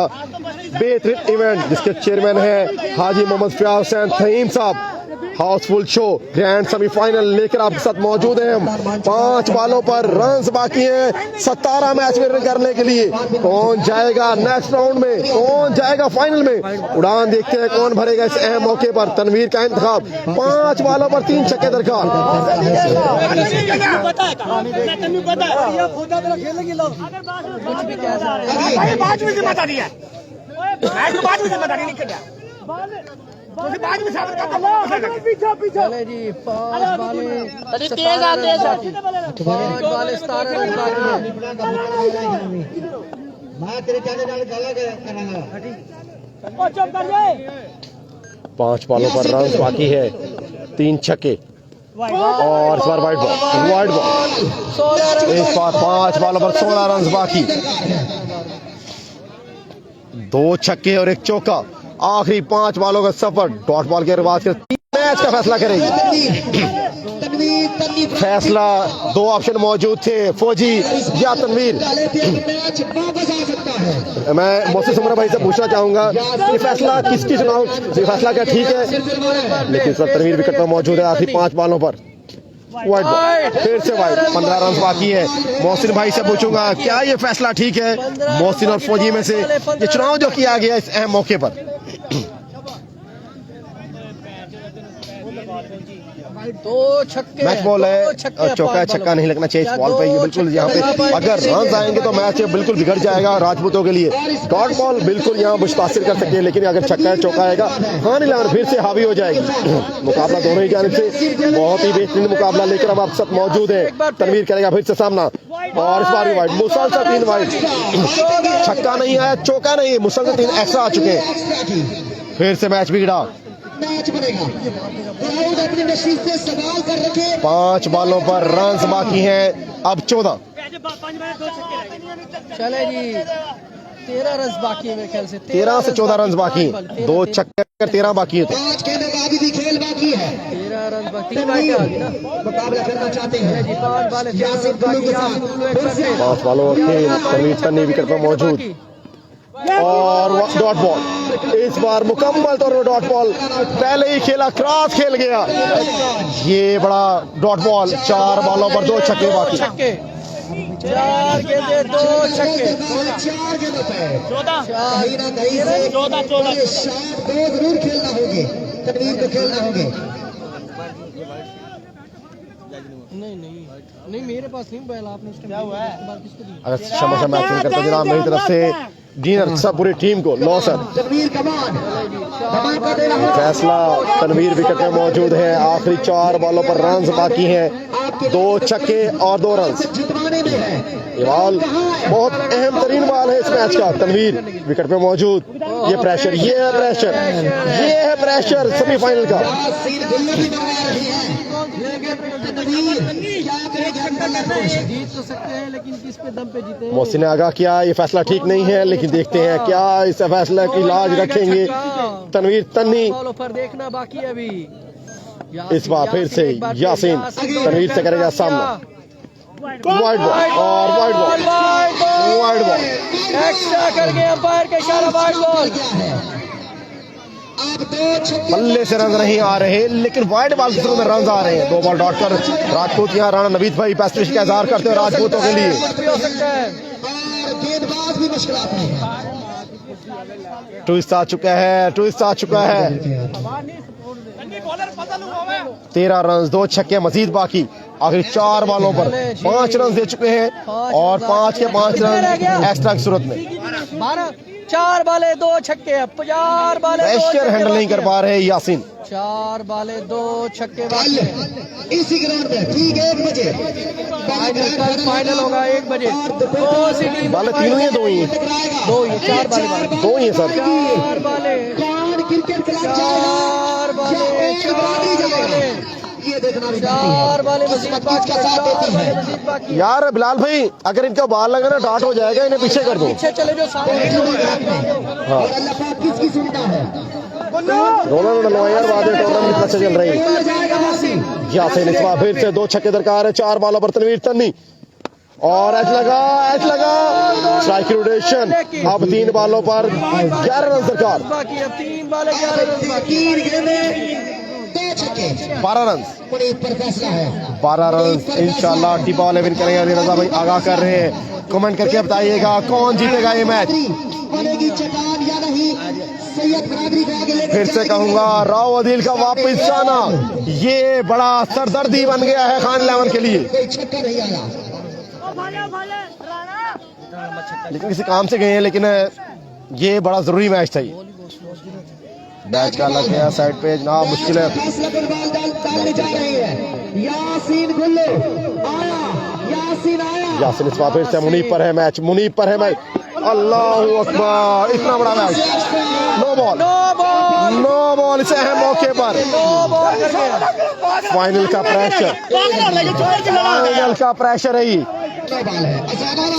बेहतरीन इवेंट, जिसके चेयरमैन हैं हाजी मोहम्मद फयाज हुसैन थईम साहब। हाउसफुल शो ग्रैंड सेमीफाइनल लेकर आपके साथ मौजूद हैं हम। 5 बॉलों पर रन्स बाकी हैं 17 मैच में करने के लिए। कौन जाएगा नेक्स्ट राउंड में, कौन जाएगा फाइनल में? उड़ान देखते हैं कौन भरेगा इस अहम मौके पर। तनवीर का इंतखाब, 5 बॉलों पर 3 छक्के दरकार।
चले जी 5 बाले 17 रन बाकी। 5 बाले 17 रन बाकी है।
5 बॉलों पर रन बाकी है, 3 छक्के और इस बार वाइड बॉल, वाइड बॉल। इस बार 5 बॉलों पर 16 रन बाकी, 2 छक्के और 1 चौका। आखिरी 5 बॉलों का सफर डॉट बॉल के रिवाज के मैच का फैसला करेगी। फैसला 2 ऑप्शन मौजूद थे, फौजी या तनवीर। मैं मोहसिन सुमरा भाई से पूछना चाहूंगा कि फैसला किसकी चुनाव, फैसला क्या ठीक है? लेकिन सर तनवीर विकेट पर मौजूद है। आखिरी 5 बॉलों पर वाइड बॉल, फिर से वाइड। 15 रन बाकी है। मोहसिन भाई से पूछूंगा क्या ये फैसला ठीक है? मोहसिन और फौजी में से ये चुनाव जो किया गया इस अहम मौके पर।
2 छक्के,
मैच बॉल है, चौका छक्का नहीं लगना चाहिए इस बॉल पे। ये बिल्कुल यहाँ पे अगर रन आएंगे तो मैच बिल्कुल बिगड़ जाएगा राजपूतों के लिए। डॉट बॉल बिल्कुल यहाँ मुतासिर कर सकती है, लेकिन अगर छक्का चौका आएगा हाँ नहीं फिर से हावी हो जाएगी। मुकाबला दोनों ही जानिब से बहुत ही बेहतरीन मुकाबला लेकर अब आप सब मौजूद है। तनवीर करेगा फिर से सामना और इस बार भी वाइड, मुसलसल 3 वाइड। छक्का नहीं आया, चौका नहीं, मुसलसल 3 एक्स्ट्रा आ चुके हैं। फिर से मैच बिगड़ा।
मैच बनेगा। अपने नसीब से सवाल कर रखे।
5 बॉलों पर रन बाकी हैं अब 14।
चले जी 13 रन बाकी है मेरे ख्याल से।
13 से 14 रन बाकी, 2 छक्के 13 बाकी है।
5 कहने का अभी भी खेल बाकी है।
13 रन बाकी, 3 विकेट आ गई ना।
मुकाबला करना चाहते हैं
जी 5 बाले 13 रन बाकी।
5 बॉलों खेल, तनवीर तन्नी विकेट पर मौजूद और डॉट बॉल। इस बार मुकम्मल तौर पर डॉट बॉल, पहले ही खेला क्रॉस खेल गया। ये बड़ा डॉट बॉल। 4 बॉलों पर 2 छक्के बाकी।
4 गेंदे 2 छक्के।
4 गेंदों पे 14 कहीं ना कहीं से 14 शॉट 2 जरूर खेलना होंगे, तनवीर को खेलना होंगे।
नहीं मेरे पास नहीं बैल, आपने उसके क्या हुआ है?
अगर क्षमा मैच नहीं करता जनाब मेरी तरफ से डिनर सब पूरी टीम को लो सर।
तनवीर कमान
फैसला तनवीर विकेट में मौजूद है। आखिरी 4 बॉलों पर रन बाकी हैं, 2 छक्के और 2 रन। ये बॉल बहुत अहम तरीन बॉल है इस मैच का। तनवीर विकेट पे मौजूद। ये प्रेशर, ये है प्रेशर, ये है प्रेशर सेमीफाइनल का।
जीत तो सकते हैं लेकिन किस पे दम पे जीते?
मोहसिन ने आगाह किया ये फैसला ठीक नहीं है, लेकिन देखते हैं क्या इस फैसले की लाज रखेंगे तनवीर तन्नी।
पर देखना बाकी है अभी।
इस बार फिर से यासीन तनवीर से करेगा सामना। वाइड बॉल और wide ball, wide ball
extra कर गए अंपायर का इशारा। वाइड बॉल,
बल्ले से रन नहीं आ रहे, लेकिन वाइड बॉल के थ्रू में रन आ रहे हैं। 2 बॉल डॉट कर राजपूत यहाँ राणा नवीद भाई पैस्ट्रिश का इजहार करते हैं राजपूतों के लिए।
गेंदबाज भी मुश्किलात नहीं है।
ट्विस्ट आ चुका है, ट्विस्ट आ चुका है। 13 रन, 2 छक्के मजीद बाकी। आखिर 4 बॉलों पर 5 रन दे चुके हैं और 5 के 5 रन एक्स्ट्रा की सूरत में।
4 बाले 2 छक्के, 4 बाले 2
प्रेशर हैंडल नहीं कर पा रहे यासीन।
4 बाले 2 छक्के
कल इसी ग्राउंड में ठीक 1 बजे
कल फाइनल होगा 1 बजे।
बाले तीनों ही 2 ही हैं,
2 ही 4 बाले
2 ही हैं सर।
4 बाले
कौन क्रिकेट क्लब
4 बाले
ये देखना भी
4 बाले मजीद बाकी
का साथ देती है।
यार बिलाल भाई, अगर इनका बाल लगा ना डाट हो जाएगा, इन्हें पीछे कर दो।
पीछे चले जो सामने
और अल्लाह पाक किसकी सुनता है।
रोना डलवा यार, बाद में टूर्नामेंट अच्छा चल रही है। यासीन इस बार फिर से 2 छक्के दरकार है। 4 बॉलों पर तनवीर तन्नी और एच लगा स्ट्राइक रोटेशन। अब 3 बॉलों पर 11 रन दरकार।
बाकी अब 3 बाले 11 रन बाकी।
3 गेंदें 2 छक्के
12 रन,
मुनीब पर फैसला है।
12 रन इंशाल्लाह टिपा वाले विन करेंगे। अली रजा भाई आगाह कर रहे हैं, कमेंट करके बताइएगा कौन जीतेगा ये मैच।
बनेगी चट्टान या नहीं, सैयद बरादरी को आगे लेकर
फिर से कहूंगा, राव अदील का वापस आना ये बड़ा सरदर्दी बन गया है खान इलेवन के लिए।
कोई छक्का नहीं आया।
लेकिन किसी काम से गए हैं, लेकिन ये बड़ा जरूरी मैच था। ये मैच का लग गया साइड पे जनाब, मुश्किल है।
फैसला पर बॉल डालने जा रही है। यासीन गुल्लू आया, यासीन आया।
यासीन इस बार फिर से मुनीब पर है मैच, मुनीब पर है मैच। अल्लाह अकबर, इतना बड़ा मैच। नो बॉल इस अहम मौके पर। फाइनल का प्रेशर, फाइनल का प्रेशर है ये,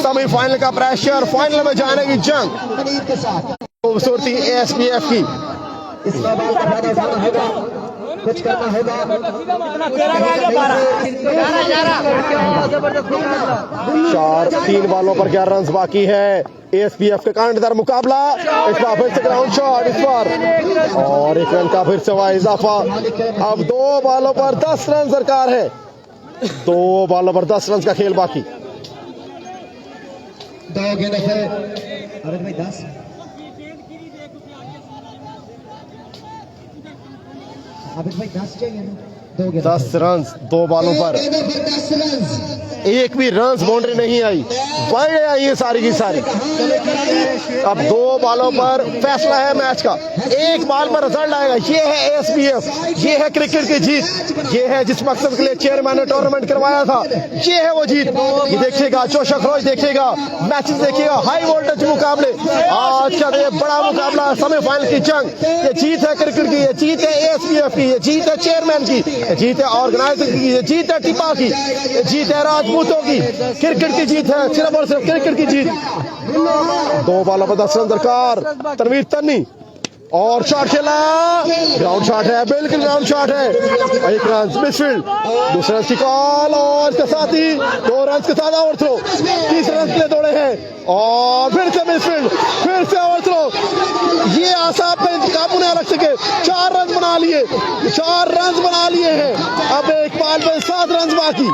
सेमीफाइनल का प्रेशर, फाइनल में जाने की जंग।
मुनीब के साथ
खूबसूरती ASBF की।
इस बॉल का फायदा उठाना होगा, कुछ करना होगा।
3 बॉलों पर 11 रन बाकी है। ASBF का कांटेदार मुकाबला। इस बार फिर से ग्राउंड शॉट इस बार और 1 रन का फिर से हुआ इजाफा। अब 2 बॉलों पर 10 रन दरकार है। 2 बॉलों पर 10 रन का खेल बाकी।
2 गेंदें फिर अरे भाई 10 अभी भाई 10 चाहिए ना। 2 गेंदें
10 रन 2 बॉलों पर
10 रन।
एक भी रन बाउंड्री नहीं आई, बड़े आई है सारी की सारी। अब 2 बॉलों पर फैसला है मैच का। 1 बॉल पर रिजल्ट आएगा। ये है ASBF, ये है क्रिकेट की जीत, ये है जिस मकसद के लिए चेयरमैन ने टूर्नामेंट करवाया था, ये है वो जीत। ये देखिएगा, जोश अखरोज देखिएगा, मैचेस देखिएगा, हाई वोल्टेज मुकाबले। आज का ये बड़ा मुकाबला, सेमीफाइनल की जंग। ये जीत है क्रिकेट की, ये जीत है ASBF की, ये जीत है चेयरमैन की, ये जीत है ऑर्गेनाइजर की, ये जीत है टिपा की, ये जीत है राजपूतों की। क्रिकेट की जीत है, सिर्फ और सिर्फ क्रिकेट की जीत। 2 बॉलों पर 10 रन दरकार। तनवीर तन्नी और शॉट खेला, ग्राउंड शॉट है, बिल्कुल ग्राउंड शॉट है। 1 रन मिसफील्ड, दूसरे रन की कॉल और इसके साथ ही 2 रन के साथ ओवर थ्रो। 30 रन के लिए दौड़े हैं और फिर से मिसफील्ड, फिर से ओवर थ्रो। ये आसाब पे काबू नहीं रख सके। 4 रन बना लिए, 4 रन बना लिए हैं। अब 1 बॉल में 7 रन बाकी,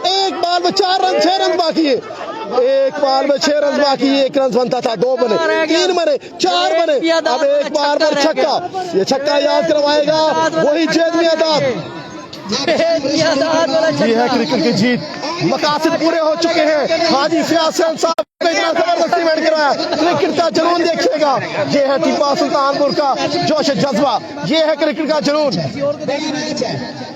1 बॉल में 4 रन 6 रन बाकी है। 1 बॉल में 6 रन बाकी, 1 रन बनता था, 2 बने, 3 बने, 4 बने। अब 1 बार पर छक्का, ये छक्का याद करवाएगा वही जैद मियादाद। ये है क्रिकेट की जीत। मकासद पूरे हो चुके हैं। हाजी फयाज साहब जबरदस्ती बैठ कराया। क्रिकेट का जुनून देखिएगा, ये है टीपा सुल्तानपुर का जोश जज्बा, ये है क्रिकेट का जुनून।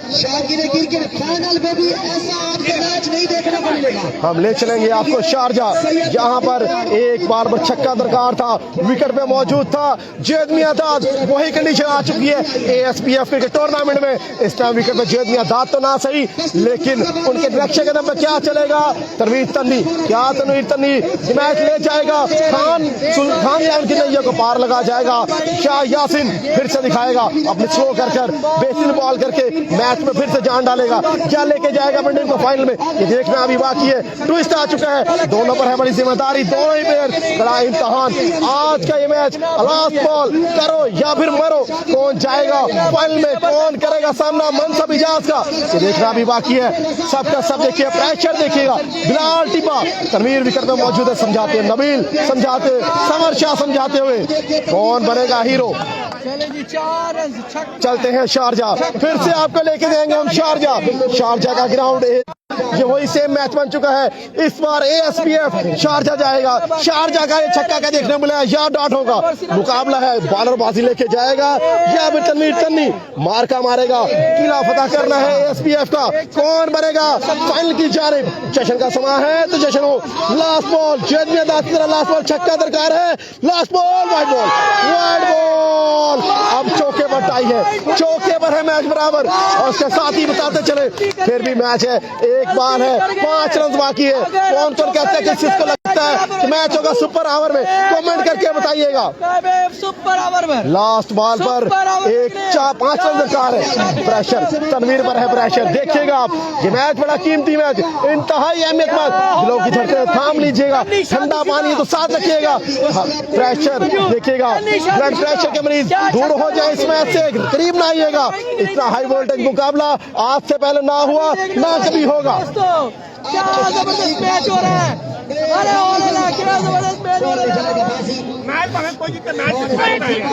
क्रिकेट फाइनल में भी ऐसा आपको मैच नहीं देखने को मिलेगा।
हम ले चलेंगे आपको शारजा, जहां पर 1 बार पर छक्का दरकार था, विकेट पे मौजूद था जैद मियादाद। वही कंडीशन आ चुकी है ASBF क्रिकेट टूर्नामेंट में। इस टाइम विकेट पे जैद मियादाद तो ना सही, लेकिन उनके नक्शे कदम पे क्या चलेगा? तनवीर तन्नी, क्या तनवीर तन्नी मैच ले जाएगा? खान इलेवन की नैया को पार लगा जाएगा? क्या यासीन फिर से दिखाएगा अपने स्लो कर बेहतरीन बॉल करके मैच में फिर से जान डालेगा? क्या लेके जाएगा मंडी को फाइनल में? ये देखना अभी बाकी है। ट्विस्ट आ चुका है, दोनों पर है बड़ी जिम्मेदारी, दोनों ही प्लेयर बड़ा इम्तिहान। आज का ये मैच लास्ट बॉल, करो या फिर मरो, कौन जाएगा फाइनल में, कौन करेगा सामना मनसब इजाज का? ये देखना भी बाकी है। सबका सब देखिए, प्रेशर देखिएगा। बिलाल टिपा, तनवीर विकेट में मौजूद मौजूद है समझाते हैं नबील, समझाते समर शाह समझाते हुए कौन बनेगा हीरो।
चले जी 4 रन
चलते हैं शारजा, फिर से आपको लेके जाएंगे हम शारजा। शारजा का ग्राउंड ये वही सेम मैच बन चुका है। इस बार ASPF शारजा जाएगा। शारजा का ये छक्का का देखने मिला या डॉट होगा। मुकाबला है बॉलरबाजी लेके जाएगा या फिर तन्नी मारका मारेगा। किला फतह करना है ASPF का। कौन बनेगा फाइनल की जानिब। जश्न का समय है तो जश्न हो। लास्ट बॉल लास्ट बॉल छक्का दरकार है। Last ball wide ball. अब चौके पर टाई है, चौके पर है मैच बराबर और उसके साथ ही बताते चले फिर भी मैच है। एक बार है 5 रन बाकी है। कौन कहता है किसको लगता है कि मैच होगा सुपर ओवर में, कमेंट करके बताइएगा।
सुपर ओवर में
लास्ट बॉल पर 5 रन दरकार है। प्रेशर तनवीर पर है, प्रेशर देखिएगा आप। ये मैच बड़ा कीमती मैच, इंतहाई अहमियत मैच। दिलों की धड़कन थाम लीजिएगा, ठंडा पानी तो साथ रखिएगा। प्रेशर देखिएगा, ब्लड प्रेशर के मरीज दूर हो जाए, इस मैच से करीब ना आइएगा। इतना हाई वोल्टेज मुकाबला आज से पहले ना हुआ ना कभी होगा।
क्या जबरदस्त मैच हो रहा है। अरे क्या जबरदस्त मैच हो रहा है।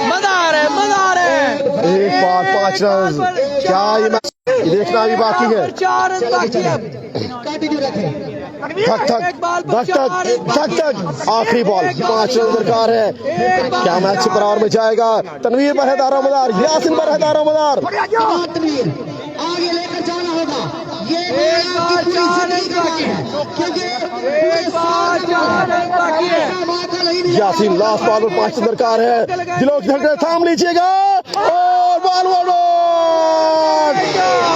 मजा आ रहा है।
एक बार 5 रन, क्या ये मैच देखना अभी बाकी है।
4 रन बाकी है।
धक आखिरी बॉल 5 रन दरकार है। क्या मैच सुपर ओवर में जाएगा। तनवीर पर है दारोमदार, यासिन पर है दारोमदार।
आगे लेकर जाना होगा। ये
यासिन लास्ट बॉल पर 5 रन दरकार है। दिलों की धड़कन थाम लीजिएगा और ball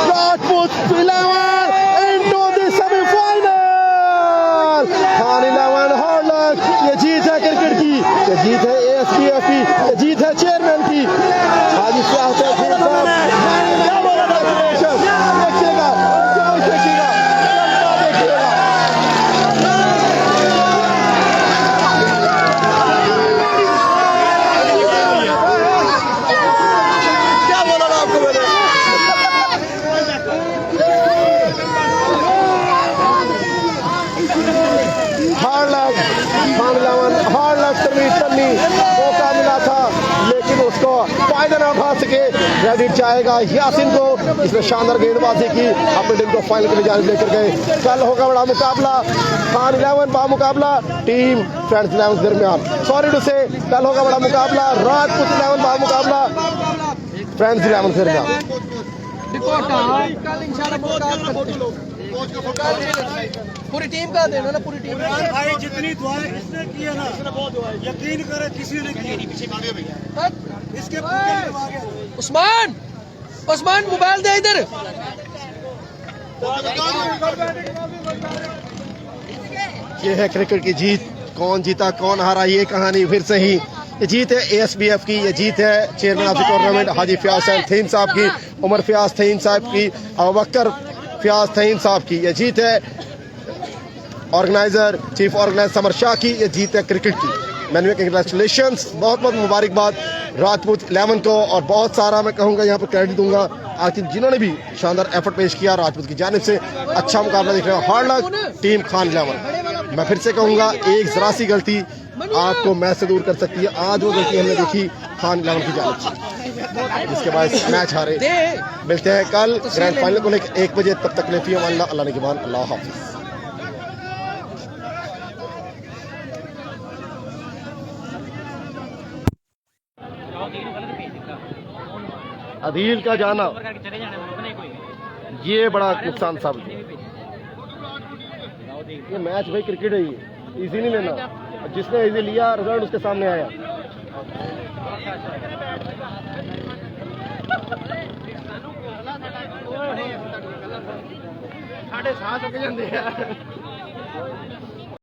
Rajput 11 into the semi-final। Khan 11 hard luck. ये जीत है क्रिकेट की, ये जीत है ASPF की, ये जीत है चेयरमैन की। हाजी शाह मौका मिला था लेकिन उसको फायदा न उठा सके। क्रेडिट जाएगा यासिन को, इसने शानदार गेंदबाजी की, अपनी टीम को फाइनल के लिए जाने लेकर गए। कल होगा बड़ा मुकाबला, खान 11 बा मुकाबला टीम फ्रेंड्स 11 दरमियान। सॉरी टू से कल होगा बड़ा मुकाबला, राजपूत 11 बा मुकाबला फ्रेंड्स 11 दरमियान।
पूरी टीम का देना ना, पूरी टीम
भाई जितनी दुआएं इसने की है ना, यकीन करे किसी ने की इसके
उस्मान मोबाइल दे इधर।
ये है क्रिकेट की जीत। कौन जीता कौन हारा ये कहानी फिर से ही। ये जीत है ASPF की, ये जीत है chairman of the tournament Haji Fayaz थीन साहब की, उमर फयाज थीन साहब की, अबूबकर फयाज थीन साहब की। ये जीत है organiser chief organiser summer Shah की। ये जीत है क्रिकेट की। मैंने कंग्रेचुलेशंस, बहुत बहुत मुबारकबाद राजपूत 11 को। और बहुत सारा मैं कहूँगा यहाँ पर क्रेडिट दूंगा आखिर जिन्होंने भी शानदार एफर्ट पेश किया राजपूत की जानिब से। अच्छा मुकाबला दिख रहा है, हार्ड लक टीम खान 11। मैं फिर से कहूँगा एक जरा सी गलती आपको मैच से दूर कर सकती है। आज वो गलती हमने देखी खान 11 की जानिब से, जिसके बाद मैच हारे। मिलते हैं कल ग्रैंड फाइनल को लेकर 1 बजे। तब तक लेती है अल्लाह ने के बाद अल्लाह हाफिज़। अदील का जाना ये बड़ा नुकसान साबित है। ये मैच भाई क्रिकेट है, ये इजी नहीं लेना। जिसने इजी लिया रिजल्ट उसके सामने आया। साढ़े 7 हो जाते हैं।